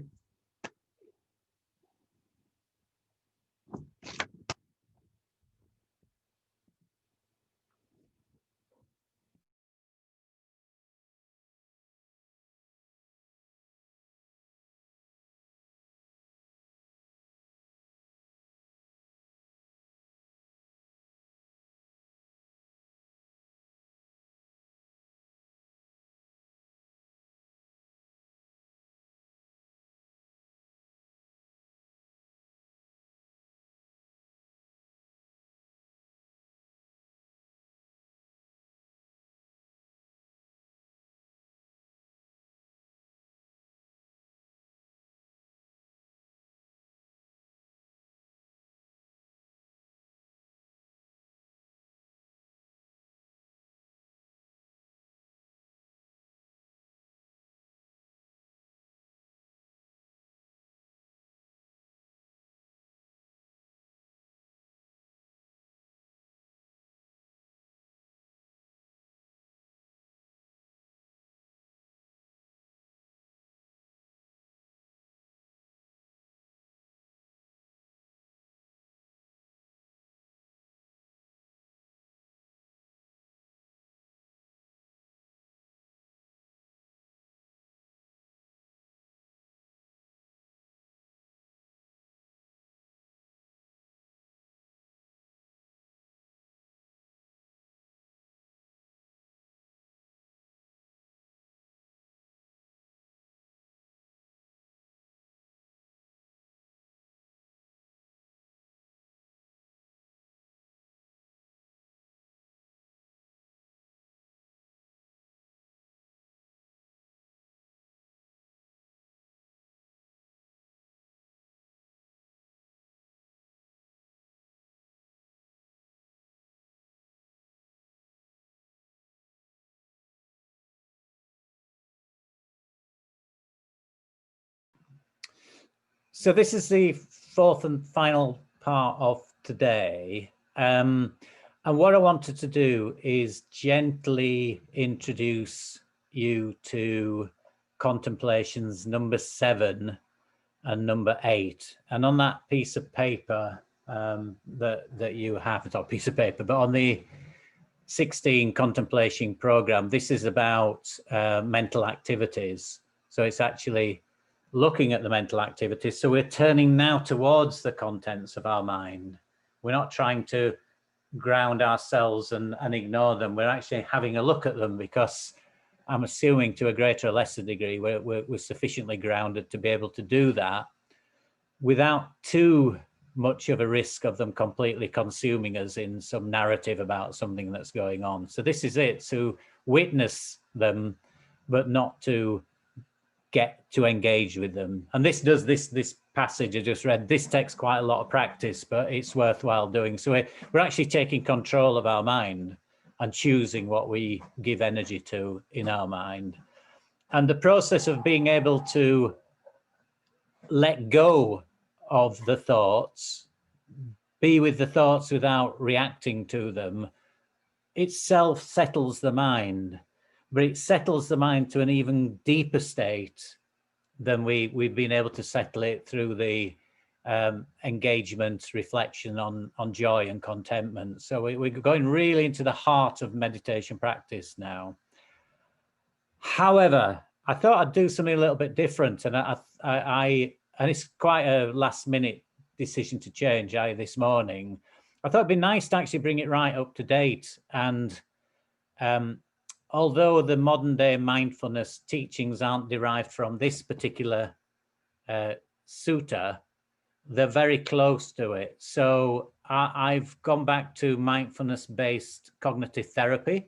So this is the fourth and final part of today. And what I wanted to do is gently introduce you to contemplations number 7 and number 8. And on that piece of paper that you have, it's not a piece of paper, but on the 16 contemplation program, this is about mental activities. So it's actually looking at the mental activities. So we're turning now towards the contents of our mind. We're not trying to ground ourselves and ignore them. We're actually having a look at them, because I'm assuming to a greater or lesser degree we're sufficiently grounded to be able to do that without too much of a risk of them completely consuming us in some narrative about something that's going on. So this is it, to witness them, but not to get to engage with them. And this passage I just read, this takes quite a lot of practice, but it's worthwhile doing. So we're actually taking control of our mind and choosing what we give energy to in our mind. And the process of being able to let go of the thoughts, be with the thoughts without reacting to them, itself settles the mind, but it settles the mind to an even deeper state than we've been able to settle it through the engagement, reflection on joy and contentment. So we're going really into the heart of meditation practice now. However, I thought I'd do something a little bit different, and and it's quite a last minute decision to change this morning. I thought it'd be nice to actually bring it right up to date. And although the modern day mindfulness teachings aren't derived from this particular sutta, they're very close to it. So I've gone back to mindfulness-based cognitive therapy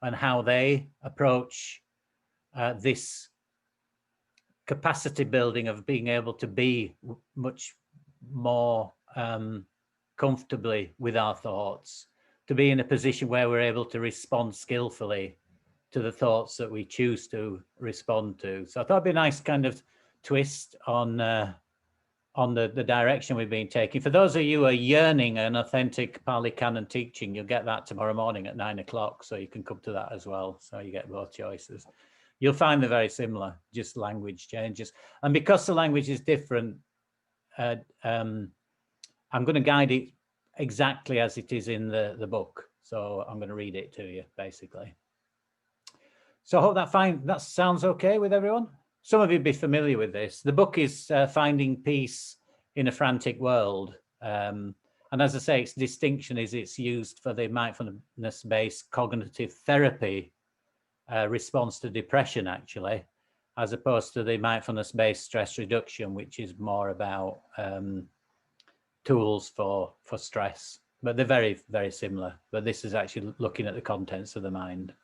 and how they approach this capacity building of being able to be much more comfortably with our thoughts, to be in a position where we're able to respond skillfully to the thoughts that we choose to respond to. So I thought it'd be a nice kind of twist on the direction we've been taking. For those of you who are yearning an authentic Pali Canon teaching, you'll get that tomorrow morning at 9 o'clock, so you can come to that as well. So you get both choices. You'll find they're very similar, just language changes. And because the language is different, I'm going to guide it exactly as it is in the book. So I'm going to read it to you, basically. So I hope that sounds okay with everyone. Some of you will be familiar with this. The book is Finding Peace in a Frantic World. And as I say, its distinction is it's used for the mindfulness-based cognitive therapy response to depression, actually, as opposed to the mindfulness-based stress reduction, which is more about tools for stress. But they're very, very similar. But this is actually looking at the contents of the mind.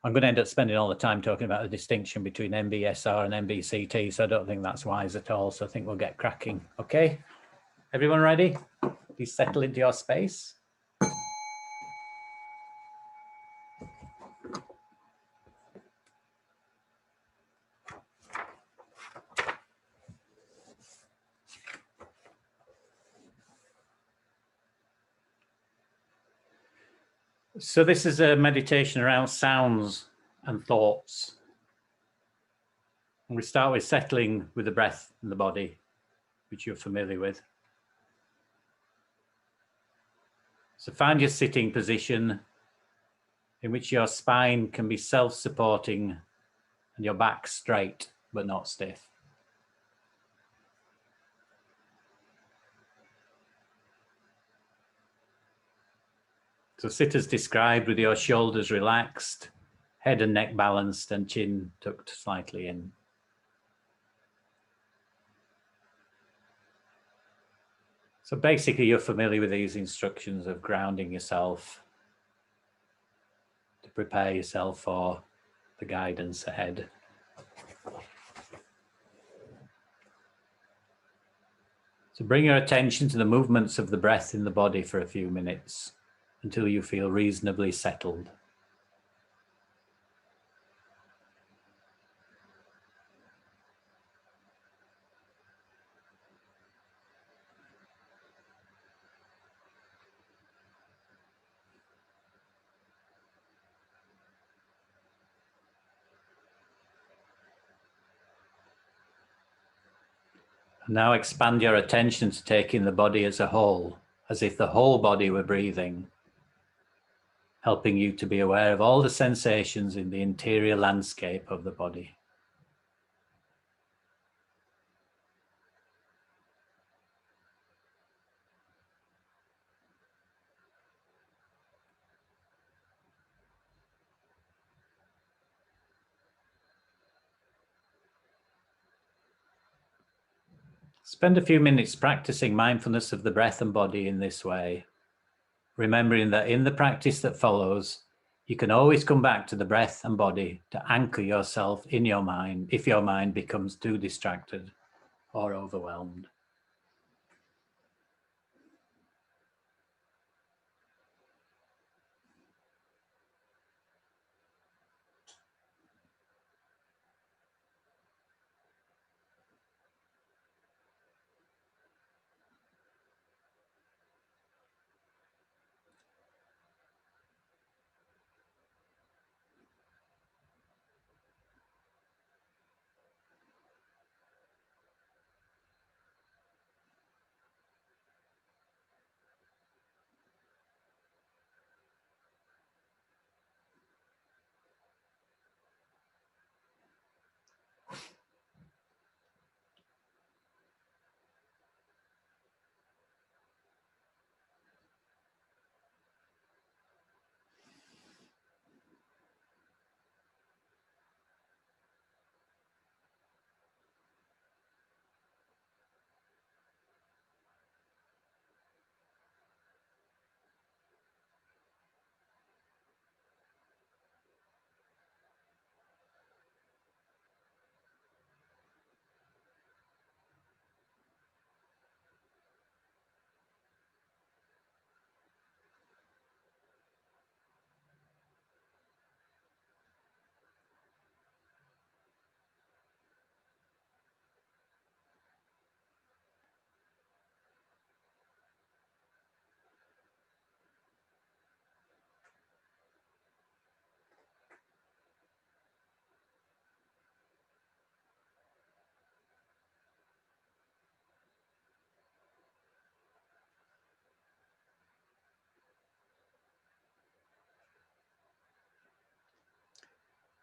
I'm going to end up spending all the time talking about the distinction between MBSR and MBCT, so I don't think that's wise at all. So I think we'll get cracking. Okay, everyone ready? Please settle into your space. So this is a meditation around sounds and thoughts. And we start with settling with the breath and the body, which you're familiar with. So find your sitting position in which your spine can be self-supporting and your back straight but not stiff. So sit as described with your shoulders relaxed, head and neck balanced, and chin tucked slightly in. So basically you're familiar with these instructions of grounding yourself to prepare yourself for the guidance ahead. So bring your attention to the movements of the breath in the body for a few minutes until you feel reasonably settled. Now expand your attention to taking the body as a whole, as if the whole body were breathing, helping you to be aware of all the sensations in the interior landscape of the body. Spend a few minutes practicing mindfulness of the breath and body in this way, remembering that in the practice that follows, you can always come back to the breath and body to anchor yourself in your mind if your mind becomes too distracted or overwhelmed.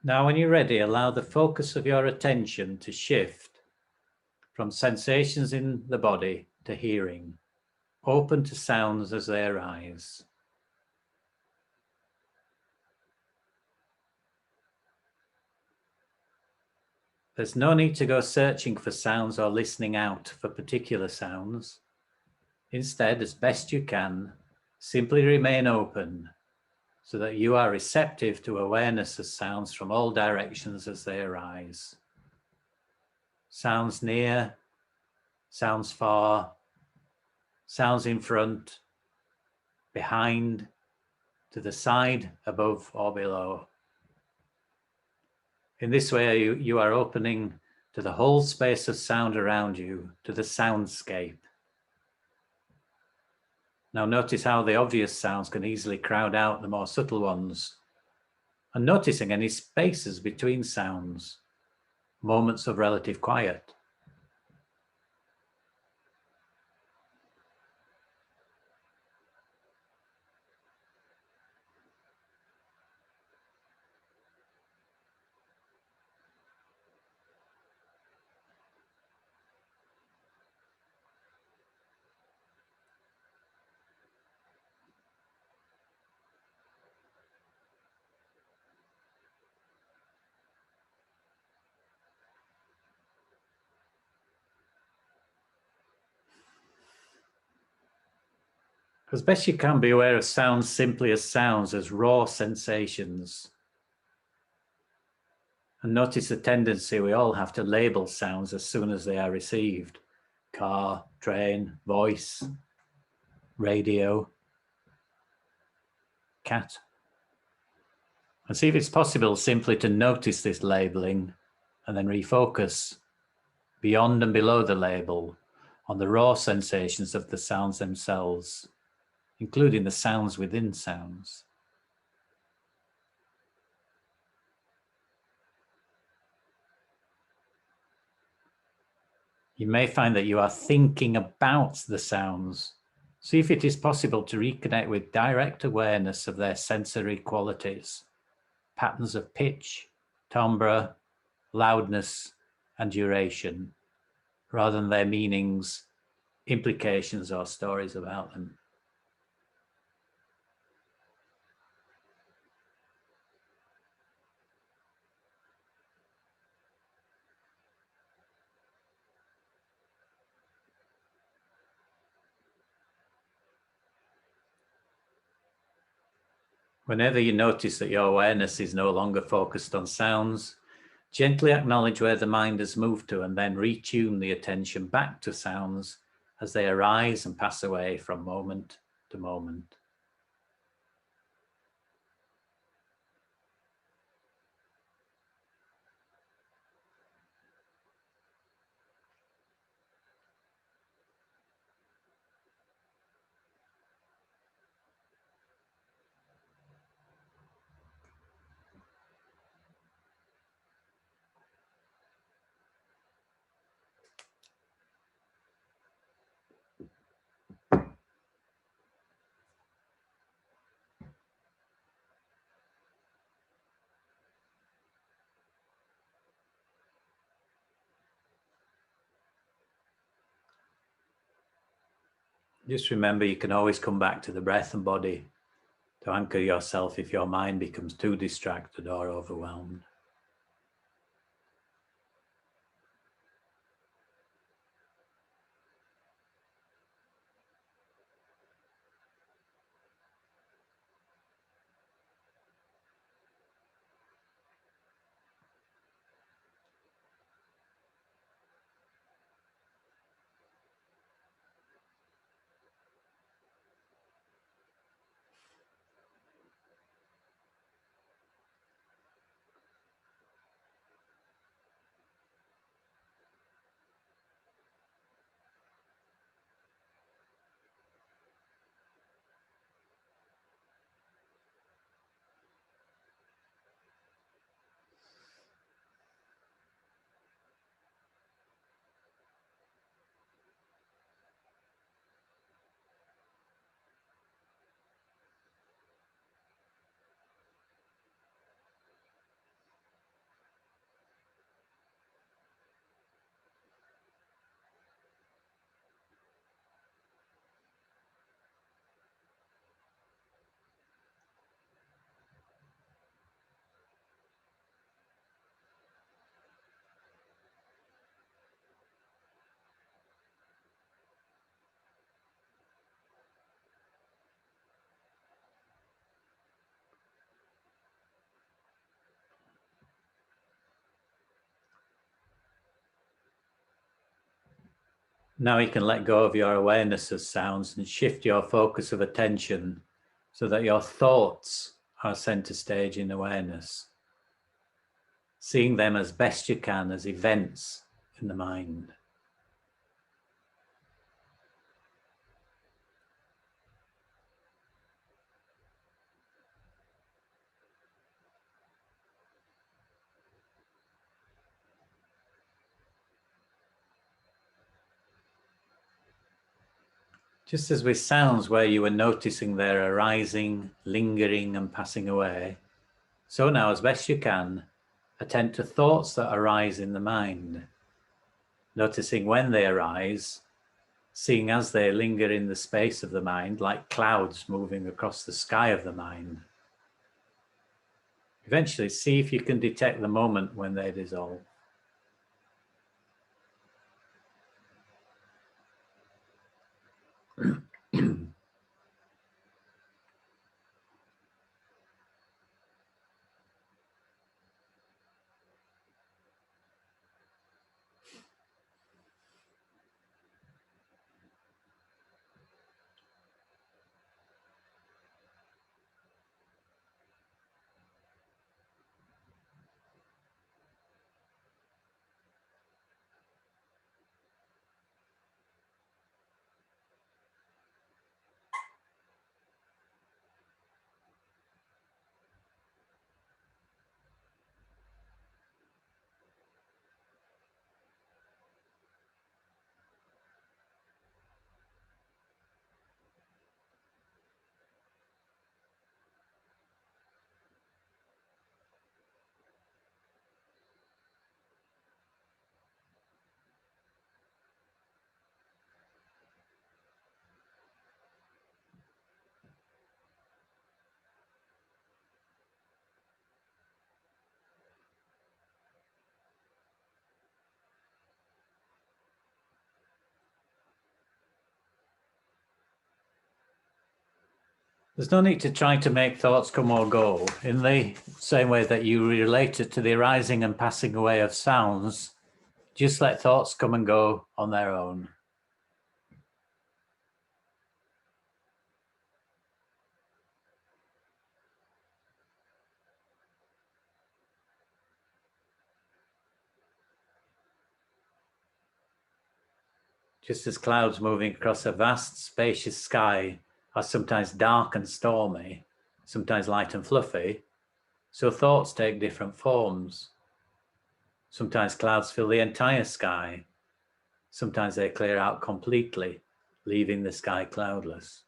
Now, when you're ready, allow the focus of your attention to shift from sensations in the body to hearing, open to sounds as they arise. There's no need to go searching for sounds or listening out for particular sounds. Instead, as best you can, simply remain open so that you are receptive to awareness of sounds from all directions as they arise. Sounds near, sounds far, sounds in front, behind, to the side, above or below. In this way, you are opening to the whole space of sound around you, to the soundscape. Now notice how the obvious sounds can easily crowd out the more subtle ones, and noticing any spaces between sounds, moments of relative quiet. As best you can, be aware of sounds simply as sounds, as raw sensations. And notice the tendency we all have to label sounds as soon as they are received. Car, train, voice, radio, cat. And see if it's possible simply to notice this labeling and then refocus beyond and below the label on the raw sensations of the sounds themselves, including the sounds within sounds. You may find that you are thinking about the sounds. See if it is possible to reconnect with direct awareness of their sensory qualities, patterns of pitch, timbre, loudness, and duration, rather than their meanings, implications, or stories about them. Whenever you notice that your awareness is no longer focused on sounds, gently acknowledge where the mind has moved to and then retune the attention back to sounds as they arise and pass away from moment to moment. Just remember, you can always come back to the breath and body to anchor yourself if your mind becomes too distracted or overwhelmed. Now you can let go of your awareness of sounds and shift your focus of attention so that your thoughts are center stage in awareness, seeing them as best you can as events in the mind. Just as with sounds where you were noticing their arising, lingering, and passing away, so now, as best you can, attend to thoughts that arise in the mind, noticing when they arise, seeing as they linger in the space of the mind, like clouds moving across the sky of the mind. Eventually, see if you can detect the moment when they dissolve. There's no need to try to make thoughts come or go. In the same way that you relate it to the arising and passing away of sounds, just let thoughts come and go on their own. Just as clouds moving across a vast, spacious sky are sometimes dark and stormy, sometimes light and fluffy, so thoughts take different forms. Sometimes clouds fill the entire sky. Sometimes they clear out completely, leaving the sky cloudless.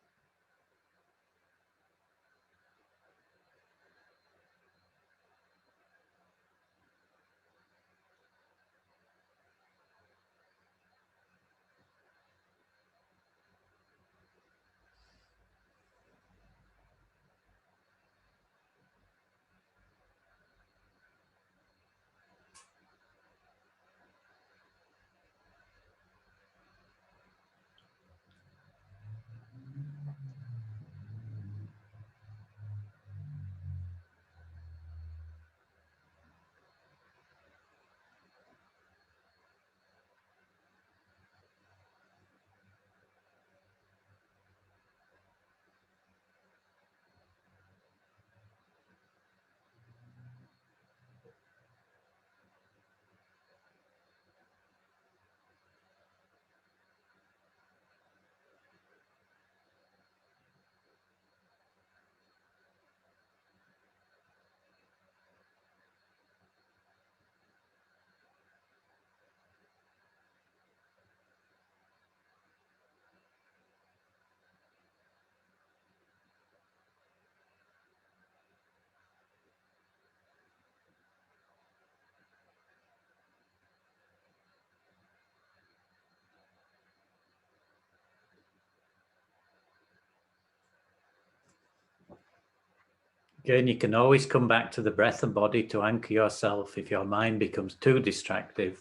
Again, you can always come back to the breath and body to anchor yourself if your mind becomes too distracted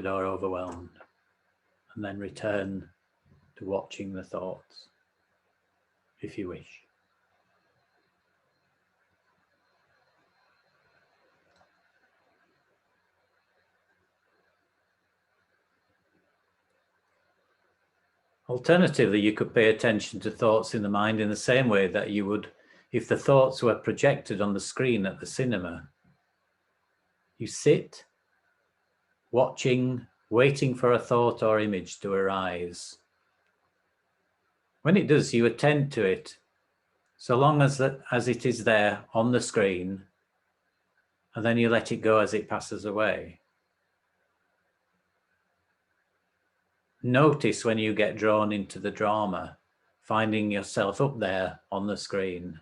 or overwhelmed, and then return to watching the thoughts if you wish. Alternatively, you could pay attention to thoughts in the mind in the same way that you would if the thoughts were projected on the screen at the cinema. You sit, watching, waiting for a thought or image to arise. When it does, you attend to it, so long as it is there on the screen, and then you let it go as it passes away. Notice when you get drawn into the drama, finding yourself up there on the screen.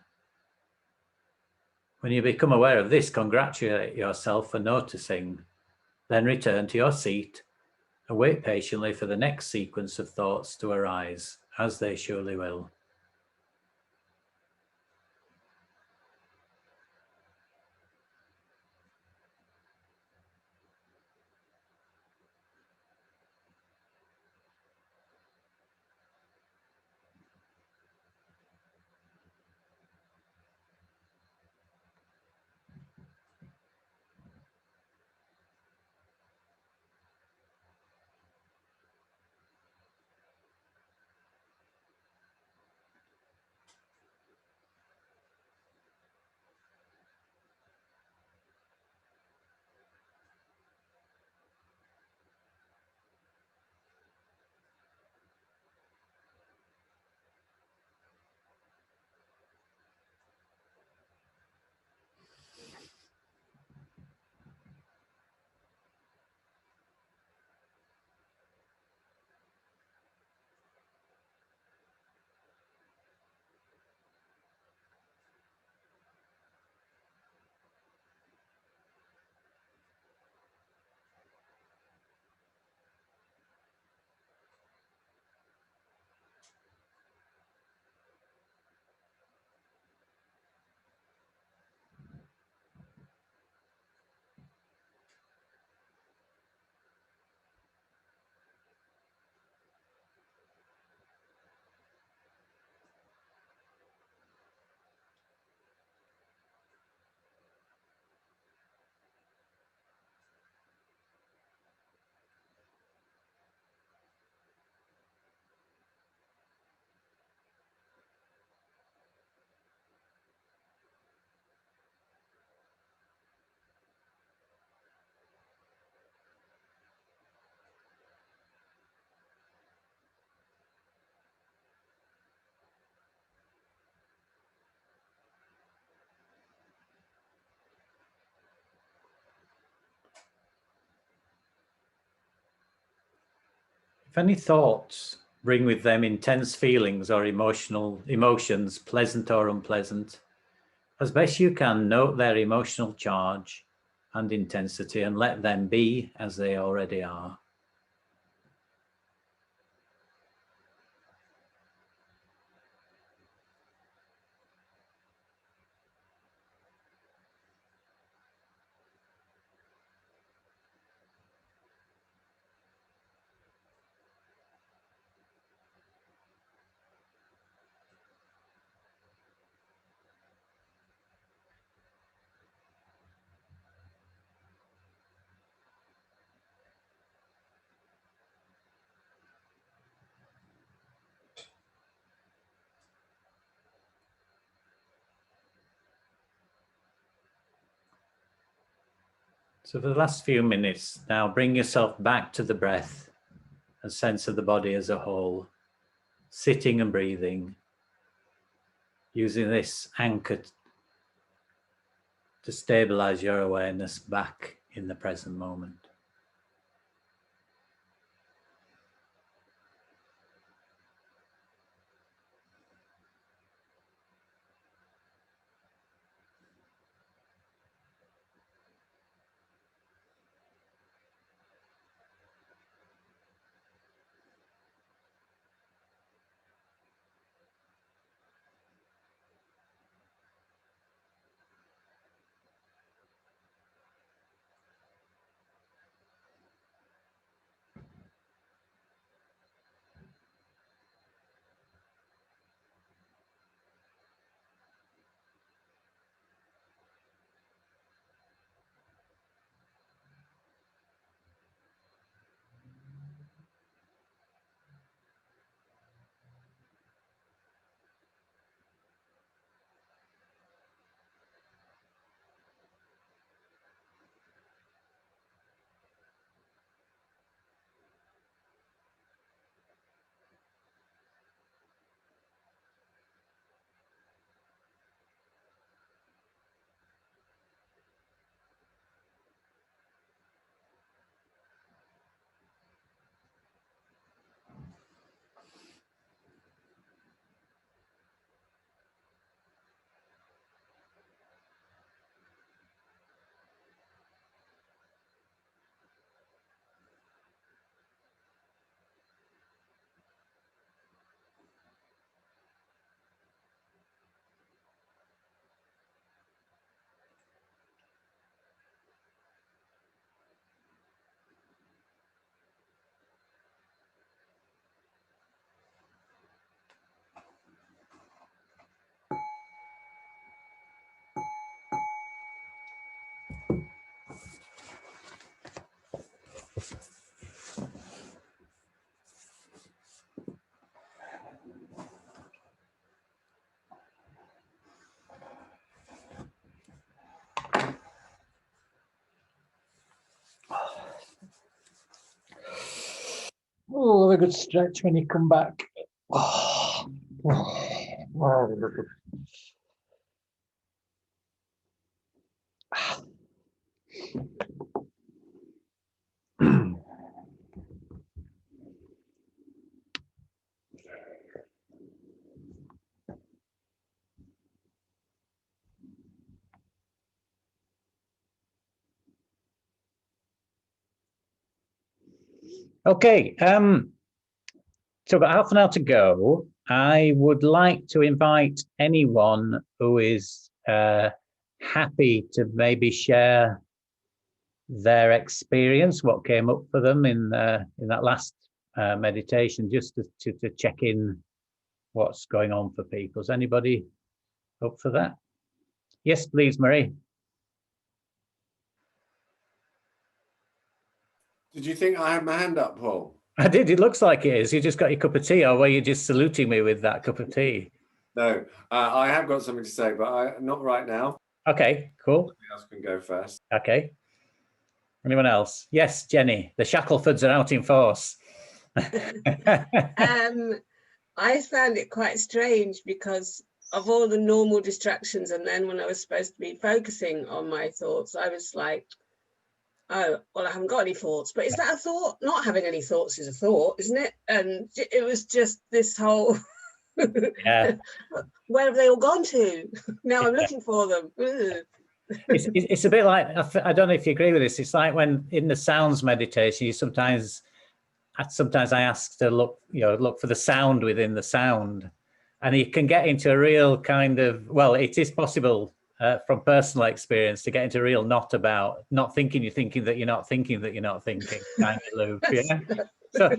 When you become aware of this, congratulate yourself for noticing, then return to your seat and wait patiently for the next sequence of thoughts to arise, as they surely will. If any thoughts bring with them intense feelings or emotions, pleasant or unpleasant, as best you can, note their emotional charge and intensity and let them be as they already are. So for the last few minutes, now bring yourself back to the breath and sense of the body as a whole, sitting and breathing, using this anchor to stabilize your awareness back in the present moment. Oh, have a good stretch when you come back. Okay, so about half an hour to go. I would like to invite anyone who is happy to maybe share their experience, what came up for them in that last meditation, just to check in what's going on for people. Is anybody up for that? Yes, please, Marie. Did you think I had my hand up, Paul? I did. It looks like it is. You just got your cup of tea, or were you just saluting me with that cup of tea? No, I have got something to say, but not right now. Okay, cool. Somebody else can go first. Okay. Anyone else? Yes, Jenny. The Shacklefords are out in force. I found it quite strange because of all the normal distractions, and then when I was supposed to be focusing on my thoughts, I was like, oh, well, I haven't got any thoughts. But is that a thought? Not having any thoughts is a thought, isn't it? And it was just this whole, Yeah. where have they all gone to? Now I'm looking for them. It's a bit like, I don't know if you agree with this, it's like when in the sounds meditation, you sometimes I ask to look for the sound within the sound, and you can get into a real kind of, well, it is possible from personal experience to get into a real not thinking you're thinking that you're not thinking that you're not thinking kind of loop. Yeah. So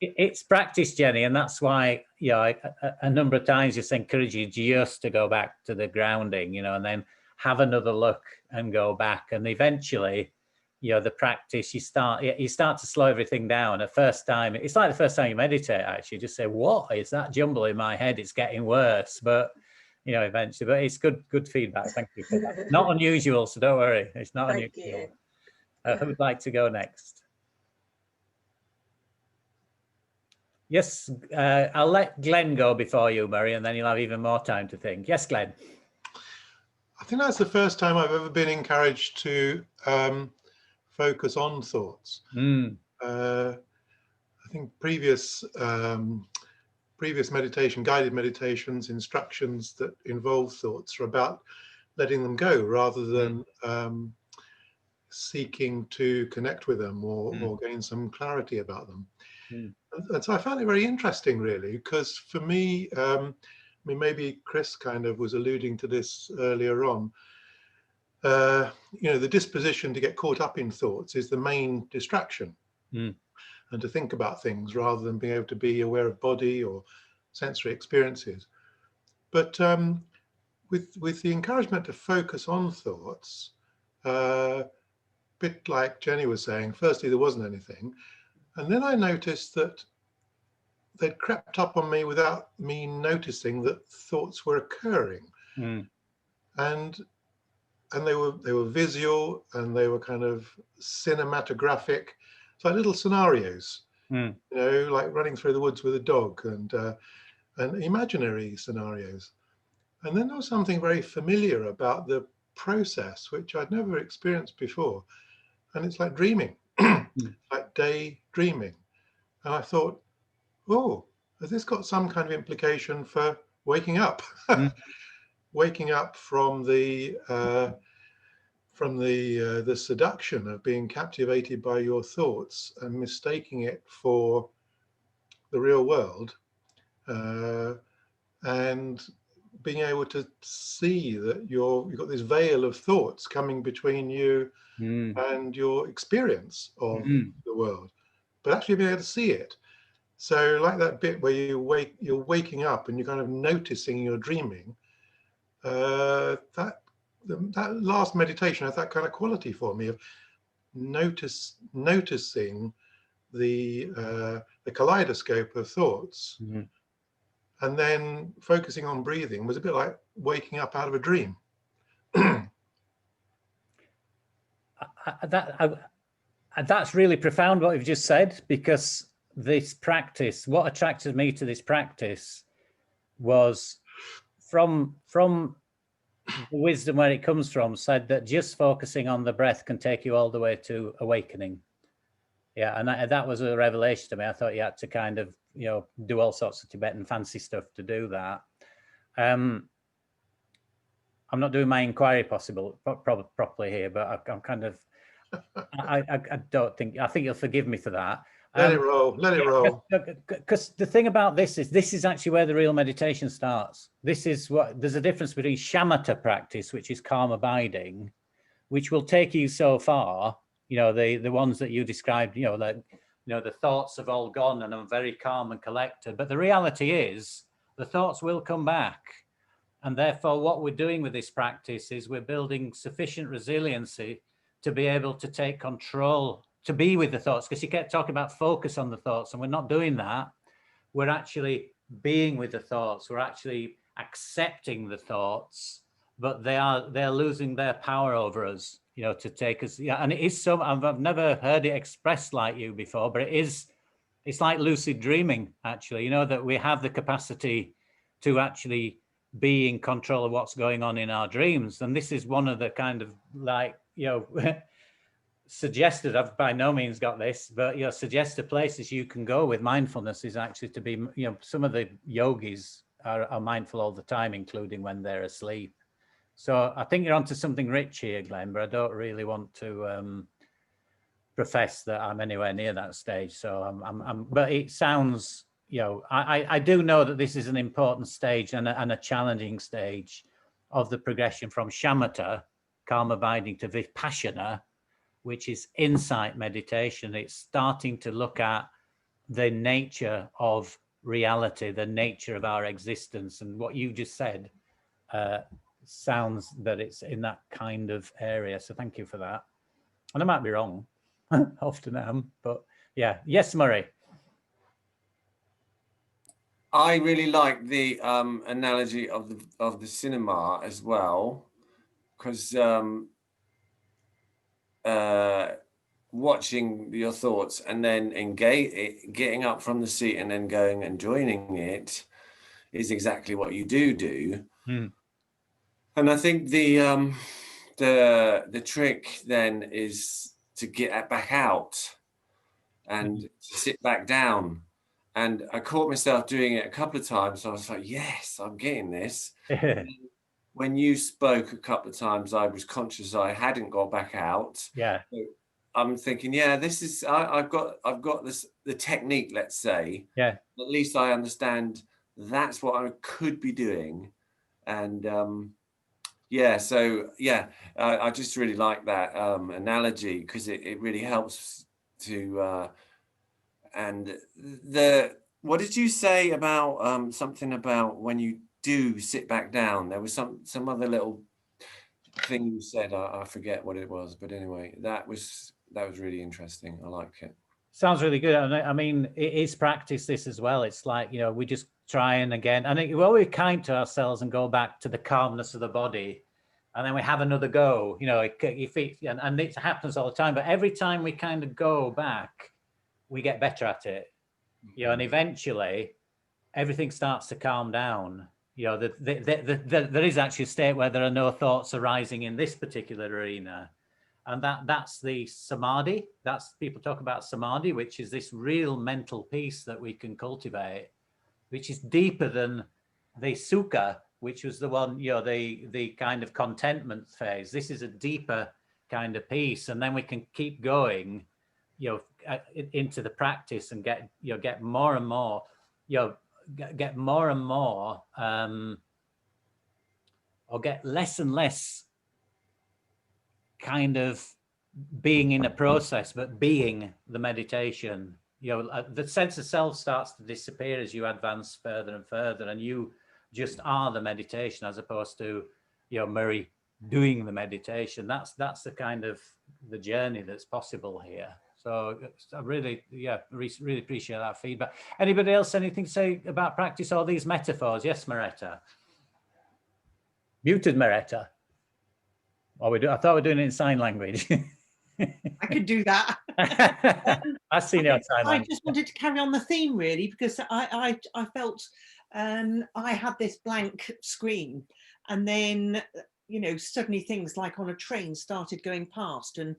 it's practice, Jenny, and that's why a number of times just encourage you just to go back to the grounding, and then have another look and go back, and eventually, the practice, you start to slow everything down. At first time, it's like the first time you meditate, actually, just say, what is that jumble in my head? It's getting worse, but eventually, but it's good feedback. Thank you for that. Not unusual, so don't worry, it's not unusual. Who would like to go next? Yes, I'll let Glenn go before you, Murray, and then you'll have even more time to think. Yes, Glenn. I think that's the first time I've ever been encouraged to focus on thoughts. I think previous guided meditations, instructions that involve thoughts are about letting them go rather than seeking to connect with them or gain some clarity about them. And so I found it very interesting, really, because for me, maybe Chris kind of was alluding to this earlier on. The disposition to get caught up in thoughts is the main distraction, and to think about things rather than being able to be aware of body or sensory experiences. But with the encouragement to focus on thoughts, a bit like Jenny was saying, firstly, there wasn't anything. And then I noticed that they'd crept up on me without me noticing that thoughts were occurring. And they were visual, and they were kind of cinematographic. It's like little scenarios, like running through the woods with a dog, and imaginary scenarios. And then there was something very familiar about the process, which I'd never experienced before. And it's like dreaming, like daydreaming. And I thought, oh, has this got some kind of implication for waking up? Waking up from the seduction of being captivated by your thoughts and mistaking it for the real world, and being able to see that you've got this veil of thoughts coming between you and your experience of the world, but actually being able to see it. So like that bit where you're waking up and you're kind of noticing you're dreaming, that last meditation has that kind of quality for me of noticing the kaleidoscope of thoughts, and then focusing on breathing was a bit like waking up out of a dream. That's really profound what you've just said, because this practice, what attracted me to this practice was from the wisdom where it comes from, said that just focusing on the breath can take you all the way to awakening. Yeah, and that was a revelation to me. I thought you had to kind of, do all sorts of Tibetan fancy stuff to do that. I'm not doing my inquiry properly here, but I'm kind of, I think you'll forgive me for that. Let it roll. Because the thing about this is actually where the real meditation starts. There's a difference between shamatha practice, which is calm abiding, which will take you so far. The ones that you described, the thoughts have all gone and I'm very calm and collected. But the reality is the thoughts will come back. And therefore, what we're doing with this practice is we're building sufficient resiliency to be able to take control, to be with the thoughts, because you kept talking about focus on the thoughts, and we're not doing that. We're actually being with the thoughts. We're actually accepting the thoughts, but they're losing their power over us, to take us. Yeah, and it is so. I've never heard it expressed like you before, but it's like lucid dreaming, actually. That we have the capacity to actually be in control of what's going on in our dreams, and this is one of the kind of suggested, I've by no means got this, but suggested places you can go with mindfulness is actually to be, some of the yogis are mindful all the time, including when they're asleep. So I think you're onto something rich here, Glenn, but I don't really want to profess that I'm anywhere near that stage. So but it sounds, I do know that this is an important stage and a challenging stage of the progression from shamatha, calm abiding, to vipassana, which is insight meditation. It's starting to look at the nature of reality, the nature of our existence. And what you just said sounds that it's in that kind of area. So thank you for that. And I might be wrong, often am, but yeah. Yes, Murray. I really like the analogy of the cinema as well, because watching your thoughts and then getting up from the seat and then going and joining it is exactly what you do. And I think the trick then is to get back out and to sit back down. And I caught myself doing it a couple of times. So I was like, yes, I'm getting this. When you spoke a couple of times, I was conscious I hadn't got back out. Yeah. So I'm thinking, yeah, this is, I've got this, the technique, let's say. Yeah. At least I understand that's what I could be doing. And yeah, so yeah, I just really like that analogy, because it really helps to, and what did you say about something about when you do sit back down? There was some other little thing you said. I forget what it was, but anyway, that was really interesting. I like it. Sounds really good. I mean, it is practice, this as well. It's like, we just try and again, I think we're kind to ourselves and go back to the calmness of the body, and then we have another go, and it happens all the time, but every time we kind of go back, we get better at it, and eventually everything starts to calm down. There is actually a state where there are no thoughts arising in this particular arena. And that's the samadhi. People talk about samadhi, which is this real mental peace that we can cultivate, which is deeper than the sukha, which was the one, the kind of contentment phase. This is a deeper kind of peace. And then we can keep going, into the practice and get more and more, get more and more, or get less and less kind of being in a process, but being the meditation. The sense of self starts to disappear as you advance further and further, and you just are the meditation, as opposed to Murray doing the meditation. That's the kind of the journey that's possible here. So I really appreciate that feedback. Anybody else anything to say about practice or these metaphors? Yes, Maretta. Muted, Maretta. I thought we were doing it in sign language. I could do that. I've seen your sign language. I just wanted to carry on the theme, really, because I felt I had this blank screen, and then suddenly things like on a train started going past, and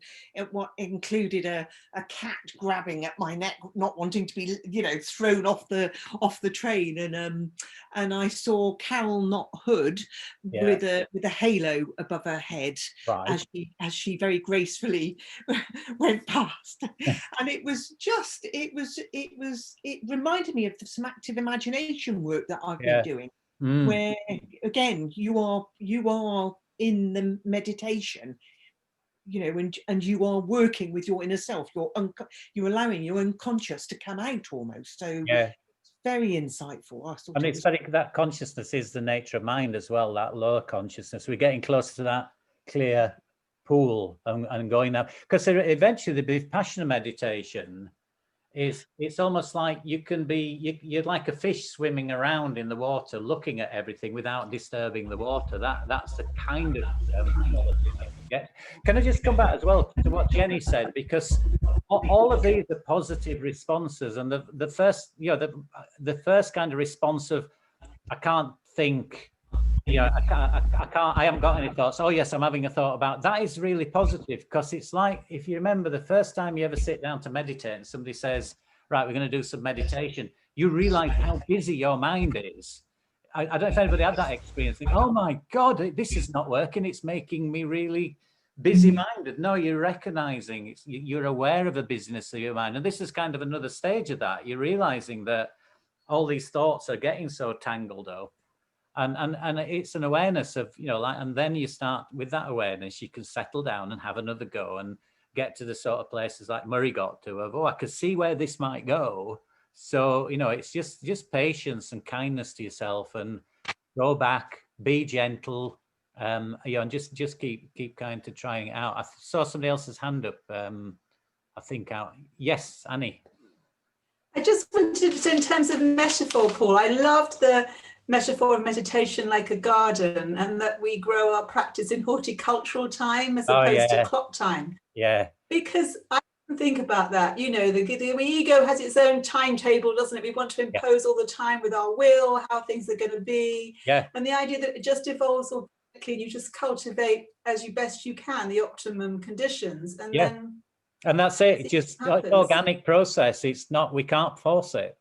what included a cat grabbing at my neck, not wanting to be thrown off the train, and I saw Carol, not Hood, with a halo above her head, right, as she very gracefully went past. And it reminded me of some active imagination work that I've been doing. Where again you are in the meditation, and you are working with your inner self. You're allowing your unconscious to come out almost. So it's very insightful. And it's very, that consciousness is the nature of mind as well. That lower consciousness. We're getting closer to that clear pool and going now, because eventually the Vipassana meditation it's almost like you're like a fish swimming around in the water, looking at everything without disturbing the water. That's the kind of get. Can I just come back as well to what Jenny said, because all of these are positive responses, and the first the first kind of response of I can't think yeah, I haven't got any thoughts. Oh yes, I'm having a thought about that. Is really positive, because it's like, if you remember the first time you ever sit down to meditate and somebody says, right, we're going to do some meditation, you realize how busy your mind is. I don't know if anybody had that experience. Think, oh my God, this is not working. It's making me really busy minded. No, you're recognizing you're aware of the busyness of your mind. And this is kind of another stage of that. You're realizing that all these thoughts are getting so tangled up. And it's an awareness of, you know, like, and then you start with that awareness, you can settle down and have another go and get to the sort of places like Murray got to, of, oh, I could see where this might go. So, you know, it's just patience and kindness to yourself, and go back, be gentle, you know, and just keep kind to trying it out. I saw somebody else's hand up, I think out. Yes, Annie. I just wanted to, in terms of metaphor, Paul, I loved the metaphor of meditation like a garden, and that we grow our practice in horticultural time as opposed to clock time. Yeah. Because I think about that, you know, the ego has its own timetable, doesn't it? We want to impose all the time with our will, how things are going to be. Yeah. And the idea that it just evolves organically, and you just cultivate as you best you can the optimum conditions, and then. And that's it. Just organic process. It's not, we can't force it.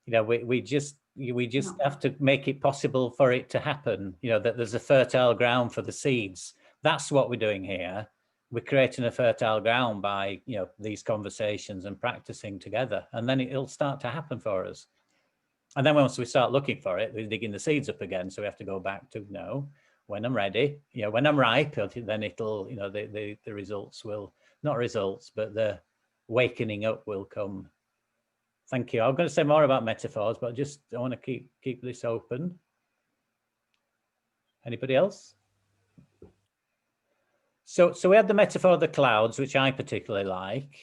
You know, we just have to make it possible for it to happen. You know, that there's a fertile ground for the seeds. That's what we're doing here. We're creating a fertile ground by, you know, these conversations and practicing together, and then it'll start to happen for us. And then once we start looking for it, we're digging the seeds up again. So we have to go back to, no, when I'm ready, you know, when I'm ripe, then it'll, you know, the results will, not results, but the wakening up will come. Thank you. I'm going to say more about metaphors, but I want to keep this open. Anybody else? So we had the metaphor of the clouds, which I particularly like.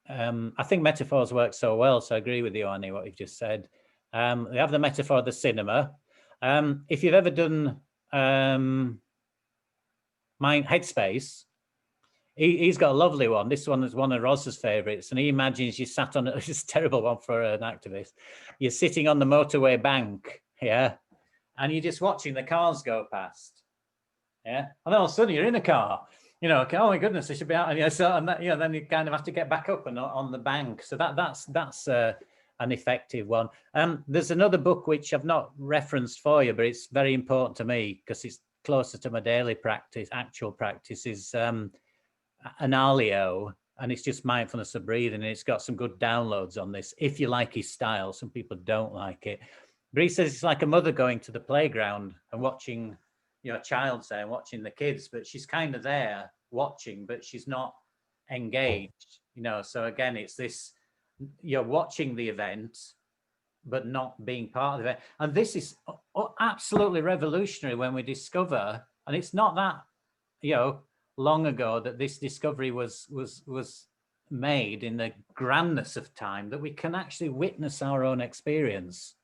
I think metaphors work so well, so I agree with you, Annie, what you've just said. We have the metaphor of the cinema. If you've ever done Headspace, he's got a lovely one. This one is one of Roz's favorites, and he imagines you sat on this is a terrible one for an activist. You're sitting on the motorway bank, yeah, and you're just watching the cars go past, yeah, and then all of a sudden you're in a car, you know. Okay, oh my goodness, I should be out, and then you kind of have to get back up and on the bank. So that's an effective one. There's another book which I've not referenced for you, but it's very important to me because it's closer to my daily practice, actual practice, is Analio, and it's just mindfulness of breathing, and it's got some good downloads on this if you like his style. Some people don't like it, but he says it's like a mother going to the playground and watching, you know, a child's there and watching the kids, but she's kind of there watching, but she's not engaged, you know. So again, it's this, you're watching the event but not being part of it. And this is absolutely revolutionary when we discover, and it's not that, you know, long ago that this discovery was made in the grandness of time, that we can actually witness our own experience.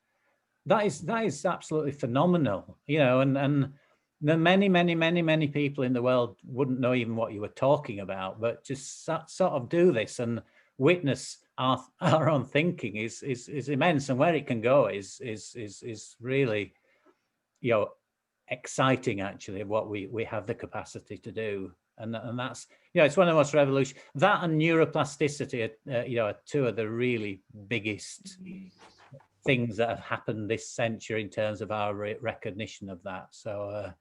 That is absolutely phenomenal, you know, and the many people in the world wouldn't know even what you were talking about, but just sort of do this and witness our own thinking is immense, and where it can go is really, you know, exciting, actually, what we have the capacity to do. And that's, you know, it's one of the most revolution. That and neuroplasticity, you know, are two of the really biggest things that have happened this century in terms of our recognition of that. So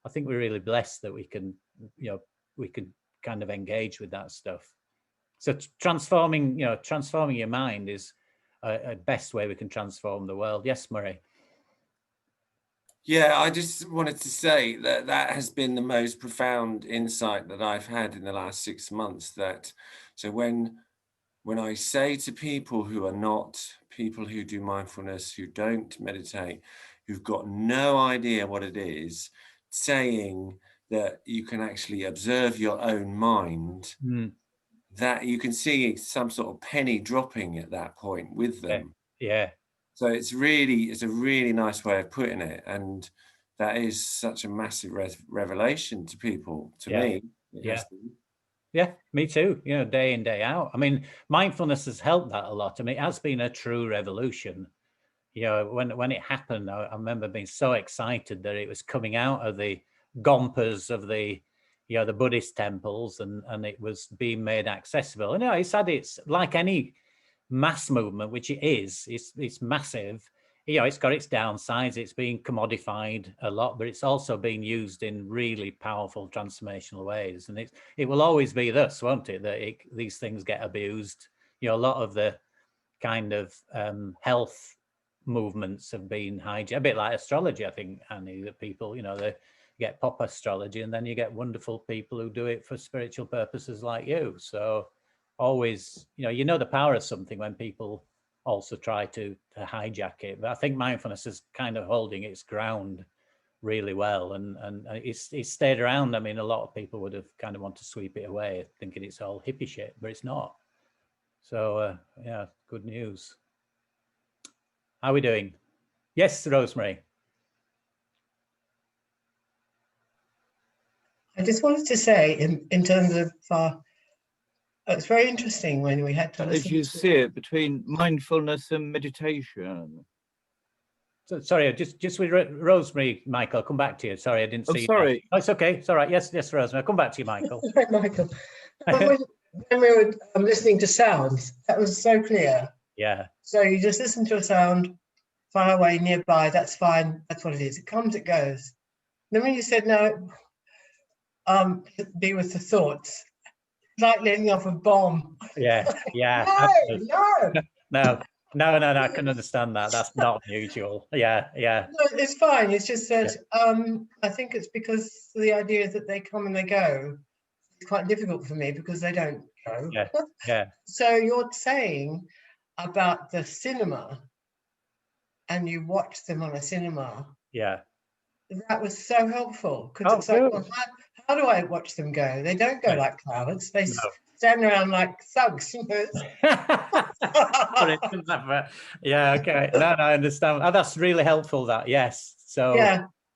I think we're really blessed that we can, you know, we can kind of engage with that stuff. So transforming your mind is a best way we can transform the world. Yes, Murray. Yeah, I just wanted to say that has been the most profound insight that I've had in the last 6 months. That so when I say to people who are not people who do mindfulness, who don't meditate, who've got no idea what it is, saying that you can actually observe your own mind, that you can see some sort of penny dropping at that point with them. Yeah. So it's a really nice way of putting it, and that is such a massive revelation to people. To me, yeah, me too. You know, day in, day out. I mean, mindfulness has helped that a lot. I mean, it has been a true revolution. you know, when it happened, I remember being so excited that it was coming out of the gompas of the, you know, the Buddhist temples, and it was being made accessible. And, you know, it's like any mass movement, which it is, it's massive. You know, it's got its downsides. It's being commodified a lot, but it's also being used in really powerful transformational ways. And it will always be this, won't it? That these things get abused. You know, a lot of the kind of health movements have been hijacked, a bit like astrology, I think, Annie, that people, you know, they get pop astrology, and then you get wonderful people who do it for spiritual purposes like you. So always, you know the power of something when people also try to hijack it. But I think mindfulness is kind of holding its ground really well, and it's stayed around. I mean, a lot of people would have kind of want to sweep it away, thinking it's all hippie shit, but it's not. So yeah, good news. How are we doing? Yes, Rosemary. I just wanted to say, in terms of, it's very interesting when we had to listen as you see it, between mindfulness and meditation. So, sorry, just with Rosemary, Michael, I'll come back to you. Sorry, I didn't see you. Sorry. Oh, it's okay. It's all right. Yes, Rosemary, I'll come back to you, Michael. Right, Michael. When we were listening to sounds, that was so clear. Yeah. So you just listen to a sound far away, nearby, that's fine. That's what it is. It comes, it goes. Then when you said no, be with the thoughts, like letting off a bomb. Yeah, yeah. No, I can understand that. That's not usual. Yeah. No, it's fine. It's just that I think it's because the idea is that they come and they go. It's quite difficult for me because they don't go. Yeah. So you're saying about the cinema, and you watch them on a cinema. Yeah. That was so helpful, because it's like, well, how do I watch them go? They don't go like clouds. They stand around like thugs. You know? Yeah, okay. No, I understand. Oh, that's really helpful, that, yes. So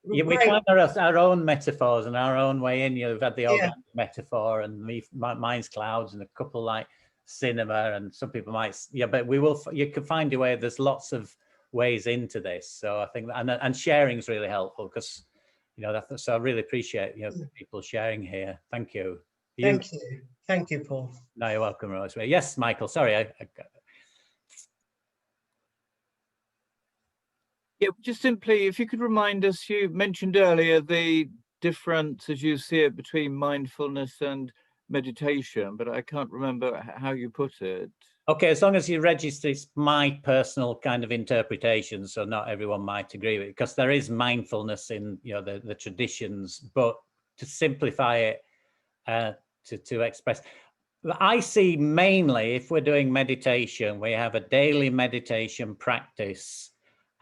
we find our own metaphors and our own way in. You've had the organic metaphor, and mine's clouds, and a couple like cinema, and some people might, but you can find a way. There's lots of ways into this. So I think, and sharing is really helpful, because, so I really appreciate, people sharing here. Thank you. Thank you, Paul. No, you're welcome, Rosemary. Yes, Michael, sorry. Yeah, just simply, if you could remind us, you mentioned earlier the difference as you see it between mindfulness and meditation, but I can't remember how you put it. Okay, as long as you register, it's my personal kind of interpretation, so not everyone might agree with it, because there is mindfulness in the traditions, but to simplify it, to express, I see mainly, if we're doing meditation, we have a daily meditation practice,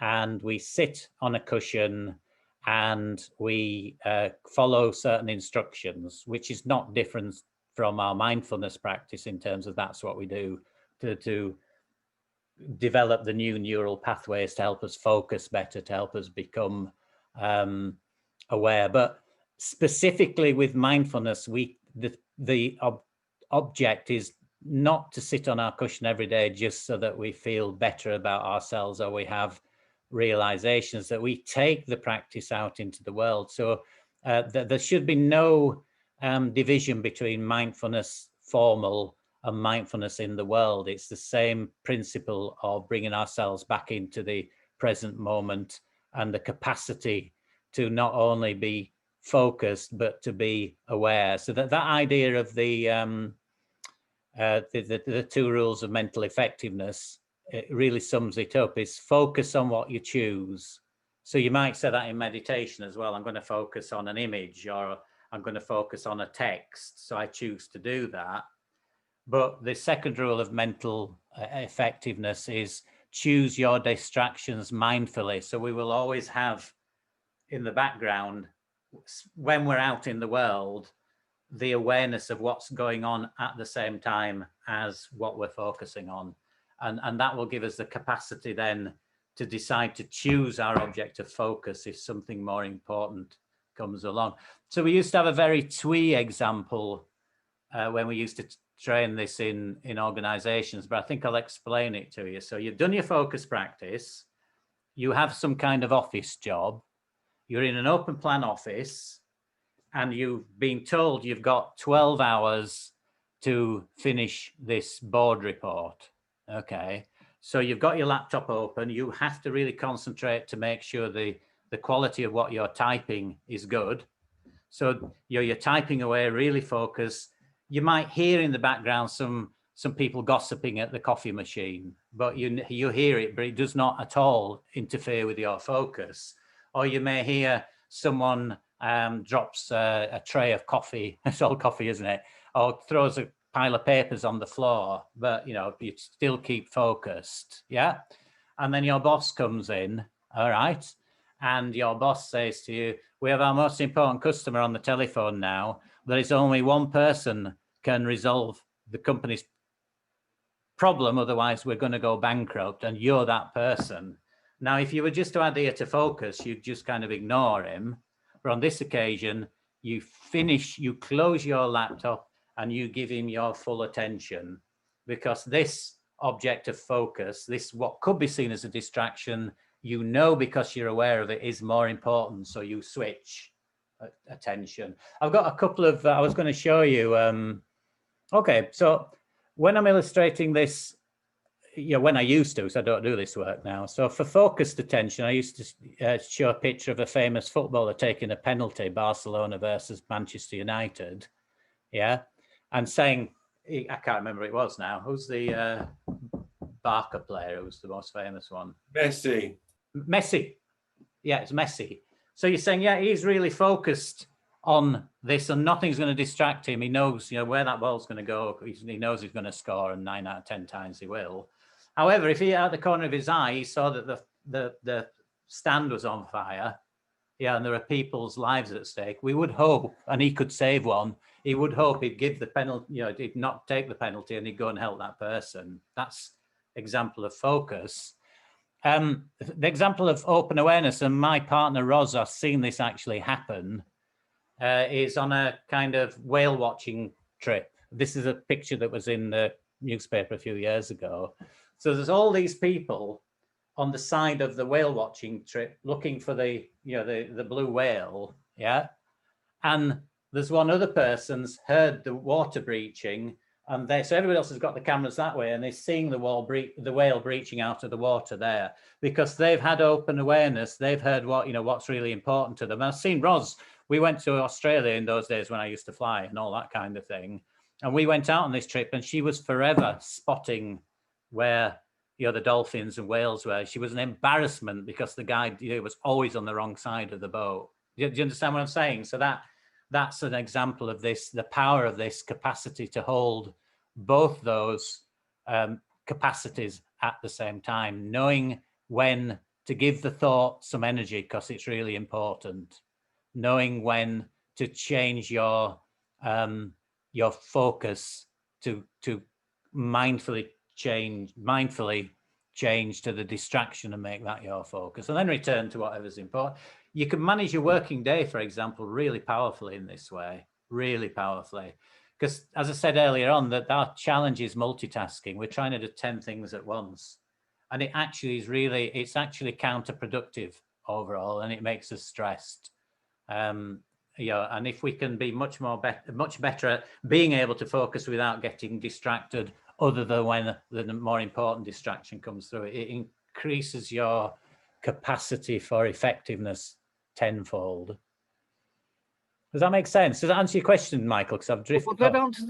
and we sit on a cushion and we follow certain instructions, which is not different from our mindfulness practice in terms of that's what we do to develop the new neural pathways to help us focus better, to help us become aware. But specifically with mindfulness, the object is not to sit on our cushion every day just so that we feel better about ourselves or we have realizations, that we take the practice out into the world. So there should be no division between mindfulness formal and mindfulness in the world. It's the same principle of bringing ourselves back into the present moment and the capacity to not only be focused but to be aware. So that idea of the two rules of mental effectiveness, it really sums it up, is focus on what you choose. So you might say that in meditation as well. I'm going to focus on an image, or I'm going to focus on a text. So I choose to do that. But the second rule of mental effectiveness is choose your distractions mindfully. So we will always have in the background, when we're out in the world, the awareness of what's going on at the same time as what we're focusing on. And that will give us the capacity then to decide to choose our object of focus if something more important comes along. So we used to have a very twee example when we used to train this in organizations, but I think I'll explain it to you. So you've done your focus practice, you have some kind of office job, you're in an open plan office, and you've been told you've got 12 hours to finish this board report. Okay, so you've got your laptop open, you have to really concentrate to make sure the quality of what you're typing is good. So you're typing away, really focus. You might hear in the background some people gossiping at the coffee machine, but you hear it, but it does not at all interfere with your focus. Or you may hear someone drops a tray of coffee, it's all coffee, isn't it? Or throws a pile of papers on the floor, but you still keep focused, yeah? And then your boss comes in, all right? And your boss says to you, we have our most important customer on the telephone now. There is only one person can resolve the company's problem, otherwise we're going to go bankrupt, and you're that person. Now, if you were just to adhere to focus, you'd just kind of ignore him. But on this occasion, you close your laptop and you give him your full attention, because this object of focus, this what could be seen as a distraction, because you're aware of it, is more important. So you switch attention. I've got a couple of, I was going to show you. Okay, so when I'm illustrating this, when I used to, so I don't do this work now. So for focused attention, I used to show a picture of a famous footballer taking a penalty, Barcelona versus Manchester United. Yeah. And saying, I can't remember who it was now. Who's the Barca player who was the most famous one? Messi. Messi. Yeah, it's Messi. So you're saying, yeah, he's really focused on this and nothing's going to distract him. He knows, where that ball's going to go. He knows he's going to score, and 9 out of 10 times he will. However, if he out the corner of his eye, he saw that the stand was on fire, and there are people's lives at stake, we would hope, and he could save one, he would hope he'd give the penalty, he'd not take the penalty and he'd go and help that person. That's example of focus. The example of open awareness, and my partner Ros has seen this actually happen, is on a kind of whale watching trip. This is a picture that was in the newspaper a few years ago. So there's all these people on the side of the whale watching trip looking for the blue whale, yeah? And there's one other person's heard the water breaching, and so everybody else has got the cameras that way, and they're seeing the whale breaching out of the water there, because they've had open awareness. They've heard what's really important to them. And I've seen Ros. We went to Australia in those days when I used to fly and all that kind of thing. And we went out on this trip, and she was forever spotting where the dolphins and whales were. She was an embarrassment because the guy was always on the wrong side of the boat. Do you understand what I'm saying? So that's an example of this, the power of this capacity to hold both those capacities at the same time, knowing when to give the thought some energy because it's really important, knowing when to change your focus to mindfully change to the distraction and make that your focus, and then return to whatever's important. You can manage your working day, for example, really powerfully in this way, really powerfully. Because as I said earlier on, that our challenge is multitasking. We're trying to do 10 things at once. And it actually is it's actually counterproductive overall, and it makes us stressed. And if we can be much better at being able to focus without getting distracted, other than when the more important distraction comes through, it increases your capacity for effectiveness tenfold. Does that make sense? Does that answer your question, Michael? Because I've drifted. Well, that answers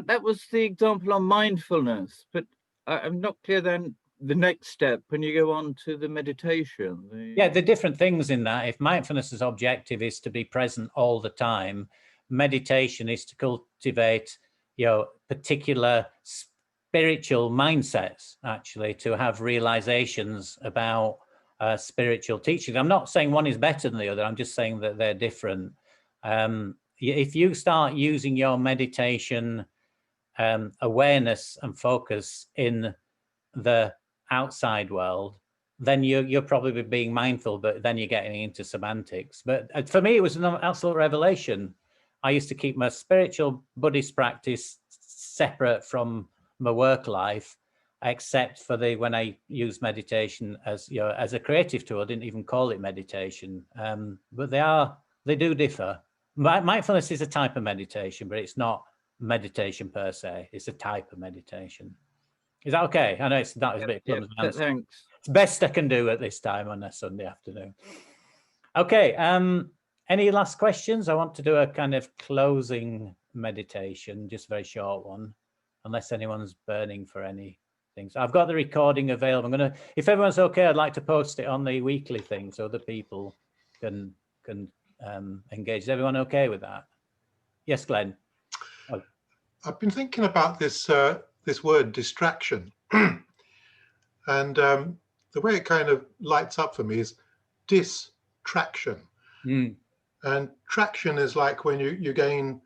that was the example on mindfulness, but I'm not clear then the next step when you go on to the meditation. Yeah, the different things in that. If mindfulness's objective is to be present all the time, meditation is to cultivate, particular spiritual mindsets, actually, to have realizations about spiritual teachings. I'm not saying one is better than the other. I'm just saying that they're different. If you start using your meditation awareness and focus in the outside world, then you're probably being mindful, but then you're getting into semantics. But for me, it was an absolute revelation. I used to keep my spiritual Buddhist practice separate from my work life. except for when I use meditation as as a creative tool. I didn't even call it meditation, but they do differ. Mindfulness is a type of meditation, but it's not meditation per se. It's a type of meditation. Is that okay? I know it's not as bit clumsy. Thanks. It's best I can do at this time on a Sunday afternoon. Okay. Any last questions? I want to do a kind of closing meditation, just a very short one, unless anyone's burning for any things. I've got the recording available. I'm gonna, if everyone's okay, I'd like to post it on the weekly thing so other people can engage. Is everyone okay with that? Yes, Glenn. Oh. I've been thinking about this this word distraction, and the way it kind of lights up for me is distraction. And traction is like when you gain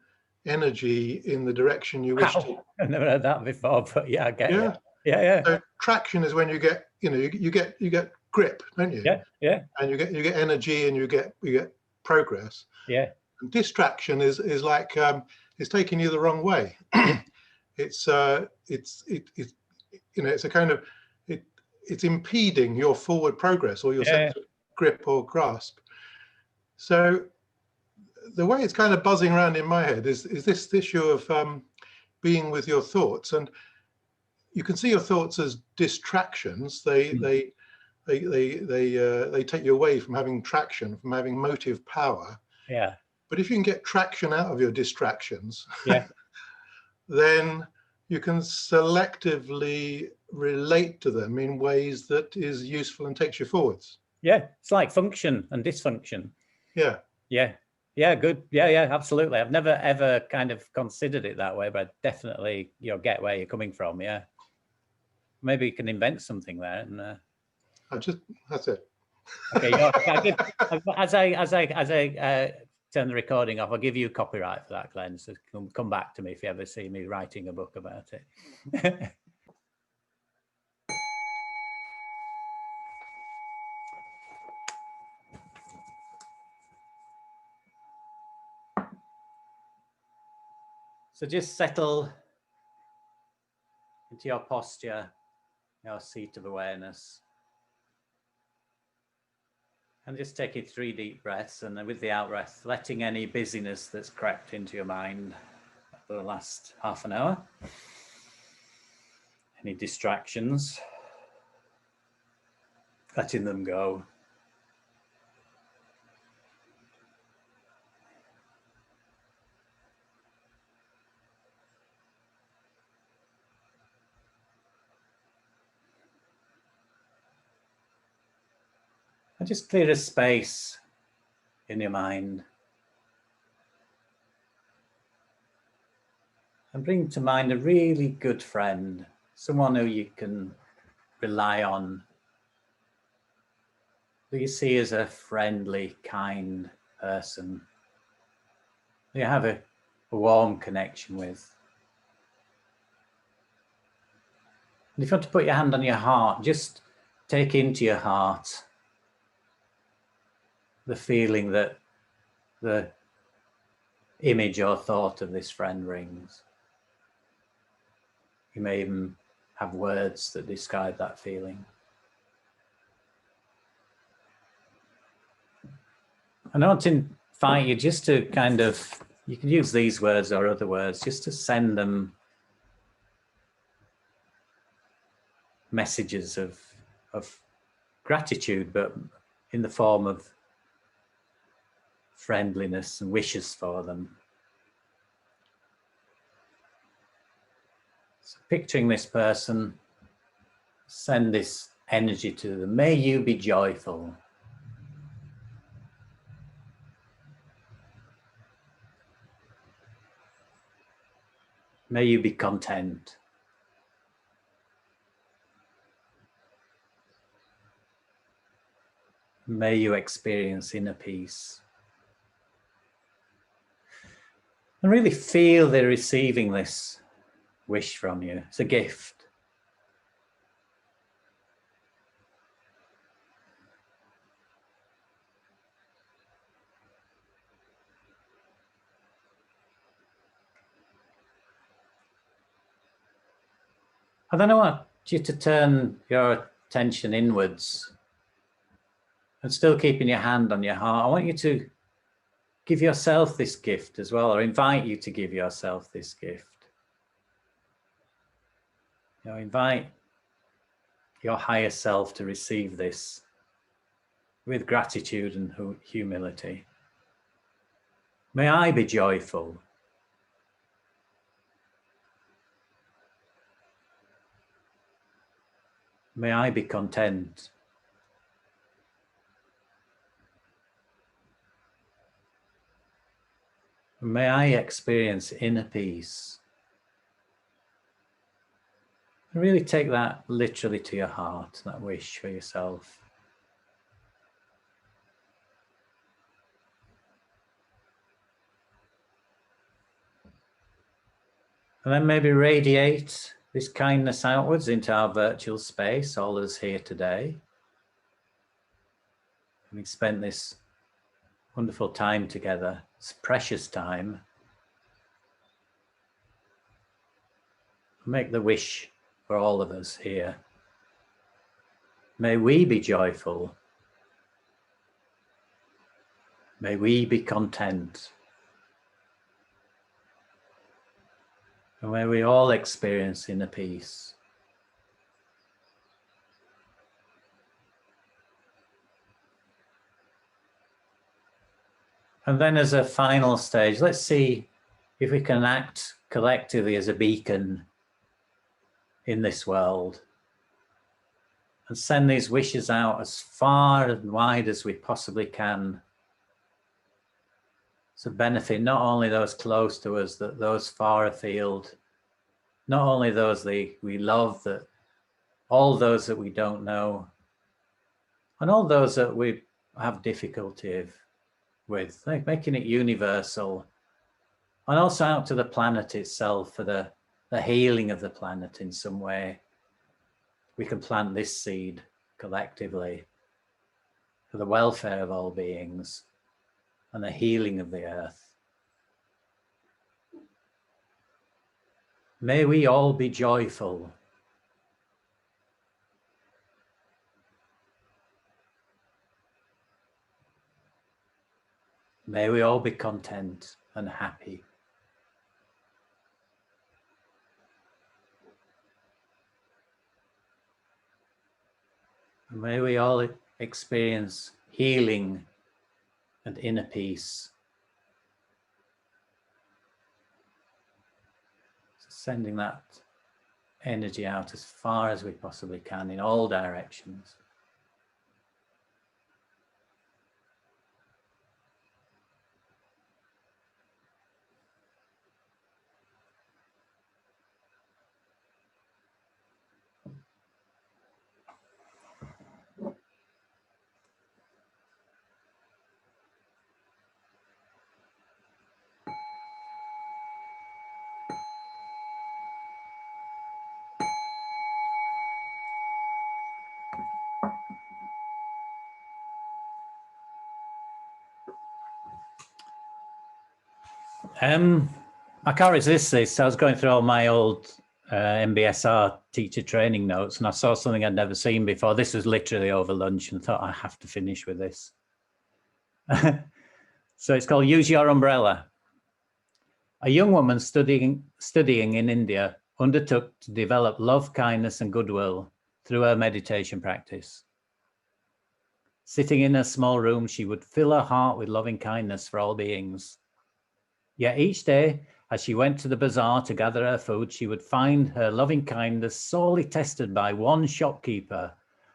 energy in the direction you wish to. I've never heard that before, but yeah, I get it. Yeah. Yeah. So traction is when you get, you get grip, don't you? Yeah. And you get energy, and you get progress. Yeah. And distraction is like it's taking you the wrong way. It's a kind of it's impeding your forward progress or your sense of grip or grasp. So the way it's kind of buzzing around in my head is this issue of being with your thoughts, and you can see your thoughts as distractions. They take you away from having traction, from having motive power. Yeah. But if you can get traction out of your distractions, yeah, then you can selectively relate to them in ways that is useful and takes you forwards. Yeah, it's like function and dysfunction. Yeah. Yeah, good. Yeah, absolutely. I've never ever kind of considered it that way, but I definitely get where you're coming from. Yeah, maybe you can invent something there. And that's it. Okay, as I turn the recording off, I'll give you copyright for that, Glenn. So come back to me if you ever see me writing a book about it. So just settle into your posture, your seat of awareness. And just taking 3 deep breaths, and then with the out breath, letting any busyness that's crept into your mind for the last half an hour, any distractions, letting them go. And just clear a space in your mind. And bring to mind a really good friend, someone who you can rely on, who you see as a friendly, kind person, who you have a warm connection with. And if you want to put your hand on your heart, just take into your heart the feeling that the image or thought of this friend brings. You may even have words that describe that feeling. And I want to invite you just to kind of, you can use these words or other words, just to send them messages of gratitude, but in the form of friendliness and wishes for them. So picturing this person, send this energy to them. May you be joyful. May you be content. May you experience inner peace. And really feel they're receiving this wish from you. It's a gift. And then I want to you to turn your attention inwards and still keeping your hand on your heart. I want you to give yourself this gift as well, or invite you to give yourself this gift. You know, invite your higher self to receive this with gratitude and humility. May I be joyful. May I be content. May I experience inner peace. And really take that literally to your heart, that wish for yourself. And then maybe radiate this kindness outwards into our virtual space, all of us here today. Having spent this wonderful time together, it's precious time. Make the wish for all of us here. May we be joyful. May we be content. And may we all experience inner peace. And then as a final stage, let's see if we can act collectively as a beacon in this world and send these wishes out as far and wide as we possibly can to benefit not only those close to us, but those far afield, not only those we love, that all those that we don't know, and all those that we have difficulty with, like making it universal, and also out to the planet itself for the healing of the planet in some way. We can plant this seed collectively for the welfare of all beings and the healing of the earth. May we all be joyful. May we all be content and happy. And may we all experience healing and inner peace. Sending that energy out as far as we possibly can in all directions. I can't resist this. I was going through all my old MBSR teacher training notes and I saw something I'd never seen before. This was literally over lunch and thought I have to finish with this. So it's called Use Your Umbrella. A young woman studying in India undertook to develop love, kindness and goodwill through her meditation practice. Sitting in a small room, she would fill her heart with loving kindness for all beings. Yet each day, as she went to the bazaar to gather her food, she would find her loving kindness sorely tested by one shopkeeper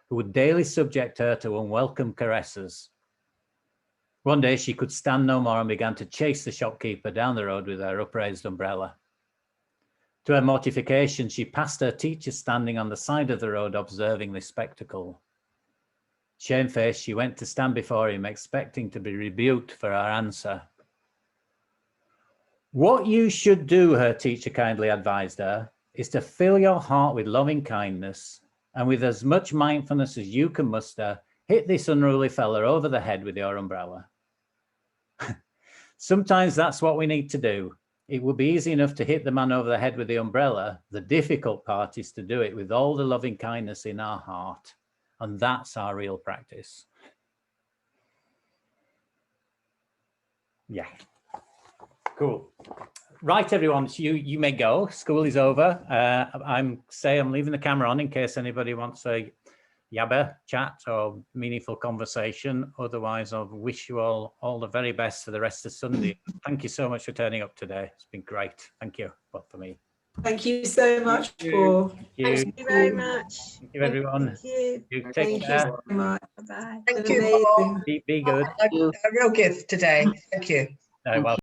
who would daily subject her to unwelcome caresses. One day she could stand no more and began to chase the shopkeeper down the road with her upraised umbrella. To her mortification, she passed her teacher standing on the side of the road observing this spectacle. Shamefaced, she went to stand before him, expecting to be rebuked for her answer. What you should do, her teacher kindly advised her, is to fill your heart with loving kindness and with as much mindfulness as you can muster, hit this unruly fella over the head with your umbrella. Sometimes that's what we need to do. it would be easy enough to hit the man over the head with the umbrella. The difficult part is to do it with all the loving kindness in our heart. And that's our real practice. Yeah. Cool. Right, everyone. So you may go. School is over. I'm leaving the camera on in case anybody wants a yabba chat or meaningful conversation. Otherwise, I wish you all the very best for the rest of Sunday. Thank you so much for turning up today. It's been great. Thank you. Well, for me. Thank you so much, Paul. Thank you very much. Thank you, everyone. Thank you. You take Thank care. you so much. Bye-bye. Thank you, Paul. Be good. A real gift today. Thank you. Well.